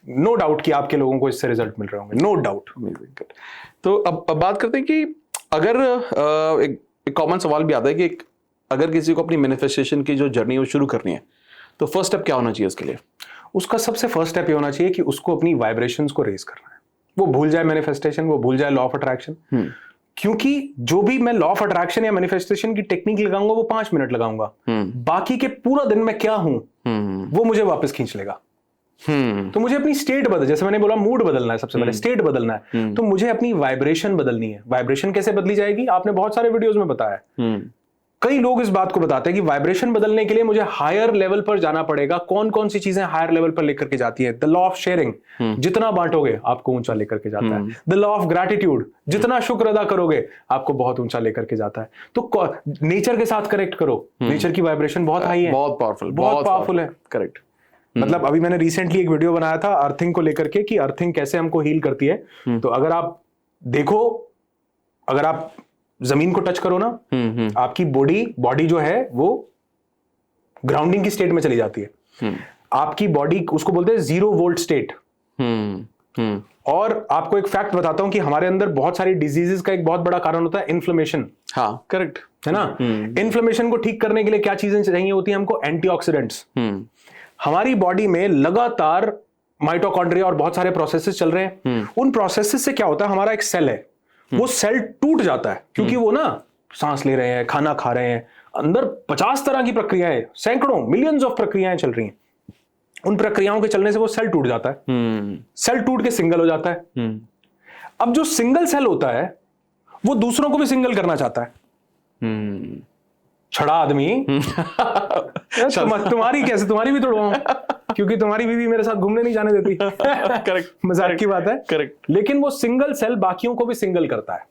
नो डाउट कि आपके लोगों को इससे रिजल्ट मिल रहे होंगे, नो डाउट। तो अब बात करते हैं कि अगर एक कॉमन सवाल भी आता है कि अगर किसी को अपनी मैनिफेस्टेशन की जो जर्नी वो शुरू करनी है, तो फर्स्ट स्टेप क्या होना चाहिए उसके लिए? उसका सबसे फर्स्ट स्टेप ये होना चाहिए कि उसको अपनी वाइब्रेशंस को रेज करना है। वो भूल जाए मैनिफेस्टेशन, वो भूल जाए लॉ ऑफ अट्रैक्शन, क्योंकि जो भी मैं लॉ ऑफ अट्रैक्शन या मैनिफेस्टेशन की टेक्निक लगाऊंगा वो 5 मिनट लगाऊंगा, बाकी के पूरा दिन मैं क्या हूं वो मुझे वापस खींच लेगा। तो मुझे अपनी स्टेट बदल, जैसे मैंने बोला मूड बदलना है, सबसे पहले स्टेट बदलना है, तो मुझे अपनी वाइब्रेशन बदलनी है। वाइब्रेशन कैसे बदली जाएगी, आपने बहुत सारे वीडियोस में बताया है। कई लोग इस बात को बताते हैं कि वाइब्रेशन बदलने के लिए मुझे हायर लेवल पर जाना पड़ेगा। कौन कौन सी चीजें हायर लेवल पर लेकर के जाती है? द लॉ ऑफ शेयरिंग, जितना बांटोगे आपको ऊंचा लेकर के जाता है। द लॉ ऑफ ग्रैटिट्यूड, जितना शुक्र अदा करोगे आपको बहुत ऊंचा लेकर के जाता है। तो नेचर के साथ कनेक्ट करो, नेचर की वाइब्रेशन बहुत हाई है, बहुत पावरफुल है। करेक्ट। मतलब अभी मैंने रिसेंटली एक वीडियो बनाया था अर्थिंग को लेकर के, कि अर्थिंग कैसे हमको हील करती है। तो अगर आप देखो, अगर आप जमीन को टच करो ना, आपकी बॉडी जो है वो ग्राउंडिंग की स्टेट में चली जाती है। आपकी बॉडी, उसको बोलते हैं 0 वोल्ट स्टेट। और आपको एक फैक्ट बताता हूं कि हमारे अंदर बहुत सारी डिजीजेस का एक बहुत बड़ा कारण होता है इन्फ्लेमेशन। हाँ, करेक्ट है ना। इन्फ्लेमेशन को ठीक करने के लिए क्या चीजें चाहिए होती है हमको? एंटीऑक्सीडेंट्स। हमारी बॉडी में लगातार माइटोकॉन्ड्रिया और बहुत सारे प्रोसेसेस चल रहे हैं। उन प्रोसेसेस से क्या होता है, हमारा एक सेल है, वो सेल टूट जाता है, क्योंकि वो ना सांस ले रहे हैं, खाना खा रहे हैं, अंदर 50 तरह की प्रक्रियाएं, सैकड़ों मिलियंस ऑफ प्रक्रियाएं चल रही हैं। उन प्रक्रियाओं के चलने से वो सेल टूट जाता है। सेल टूट के सिंगल हो जाता है। अब जो सिंगल सेल होता है वो दूसरों को भी सिंगल करना चाहता है। छड़ा आदमी तुम्हारी कैसे, तुम्हारी भी तोड़वाऊं, क्योंकि तुम्हारी बीवी मेरे साथ घूमने नहीं जाने देती। करेक्ट, मजाक की बात है। करेक्ट। लेकिन वो सिंगल सेल बाकियों को भी सिंगल करता है,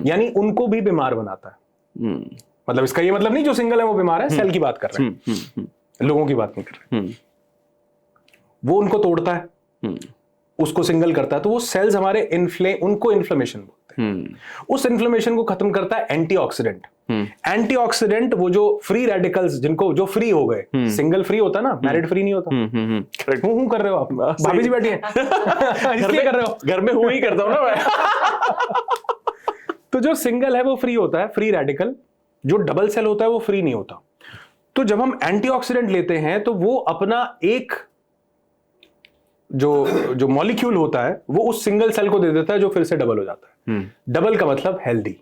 यानी उनको भी बीमार बनाता है। मतलब इसका ये मतलब नहीं जो सिंगल है वो बीमार है, सेल की बात कर रहे हैं, लोगों की बात नहीं कर रहे। वो उनको तोड़ता है, उसको सिंगल करता है, तो वो सेल्स हमारे उनको इन्फ्लेमेशन बोलते हैं। उस इन्फ्लेमेशन को खत्म करता है एंटीऑक्सीडेंट। एंटीऑक्सीडेंट वो जो फ्री रेडिकल्स, जिनको जो फ्री हो गए, सिंगल फ्री होता ना, मैरिड फ्री नहीं होता। हूं कर रहे हो आप, भाभी जी बैठी हैं इसलिए कर रहे हो। घर में हूं ही करता हूं ना मैं। तो जो सिंगल है वो फ्री होता है, फ्री रेडिकल। जो डबल सेल होता है वो फ्री नहीं होता। तो जब हम एंटीऑक्सीडेंट लेते हैं तो वो अपना एक जो मॉलिक्यूल होता है वो उस सिंगल सेल को दे देता है, जो फिर से डबल हो जाता है। डबल का मतलब हेल्दी,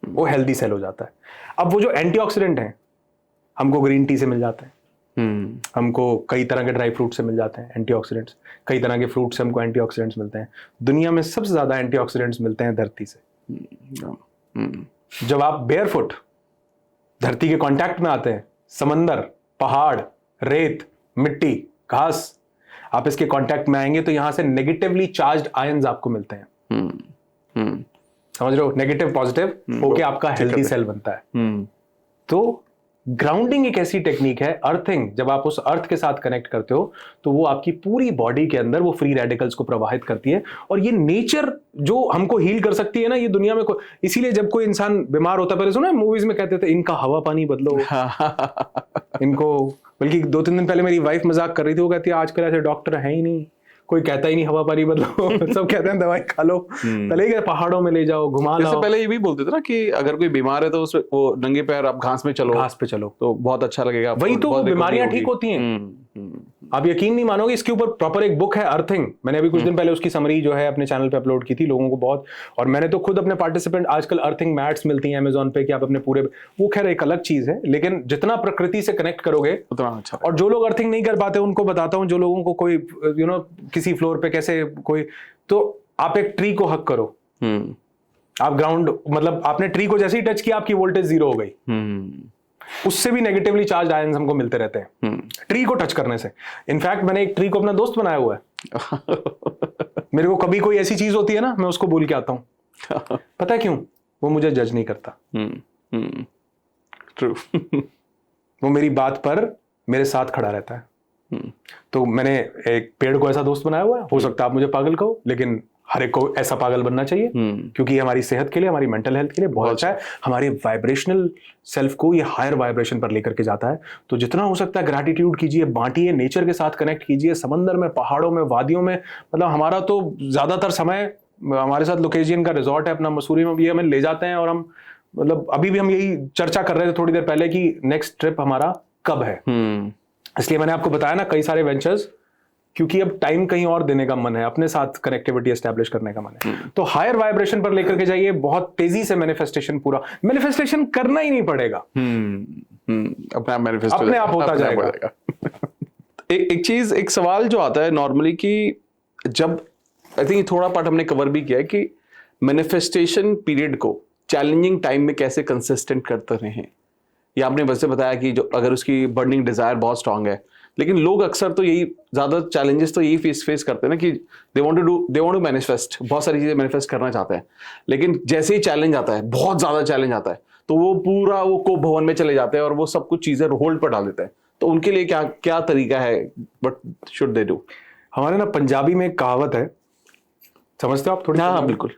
वो हेल्दी सेल हो जाता है। अब वो जो एंटीऑक्सीडेंट हैं हमको ग्रीन टी से मिल जाते हैं, हमको कई तरह के ड्राई फ्रूट से मिल जाते हैं एंटीऑक्सीडेंट्स, कई तरह के फ्रूट से हमको एंटीऑक्सीडेंट्स मिलते हैं। दुनिया में सबसे ज्यादा एंटीऑक्सीडेंट्स मिलते हैं धरती से। जब आप बेयरफुट धरती के कांटेक्ट में आते हैं, समंदर, पहाड़, रेत, मिट्टी, घास, आप इसके कांटेक्ट में आएंगे तो यहां से नेगेटिवली चार्ज्ड आयंस आपको मिलते हैं। समझ रहे हो, नेगेटिव पॉजिटिव होके आपका हेल्दी सेल बनता है। तो ग्राउंडिंग एक ऐसी टेक्निक है, अर्थिंग, जब आप उस अर्थ के साथ कनेक्ट करते हो तो वो आपकी पूरी बॉडी के अंदर वो फ्री रेडिकल्स को प्रवाहित करती है। और ये नेचर जो हमको हील कर सकती है ना, ये दुनिया में इसीलिए जब कोई इंसान बीमार होता है, पहले सुना है मूवीज में कहते थे इनका हवा पानी बदलो इनको, बल्कि 2-3 दिन पहले मेरी वाइफ मजाक कर रही थी, वो कहती है आजकल ऐसे डॉक्टर है ही नहीं, कोई कहता ही नहीं हवा पानी बदलो सब कहते हैं दवाई खा लो, चले गए पहाड़ों में ले जाओ, घुमा लो। पहले ये भी बोलते थे ना कि अगर कोई बीमार है तो वो नंगे पैर आप घास में चलो, घास पे चलो तो बहुत अच्छा लगेगा, वही तो बीमारियां ठीक होती हैं। आप यकीन नहीं मानोगे, इसके ऊपर प्रॉपर एक बुक है अर्थिंग, मैंने अभी कुछ दिन पहले उसकी समरी जो है अपने चैनल पे अपलोड की थी लोगों को बहुत, और मैंने तो खुद अपने पार्टिसिपेंट, आजकल अर्थिंग मैट्स मिलती हैं अमेज़न पे कि आप अपने पूरे, वो खैर एक अलग चीज है, लेकिन जितना प्रकृति से कनेक्ट करोगे उतना अच्छा। और जो लोग अर्थिंग नहीं कर पाते उनको बताता हूं, जो लोगों को कोई किसी फ्लोर पे कैसे कोई, तो आप एक ट्री को हक करो, आप ग्राउंड, मतलब आपने ट्री को जैसे ही टच किया आपकी वोल्टेज 0 हो गई। उससे भी नेगेटिवली चार्ज आयंस हमको मिलते रहते हैं ट्री को टच करने से। इनफैक्ट मैंने एक ट्री को अपना दोस्त बनाया हुआ है मेरे को कभी कोई ऐसी चीज होती है ना, मैं उसको बोल के आता हूं पता है क्यों? वो मुझे जज नहीं करता। ट्रू वो मेरी बात पर मेरे साथ खड़ा रहता है। तो मैंने एक पेड़ को ऐसा दोस्त बनाया हुआ है, हो सकता है आप मुझे पागल कहो, लेकिन हर एक को ऐसा पागल बनना चाहिए क्योंकि ये हमारी सेहत के लिए, हमारी मेंटल हेल्थ के लिए बहुत अच्छा है। हमारे वाइब्रेशनल सेल्फ को ये हायर वाइब्रेशन पर लेकर के जाता है। तो जितना हो सकता है ग्रैटिट्यूड कीजिए, बांटिए, नेचर के साथ कनेक्ट कीजिए, समंदर में, पहाड़ों में, वादियों में। मतलब हमारा तो ज्यादातर समय, हमारे साथ लोकेजियन का रिजॉर्ट है अपना मसूरी में, भी हमें ले जाते हैं और हम, मतलब अभी भी हम यही चर्चा कर रहे थे थोड़ी देर पहले कि नेक्स्ट ट्रिप हमारा कब है। इसलिए मैंने आपको बताया ना कई सारे वेंचर्स, क्योंकि अब टाइम कहीं और देने का मन है, अपने साथ कनेक्टिविटी एस्टैब्लिश करने का मन है। तो हायर वाइब्रेशन पर लेकर के जाइए, बहुत तेजी से मैनिफेस्टेशन, पूरा मैनिफेस्टेशन करना ही नहीं पड़ेगा, अपने आप होता जाएगा। एक चीज, एक सवाल जो आता है नॉर्मली कि जब, आई थिंक थोड़ा पार्ट हमने कवर भी किया है कि मैनिफेस्टेशन पीरियड को चैलेंजिंग टाइम में कैसे कंसिस्टेंट करते रहे हैं, या आपने वैसे बताया कि जो अगर उसकी बर्निंग डिजायर बहुत स्ट्रांग है, लेकिन लोग अक्सर तो यही ज्यादा चैलेंजेस तो यही फेस करते हैं ना कि दे वांट टू मैनिफेस्ट, बहुत सारी चीजें मैनिफेस्ट करना चाहते हैं, लेकिन जैसे ही चैलेंज आता है, बहुत ज्यादा चैलेंज आता है, तो वो पूरा वो कोप भवन में चले जाते हैं और वो सब कुछ चीजें होल्ड पर डाल देते हैं। तो उनके लिए क्या क्या तरीका है, व्हाट शुड दे डू? हमारे ना पंजाबी में एक कहावत है, समझते हो आप थोड़ी? हाँ बिल्कुल।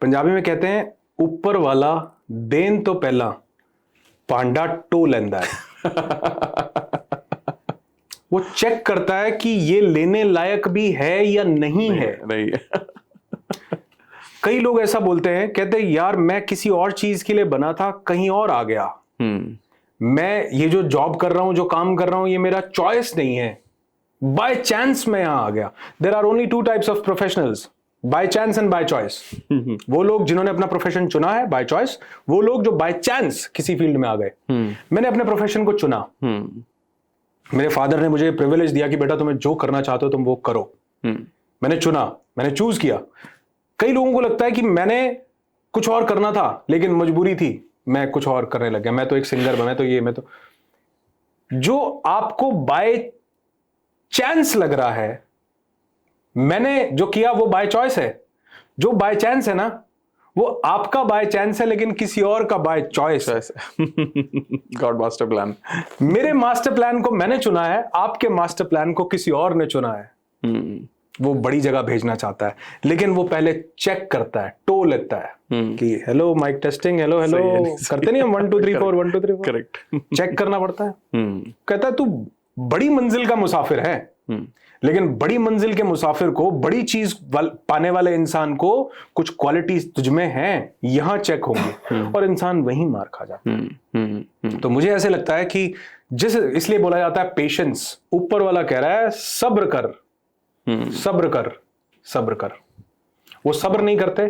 पंजाबी में कहते हैं, ऊपर वाला देन तो पहला पांडा टो लेंदा है वो चेक करता है कि ये लेने लायक भी है या नहीं है। कई लोग ऐसा बोलते हैं, कहते हैं यार मैं किसी और चीज के लिए बना था, कहीं और आ गया। मैं ये जो जॉब कर रहा हूं, जो काम कर रहा हूं, ये मेरा चॉइस नहीं है, बाय चांस मैं यहां आ गया। There are only 2 types of professionals, by chance and by choice. वो लोग जिन्होंने अपना प्रोफेशन चुना है बाय चॉइस, वो लोग जो बाय चांस किसी फील्ड में आ गए। मैंने अपने प्रोफेशन को चुना, मेरे फादर ने मुझे प्रिविलेज दिया कि बेटा तुम्हें जो करना चाहते हो तुम वो करो। मैंने चुना, मैंने चूज किया। कई लोगों को लगता है कि मैंने कुछ और करना था लेकिन मजबूरी थी, मैं कुछ और करने लग गया, मैं तो एक सिंगर बना, तो ये मैं तो, जो आपको बाय चांस लग रहा है, मैंने जो किया वो बाय चॉइस है। जो बाय चांस है ना, वो आपका बाय चांस है लेकिन किसी और का बाय चॉइस है। God master plan. मेरे मास्टर प्लान को मैंने चुना है, आपके मास्टर प्लान को किसी और ने चुना है। वो बड़ी जगह भेजना चाहता है, लेकिन वो पहले चेक करता है, टो लेता है कि hello mic testing, hello hello करते नहीं हम 1 2 3 4 1 2 3 4, करेक्ट, चेक करना पड़ता है। कहता है तू बड़ी मंजिल का मुसाफिर है, लेकिन बड़ी मंजिल के मुसाफिर को, बड़ी चीज पाने वाले इंसान को कुछ क्वालिटीज तुझमें हैं, यहां चेक होंगे, और इंसान वहीं मार खा जाता है। तो मुझे ऐसे लगता है कि इसलिए बोला जाता है पेशेंस। ऊपर वाला कह रहा है सब्र कर, सब्र कर, सब्र कर। वो सब्र नहीं करते,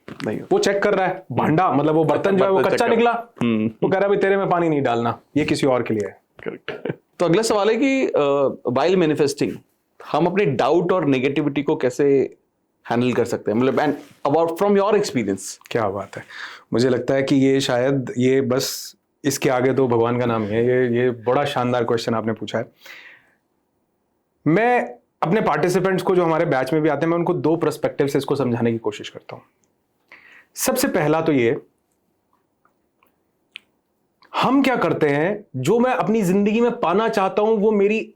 नहीं, वो चेक कर रहा है भांडा, मतलब वो बर्तन जो है वो कच्चा निकला, वो कह रहा है भाई तेरे में पानी नहीं डालना, ये किसी और के लिए है। करेक्ट। तो अगला सवाल है कि व्हाइल मैनिफेस्टिंग हम अपने डाउट और नेगेटिविटी को कैसे हैंडल कर सकते हैं, मतलब and about from your experience. क्या बात है, मुझे लगता है कि ये शायद, ये बस इसके आगे तो भगवान का नाम ही है। ये बड़ा शानदार क्वेश्चन आपने पूछा है। मैं अपने पार्टिसिपेंट्स को, जो हमारे बैच में भी आते हैं, मैं उनको 2 पर्सपेक्टिव से इसको समझाने की कोशिश करता हूं। सबसे पहला तो ये, हम क्या करते हैं, जो मैं अपनी जिंदगी में पाना चाहता हूं वो मेरी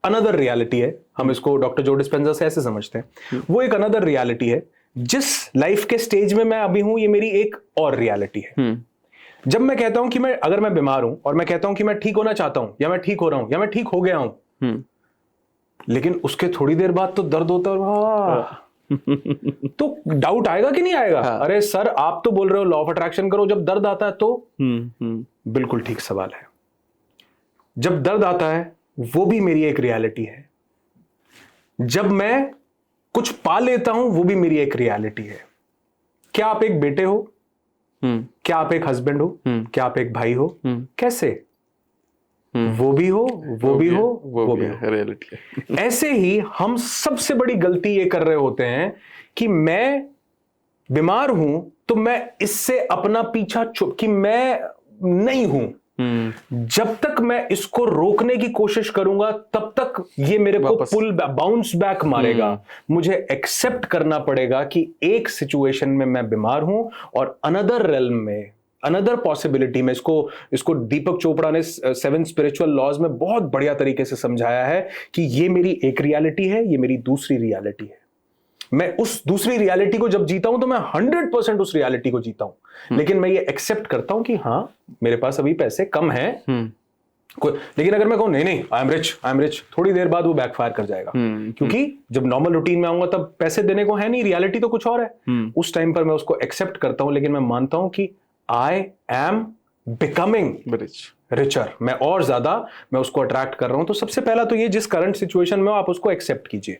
अनदर रियलिटी है। हम इसको डॉक्टर जो डिस्पेंजा से ऐसे समझते हैं, वो एक अनदर रियलिटी है। जिस लाइफ के स्टेज में मैं अभी हूं, ये मेरी एक और रियलिटी है। जब मैं कहता हूं कि अगर मैं बीमार हूं और मैं कहता हूं कि मैं ठीक होना चाहता हूं, या मैं ठीक हो रहा हूं, या मैं ठीक हो गया हूं, लेकिन उसके थोड़ी देर बाद तो दर्द होता है, तो डाउट आएगा कि नहीं आएगा? अरे सर, आप तो बोल रहे हो लॉ ऑफ अट्रैक्शन करो, जब दर्द आता है तो बिल्कुल ठीक सवाल है। जब दर्द आता है वो भी मेरी एक रियलिटी है। जब मैं कुछ पा लेता हूं वो भी मेरी एक रियलिटी है। क्या आप एक बेटे हो? क्या आप एक हस्बैंड हो? क्या आप एक भाई हो? कैसे? वो भी हो, वो भी हो, वो भी हो, रियलिटी है। ऐसे ही हम सबसे बड़ी गलती ये कर रहे होते हैं कि मैं बीमार हूं तो मैं इससे अपना पीछा कि मैं नहीं हूं। जब तक मैं इसको रोकने की कोशिश करूंगा तब तक ये मेरे को बाउंस बैक मारेगा। मुझे एक्सेप्ट करना पड़ेगा कि एक सिचुएशन में मैं बीमार हूं और अनदर रेल्म में, अनदर पॉसिबिलिटी में, इसको दीपक चोपड़ा ने 7 स्पिरिचुअल लॉज में बहुत बढ़िया तरीके से समझाया है कि ये मेरी एक रियलिटी है, ये मेरी दूसरी रियलिटी है। मैं उस दूसरी रियलिटी को जब जीता हूं तो मैं 100% उस रियलिटी को जीता हूं। लेकिन मैं ये एक्सेप्ट करता हूं कि हाँ, मेरे पास अभी पैसे कम हैं, लेकिन अगर मैं कहूं नहीं आई एम रिच, थोड़ी देर बाद वो बैकफायर कर जाएगा। क्योंकि जब नॉर्मल रूटीन में आऊंगा तब पैसे देने को है नहीं, रियलिटी तो कुछ और है। उस टाइम पर मैं उसको एक्सेप्ट करता हूं, लेकिन मैं मानता हूं कि आई एम बिकमिंग रिचर, मैं और ज्यादा मैं उसको अट्रैक्ट कर रहा हूं। तो सबसे पहला तो ये, जिस करंट सिचुएशन में हो आप उसको एक्सेप्ट कीजिए।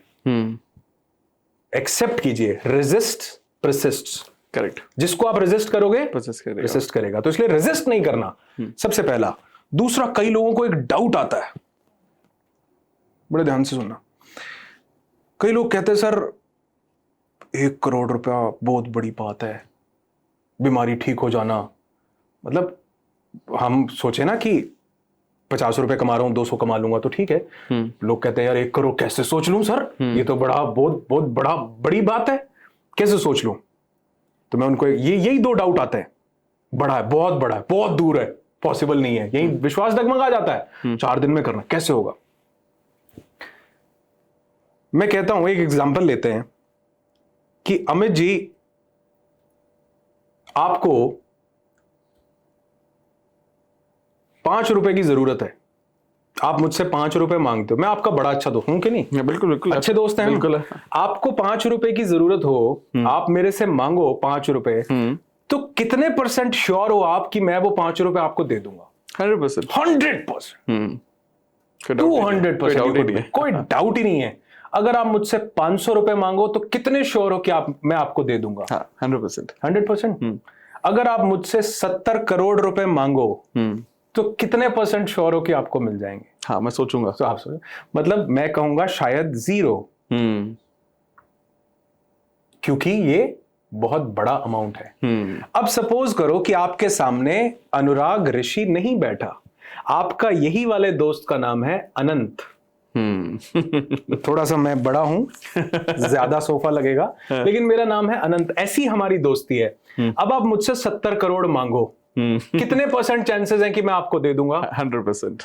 एक्सेप्ट कीजिए। रेजिस्ट परसिस्ट्स। करेक्ट। जिसको आप रेजिस्ट करोगे रेजिस्ट करेगा, तो इसलिए रेजिस्ट नहीं करना, सबसे पहला। दूसरा, कई लोगों को एक डाउट आता है, बड़े ध्यान से सुनना। कई लोग कहते हैं सर 1 करोड़ रुपया बहुत बड़ी बात है, बीमारी ठीक हो जाना। मतलब हम सोचे ना कि 50 रुपए कमा रहा हूं, 200 कमा लूंगा तो ठीक है। लोग कहते हैं यार 1 करोड़ कैसे सोच लूं सर, ये तो बहुत बड़ी बात है, कैसे सोच लूं? तो मैं उनको यही 2 डाउट आते हैं। बड़ा है, बहुत दूर है, पॉसिबल नहीं है, यही विश्वास डगमगा जाता है। 4 दिन में करना कैसे होगा? मैं कहता हूं, एक एग्जांपल लेते हैं कि अमित जी, आपको 5 रुपए की जरूरत है, आप मुझसे 5 रुपए मांगते हो। मैं आपका बड़ा अच्छा दोस्त हूं कि नहीं? बिल्कुल अच्छे दोस्त हैं। बिल्कुल। आपको 5 रुपए की जरूरत हो, आप मेरे से मांगो 5 रुपए, तो कितने % श्योर हो आप कि मैं वो 5 रुपए आपको दे दूंगा? 100%। 100%। 200%। कोई डाउट ही नहीं है। अगर आप मुझसे 500 रुपए मांगो तो कितने श्योर हो कि मैं आपको दे दूंगा? 100%। 100%। अगर आप मुझसे 70 करोड़ रुपए मांगो तो कितने % श्योर हो कि आपको मिल जाएंगे? हाँ, मैं सोचूंगा। तो आप सोचो, मतलब मैं कहूंगा शायद 0, क्योंकि ये बहुत बड़ा अमाउंट है। अब सपोज करो कि आपके सामने अनुराग ऋषि नहीं बैठा, आपका यही वाले दोस्त का नाम है अनंत। थोड़ा सा मैं बड़ा हूं, ज्यादा सोफा लगेगा, लेकिन मेरा नाम है अनंत। ऐसी हमारी दोस्ती है। अब आप मुझसे 70 करोड़ मांगो, कितने % चांसेस हैं कि मैं आपको दे दूंगा? 100%।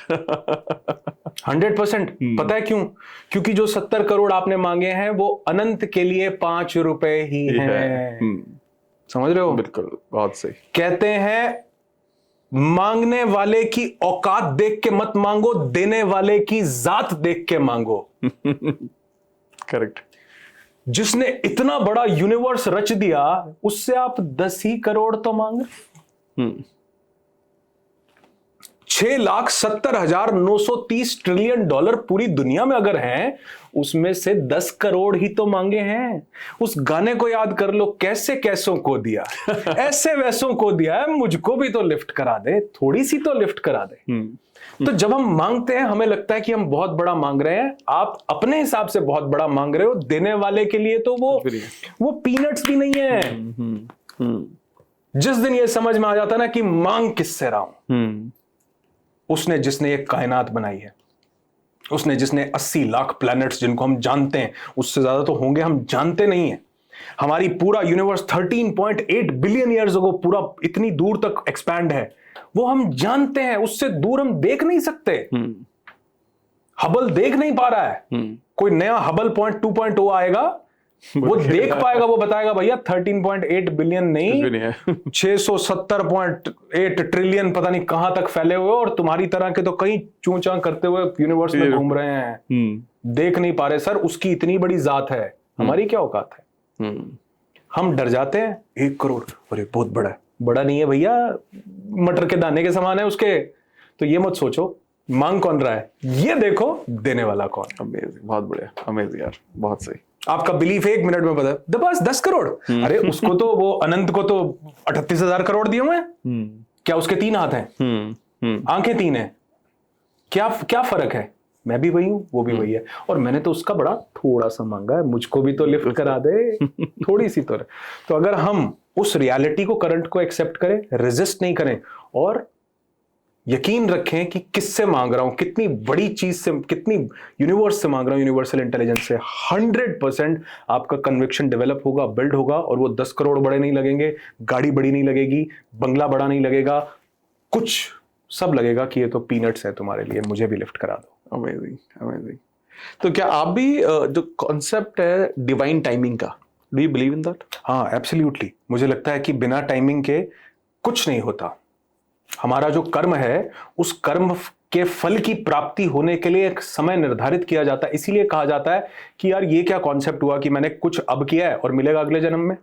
100%। पता है क्यों? क्योंकि जो 70 करोड़ आपने मांगे हैं वो अनंत के लिए 5 रुपए ही हैं। समझ रहे हो? बिल्कुल, बहुत सही। कहते हैं मांगने वाले की औकात देख के मत मांगो, देने वाले की जात देख के मांगो। करेक्ट। जिसने इतना बड़ा यूनिवर्स रच दिया, उससे आप 10 ही करोड़ तो मांग रहे। 6,70,930 ट्रिलियन डॉलर पूरी दुनिया में अगर हैं, उसमें से 10 करोड़ ही तो मांगे हैं। उस गाने को याद कर लो, कैसे कैसों को दिया, ऐसे वैसों को दिया है, मुझको भी तो लिफ्ट करा दे, थोड़ी सी तो लिफ्ट करा दे। तो जब हम मांगते हैं हमें लगता है कि हम बहुत बड़ा मांग रहे हैं। आप अपने हिसाब से बहुत बड़ा मांग रहे हो, देने वाले के लिए तो वो पीनट्स भी नहीं है। जिस दिन ये समझ में आ जाता ना कि मांग किससे रहा हूं, उसने जिसने ये कायनात बनाई है, उसने जिसने 80 लाख प्लैनेट्स जिनको हम जानते हैं, उससे ज्यादा तो होंगे, हम जानते नहीं हैं। हमारी पूरा यूनिवर्स 13.8 बिलियन ईयर्स अगो पूरा इतनी दूर तक एक्सपैंड है। वो हम जानते हैं, उससे दूर हम देख नहीं सकते। हबल देख नहीं पा रहा है, कोई नया हबल पॉइंट 2.0 आएगा, वो देख पाएगा, वो बताएगा भैया 13.8 बिलियन नहीं 670.8 ट्रिलियन पता नहीं कहां तक फैले हुए, और तुम्हारी तरह के तो कई चूं-चां करते हुए यूनिवर्स में घूम रहे हैं, देख नहीं पा रहे। सर उसकी इतनी बड़ी जात है, हमारी क्या औकात है? हम डर जाते हैं 1 करोड़, अरे बहुत बड़ा है। बड़ा नहीं है भैया, मटर के दाने के समान है उसके। तो ये मत सोचो मांग कौन रहा है, ये देखो देने वाला कौन। अमेजिंग, बहुत बढ़िया, अमेजिंग यार, बहुत सही। आपका बिलीफ 1 मिनट में बता, द बस 10 करोड़, अरे उसको तो वो अनंत को तो 38,000 करोड़ दिए हुए हैं। क्या उसके 3 हाथ हैं, आंखें 3 हैं, क्या फर्क है? मैं भी वही हूं, वो भी वही है, और मैंने तो उसका बड़ा थोड़ा सा मांगा है, मुझको भी तो लिफ्ट करा दे थोड़ी सी। तो अगर हम उस रियलिटी को, करंट को एक्सेप्ट करें, रेजिस्ट नहीं करें, और यकीन रखें कि किससे मांग रहा हूं, कितनी बड़ी चीज से, कितनी यूनिवर्स से मांग रहा हूं, यूनिवर्सल इंटेलिजेंस से, 100% आपका कन्विक्शन डेवलप होगा, बिल्ड होगा, और वो 10 करोड़ बड़े नहीं लगेंगे, गाड़ी बड़ी नहीं लगेगी, बंगला बड़ा नहीं लगेगा, कुछ सब लगेगा कि ये तो पीनट्स है तुम्हारे लिए, मुझे भी लिफ्ट करा दो। Amazing, amazing. तो क्या आप भी जो कॉन्सेप्ट है डिवाइन टाइमिंग का, do you believe in that? हाँ, एब्सोल्युटली। मुझे लगता है कि बिना टाइमिंग के कुछ नहीं होता। हमारा जो कर्म है, उस कर्म के फल की प्राप्ति होने के लिए एक समय निर्धारित किया जाता है। इसीलिए कहा जाता है कि यार ये क्या कॉन्सेप्ट हुआ कि मैंने कुछ अब किया है और मिलेगा अगले जन्म में।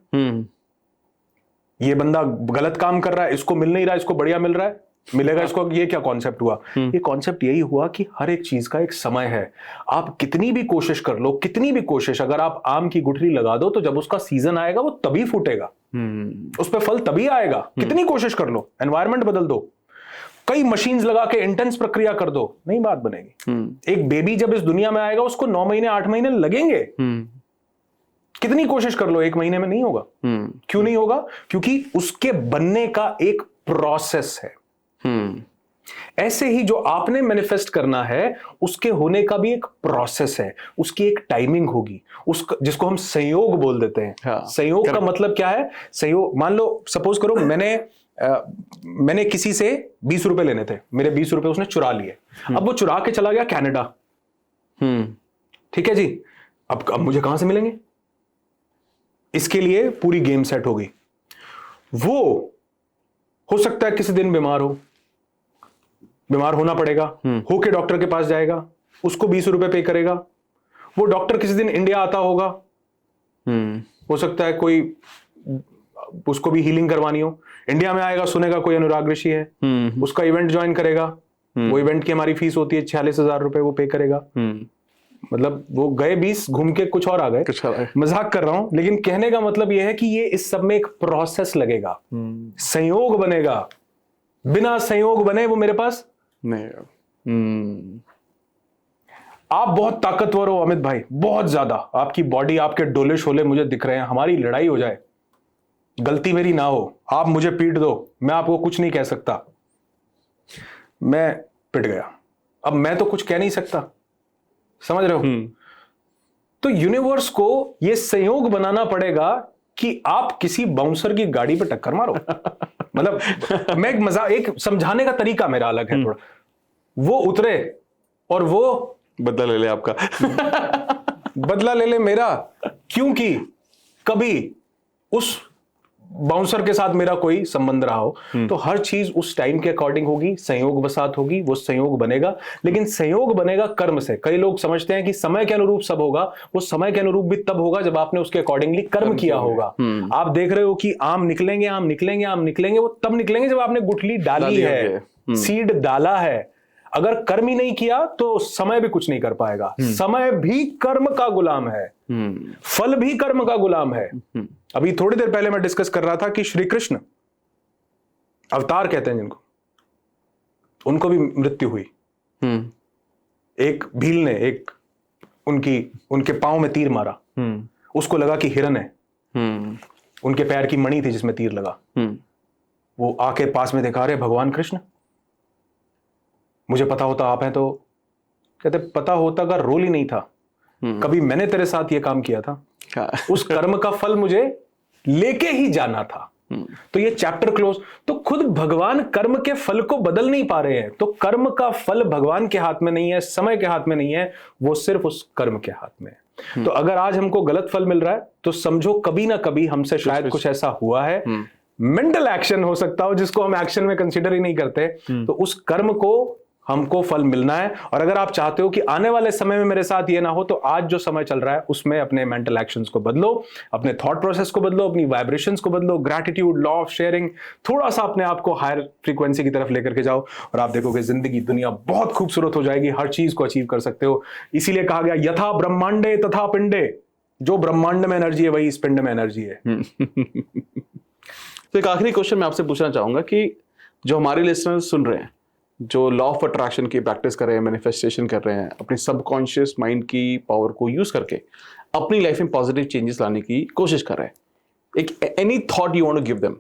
ये बंदा गलत काम कर रहा है, इसको मिल नहीं रहा, इसको बढ़िया मिल रहा है, मिलेगा इसको। ये क्या कॉन्सेप्ट हुआ? ये कॉन्सेप्ट यही हुआ कि हर एक चीज का एक समय है। आप कितनी भी कोशिश कर लो, कितनी भी कोशिश, अगर आप आम की गुठली लगा दो तो जब उसका सीजन आएगा वो तभी फूटेगा, उस पर फल तभी आएगा। कितनी कोशिश कर लो, एनवायरनमेंट बदल दो, कई मशीन्स लगा के इंटेंस प्रक्रिया कर दो, नहीं बात बनेगी। एक बेबी जब इस दुनिया में आएगा उसको 9 महीने 8 महीने लगेंगे। कितनी कोशिश कर लो, 1 महीने में नहीं होगा। क्यों नहीं होगा? क्योंकि उसके बनने का एक प्रोसेस है। ऐसे ही जो आपने मैनिफेस्ट करना है, उसके होने का भी एक प्रोसेस है, उसकी एक टाइमिंग होगी, उसका जिसको हम संयोग बोल देते हैं। हाँ, संयोग का मतलब क्या है? संयोग, मान लो सपोज करो मैंने किसी से 20 रुपए लेने थे, मेरे 20 रुपए उसने चुरा लिए। अब वो चुरा के चला गया कनाडा, ठीक है जी। अब मुझे कहां से मिलेंगे? इसके लिए पूरी गेम सेट होगी। वो हो सकता है किसी दिन बीमार होना पड़ेगा, होके डॉक्टर के पास जाएगा, उसको 20 रुपए पे करेगा। वो डॉक्टर किसी दिन इंडिया आता होगा, हो सकता है कोई उसको भी हीलिंग करवानी हो, इंडिया में आएगा, सुनेगा कोई अनुराग ऋषि है, उसका इवेंट ज्वाइन करेगा। वो इवेंट की हमारी फीस होती है 46,000 रुपए, वो पे करेगा। मतलब वो गए 20, घूम के कुछ और आ गए। मजाक कर रहा हूं, लेकिन कहने का मतलब यह है कि ये इस सब में एक प्रोसेस लगेगा, संयोग बनेगा। बिना संयोग बने वो मेरे पास नहीं। आप बहुत ताकतवर हो अमित भाई, बहुत ज्यादा, आपकी बॉडी, आपके डोले शोले मुझे दिख रहे हैं। हमारी लड़ाई हो जाए, गलती मेरी ना हो, आप मुझे पीट दो, मैं आपको कुछ नहीं कह सकता, मैं पिट गया। अब मैं तो कुछ कह नहीं सकता, समझ रहे हो? तो यूनिवर्स को यह संयोग बनाना पड़ेगा कि आप किसी बाउंसर की गाड़ी पे टक्कर मारो। मतलब मैं एक समझाने का तरीका मेरा अलग है थोड़ा। वो उतरे और वो बदला ले ले आपका बदला ले ले मेरा, क्योंकि कभी उस बाउंसर के साथ मेरा कोई संबंध रहा हो। तो हर चीज उस टाइम के अकॉर्डिंग होगी, संयोग वसात होगी, वो संयोग बनेगा। लेकिन संयोग बनेगा कर्म से। कई लोग समझते हैं कि समय के अनुरूप सब होगा, वो समय के अनुरूप भी तब होगा जब आपने उसके अकॉर्डिंगली कर्म किया होगा। आप देख रहे हो कि आम निकलेंगे, आम निकलेंगे, आम निकलेंगे, वो तब निकलेंगे जब आपने गुठली डाली है, सीड डाला है। अगर कर्म ही नहीं किया तो समय भी कुछ नहीं कर पाएगा। समय भी कर्म का गुलाम है, फल भी कर्म का गुलाम है। अभी थोड़ी देर पहले मैं डिस्कस कर रहा था कि श्री कृष्ण अवतार कहते हैं जिनको, उनको भी मृत्यु हुई। एक भील ने उनके पांव में तीर मारा, उसको लगा कि हिरन है, उनके पैर की मणि थी जिसमें तीर लगा। वो आके पास में देखा, अरे भगवान कृष्ण, मुझे पता होता आप हैं। तो कहते पता होता का रोल ही नहीं था, कभी मैंने तेरे साथ ये काम किया था, उस कर्म का फल मुझे लेके ही जाना था। तो ये चैप्टर क्लोज। तो खुद भगवान कर्म के फल को बदल नहीं पा रहे हैं, तो कर्म का फल भगवान के हाथ में नहीं है, समय के हाथ में नहीं है, वो सिर्फ उस कर्म के हाथ में है। तो अगर आज हमको गलत फल मिल रहा है तो समझो कभी ना कभी हमसे शायद कुछ ऐसा हुआ है, मेंटल एक्शन हो सकता हो जिसको हम एक्शन में कंसीडर ही नहीं करते। तो उस कर्म को हमको फल मिलना है। और अगर आप चाहते हो कि आने वाले समय में मेरे साथ ये ना हो, तो आज जो समय चल रहा है उसमें अपने मेंटल एक्शंस को बदलो, अपने थॉट प्रोसेस को बदलो, अपनी वाइब्रेशंस को बदलो, ग्रैटिट्यूड, लॉ ऑफ शेयरिंग, थोड़ा सा अपने आप को हायर फ्रीक्वेंसी की तरफ लेकर के जाओ और आप देखोगे जिंदगी, दुनिया बहुत खूबसूरत हो जाएगी, हर चीज को अचीव कर सकते हो। इसीलिए कहा गया यथा ब्रह्मांडे तथा पिंडे, जो ब्रह्मांड में एनर्जी है वही इस पिंड में एनर्जी है। तो एक आखिरी क्वेश्चन मैं आपसे पूछना चाहूंगा कि जो हमारे लिसनर्स सुन रहे हैं, जो लॉ ऑफ अट्रैक्शन की प्रैक्टिस कर रहे हैं, मैनिफेस्टेशन कर रहे हैं, अपने सबकॉन्शियस माइंड की पावर को यूज करके अपनी लाइफ में पॉजिटिव चेंजेस लाने की कोशिश कर रहे हैं, एक any thought you want to give them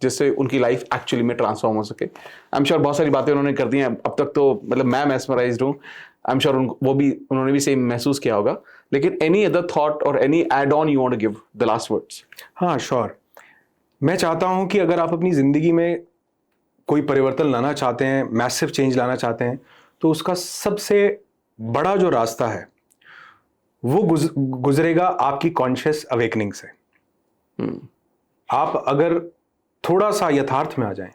जिससे उनकी लाइफ एक्चुअली में ट्रांसफॉर्म हो सके। आई एम श्योर बहुत सारी बातें उन्होंने कर दी हैं अब तक, तो मतलब मैं मेस्मराइज्ड हूँ। आई एम श्योर उन्होंने भी सेम महसूस किया होगा, लेकिन एनी अदर थॉट और any add on you want to give the last words? हाँ श्योर, मैं चाहता हूं कि अगर आप अपनी जिंदगी में कोई परिवर्तन लाना चाहते हैं, मैसिव चेंज लाना चाहते हैं, तो उसका सबसे बड़ा जो रास्ता है वो गुजरेगा आपकी कॉन्शियस अवेकनिंग से। आप अगर थोड़ा सा यथार्थ में आ जाएं,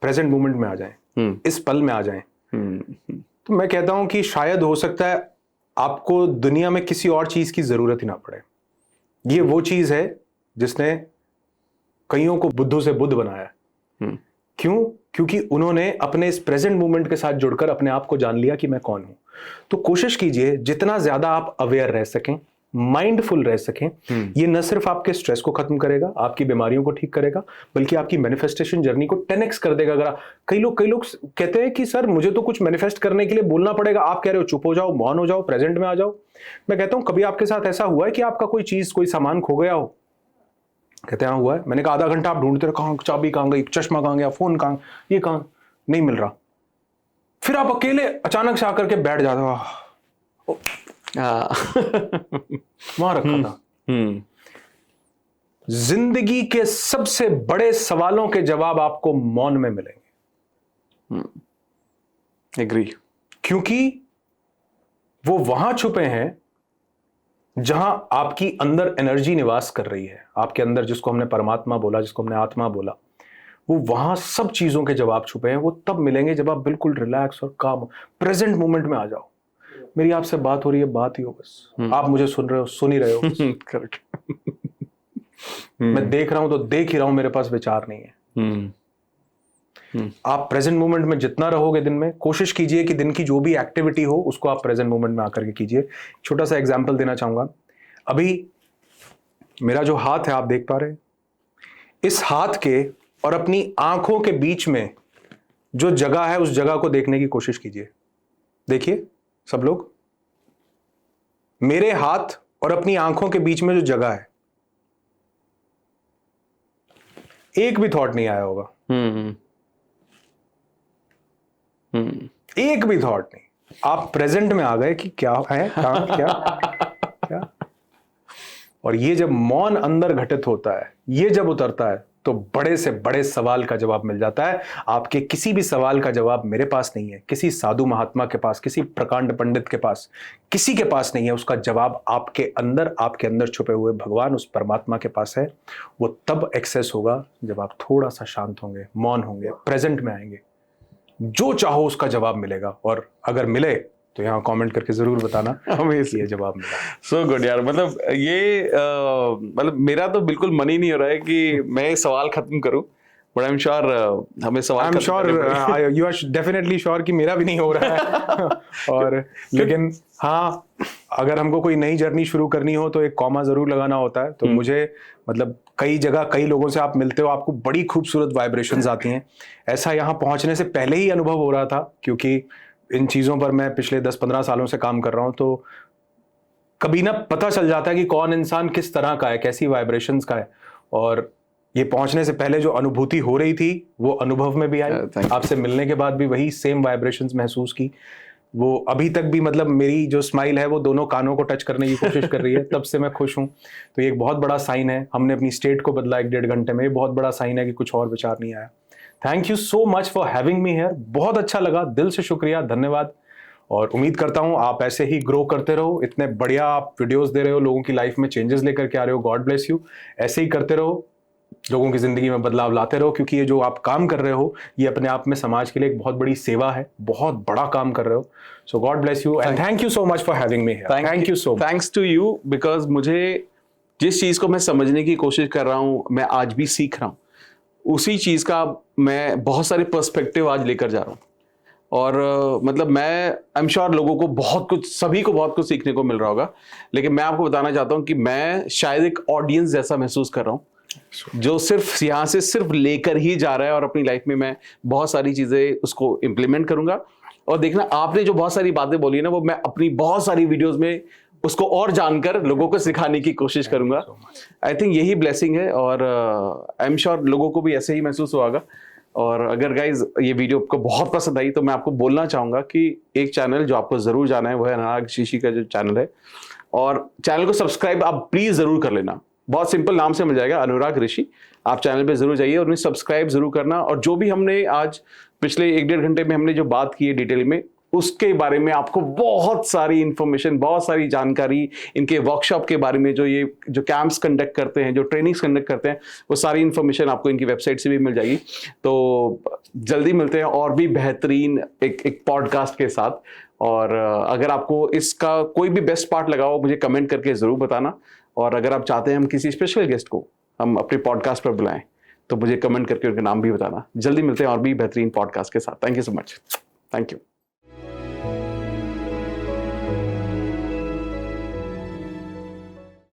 प्रेजेंट मोमेंट में आ जाएं, इस पल में आ जाएं, तो मैं कहता हूं कि शायद हो सकता है आपको दुनिया में किसी और चीज की जरूरत ही ना पड़े। ये वो चीज है जिसने कईयों को बुद्धू से बुद्ध बनाया। क्यों? क्योंकि उन्होंने अपने इस प्रेजेंट मोमेंट के साथ जुड़कर अपने आप को जान लिया कि मैं कौन हूं। तो कोशिश कीजिए जितना ज्यादा आप अवेयर रह सकें, माइंडफुल रह सकें। ये न सिर्फ आपके स्ट्रेस को खत्म करेगा, आपकी बीमारियों को ठीक करेगा, बल्कि आपकी मैनिफेस्टेशन जर्नी को 10x कर देगा। अगर कई लोग कहते हैं कि सर मुझे तो कुछ मैनिफेस्ट करने के लिए बोलना पड़ेगा, आप कह रहे हो चुप हो जाओ, मौन हो जाओ, प्रेजेंट में आ जाओ। मैं कहता हूं कभी आपके साथ ऐसा हुआ है कि आपका कोई चीज, कोई सामान खो गया हो? कहते हैं हुआ है। मैंने कहा आधा घंटा आप ढूंढते रहे, कहां चाबी, कहां गई, चश्मा कहां गया, फोन कहां, ये कहां, नहीं मिल रहा। फिर आप अकेले अचानक से आकर के बैठ जाते हो, वहां रखा था। जिंदगी के सबसे बड़े सवालों के जवाब आपको मौन में मिलेंगे। एग्री। क्योंकि वो वहां छुपे हैं जहां आपकी अंदर एनर्जी निवास कर रही है। आपके अंदर, जिसको हमने परमात्मा बोला, जिसको हमने आत्मा बोला, वो वहां सब चीजों के जवाब छुपे हैं। वो तब मिलेंगे जब आप बिल्कुल रिलैक्स और काम, प्रेजेंट मोमेंट में आ जाओ। मेरी आपसे बात हो रही है, बात ही हो बस, आप मुझे सुन रहे हो, सुन ही रहे हो। करेक्ट। मैं देख रहा हूं तो देख ही रहा हूं, मेरे पास विचार नहीं है। आप प्रेजेंट मोमेंट में जितना रहोगे दिन में, कोशिश कीजिए कि दिन की जो भी एक्टिविटी हो उसको आप प्रेजेंट मोमेंट में आकर के कीजिए। छोटा सा एग्जांपल देना चाहूंगा। अभी मेरा जो हाथ है, आप देख पा रहे हैं, इस हाथ के और अपनी आंखों के बीच में जो जगह है, उस जगह को देखने की कोशिश कीजिए। देखिए सब लोग, मेरे हाथ और अपनी आंखों के बीच में जो जगह है, एक भी थॉट नहीं आया होगा। एक भी थॉट नहीं। आप प्रेजेंट में आ गए कि क्या है, कहां, क्या। और ये जब मौन अंदर घटित होता है, ये जब उतरता है, तो बड़े से बड़े सवाल का जवाब मिल जाता है। आपके किसी भी सवाल का जवाब मेरे पास नहीं है, किसी साधु महात्मा के पास, किसी प्रकांड पंडित के पास, किसी के पास नहीं है। उसका जवाब आपके अंदर छुपे हुए भगवान, उस परमात्मा के पास है। वो तब एक्सेस होगा जब आप थोड़ा सा शांत होंगे, मौन होंगे, प्रेजेंट में आएंगे। जो चाहो उसका जवाब मिलेगा। और अगर मिले तो यहाँ कमेंट करके जरूर बताना हमें ये जवाब मिला। सो गुड यार, मतलब ये मतलब मेरा तो बिल्कुल मन ही नहीं हो रहा है कि मैं सवाल खत्म करूं, बट आई एम श्योर हमें सवाल, I am sure you are definitely sure कि मेरा भी नहीं हो रहा है। और लेकिन हाँ, अगर हमको कोई नई जर्नी शुरू करनी हो तो एक कॉमा जरूर लगाना होता है। तो मुझे मतलब कई जगह कई लोगों से आप मिलते हो, आपको बड़ी खूबसूरत वाइब्रेशंस आती हैं। ऐसा यहाँ पहुंचने से पहले ही अनुभव हो रहा था, क्योंकि इन चीज़ों पर मैं पिछले 10-15 सालों से काम कर रहा हूँ। तो कभी ना पता चल जाता है कि कौन इंसान किस तरह का है, कैसी वाइब्रेशंस का है। और ये पहुंचने से पहले जो अनुभूति हो रही थी वो अनुभव में भी आई, आपसे मिलने के बाद भी वही सेम वाइब्रेशंस महसूस की। वो अभी तक भी मतलब मेरी जो स्माइल है वो दोनों कानों को टच करने की कोशिश कर रही है, तब से मैं खुश हूँ। तो ये एक बहुत बड़ा साइन है, हमने अपनी स्टेट को बदला 1-1.5 घंटे में, ये बहुत बड़ा साइन है कि कुछ और विचार नहीं आया। Thank you so much for having me here, बहुत अच्छा लगा, दिल से शुक्रिया, धन्यवाद। और उम्मीद करता हूँ आप ऐसे ही ग्रो करते रहो, इतने बढ़िया आप वीडियोस दे रहे हो, लोगों की लाइफ में चेंजेस लेकर के आ रहे हो, गॉड ब्लेस यू। ऐसे ही करते रहो, लोगों की जिंदगी में बदलाव लाते रहो, क्योंकि ये जो आप काम कर रहे हो ये अपने आप में समाज के लिए एक बहुत बड़ी सेवा है, बहुत बड़ा काम कर रहे हो। So God bless you and thank you so much for having me here. Thank you so much. Thanks to you, because मुझे जिस चीज को मैं समझने की कोशिश कर रहा हूं, मैं आज भी सीख रहा हूं, उसी चीज का मैं बहुत सारे पर्सपेक्टिव आज लेकर जा रहा हूं। और मतलब मैं आई एम श्योर लोगों को बहुत कुछ, सभी को बहुत कुछ सीखने को मिल रहा होगा, लेकिन मैं आपको बताना चाहता हूं कि मैं शायद एक ऑडियंस जैसा महसूस कर रहा हूं, जो सिर्फ यहाँ से सिर्फ लेकर ही जा रहा है, और अपनी लाइफ में मैं बहुत सारी चीजें उसको इम्प्लीमेंट करूंगा। और देखना, आपने जो बहुत सारी बातें बोली है ना, वो मैं अपनी बहुत सारी वीडियोस में उसको और जानकर लोगों को सिखाने की कोशिश करूंगा। आई थिंक यही ब्लेसिंग है, और आई एम श्योर लोगों को भी ऐसे ही महसूस होगा। और अगर गाइज ये वीडियो आपको बहुत पसंद आई तो मैं आपको बोलना चाहूंगा कि एक चैनल जो आपको जरूर जाना है वो है अनुराग ऋषि का जो चैनल है, और चैनल को सब्सक्राइब आप प्लीज जरूर कर लेना। बहुत सिंपल नाम से मिल जाएगा, अनुराग ऋषि। आप चैनल पे जरूर जाइए और उन्हें सब्सक्राइब जरूर करना। और जो भी हमने आज पिछले 1-1.5 घंटे में हमने जो बात की है डिटेल में, उसके बारे में आपको बहुत सारी इंफॉर्मेशन, बहुत सारी जानकारी, इनके वर्कशॉप के बारे में, जो कैंप्स कंडक्ट करते हैं, जो ट्रेनिंग्स कंडक्ट करते हैं, वो सारी इंफॉर्मेशन आपको इनकी वेबसाइट से भी मिल जाएगी। तो जल्दी मिलते हैं और भी बेहतरीन एक पॉडकास्ट के साथ। और अगर आपको इसका कोई भी बेस्ट पार्ट लगा हो, मुझे कमेंट करके जरूर बताना। और अगर आप चाहते हैं हम किसी स्पेशल गेस्ट को हम अपने पॉडकास्ट पर बुलाएं, तो मुझे कमेंट करके उनका नाम भी बताना। जल्दी मिलते हैं और भी बेहतरीन पॉडकास्ट के साथ। Thank you so much. Thank you.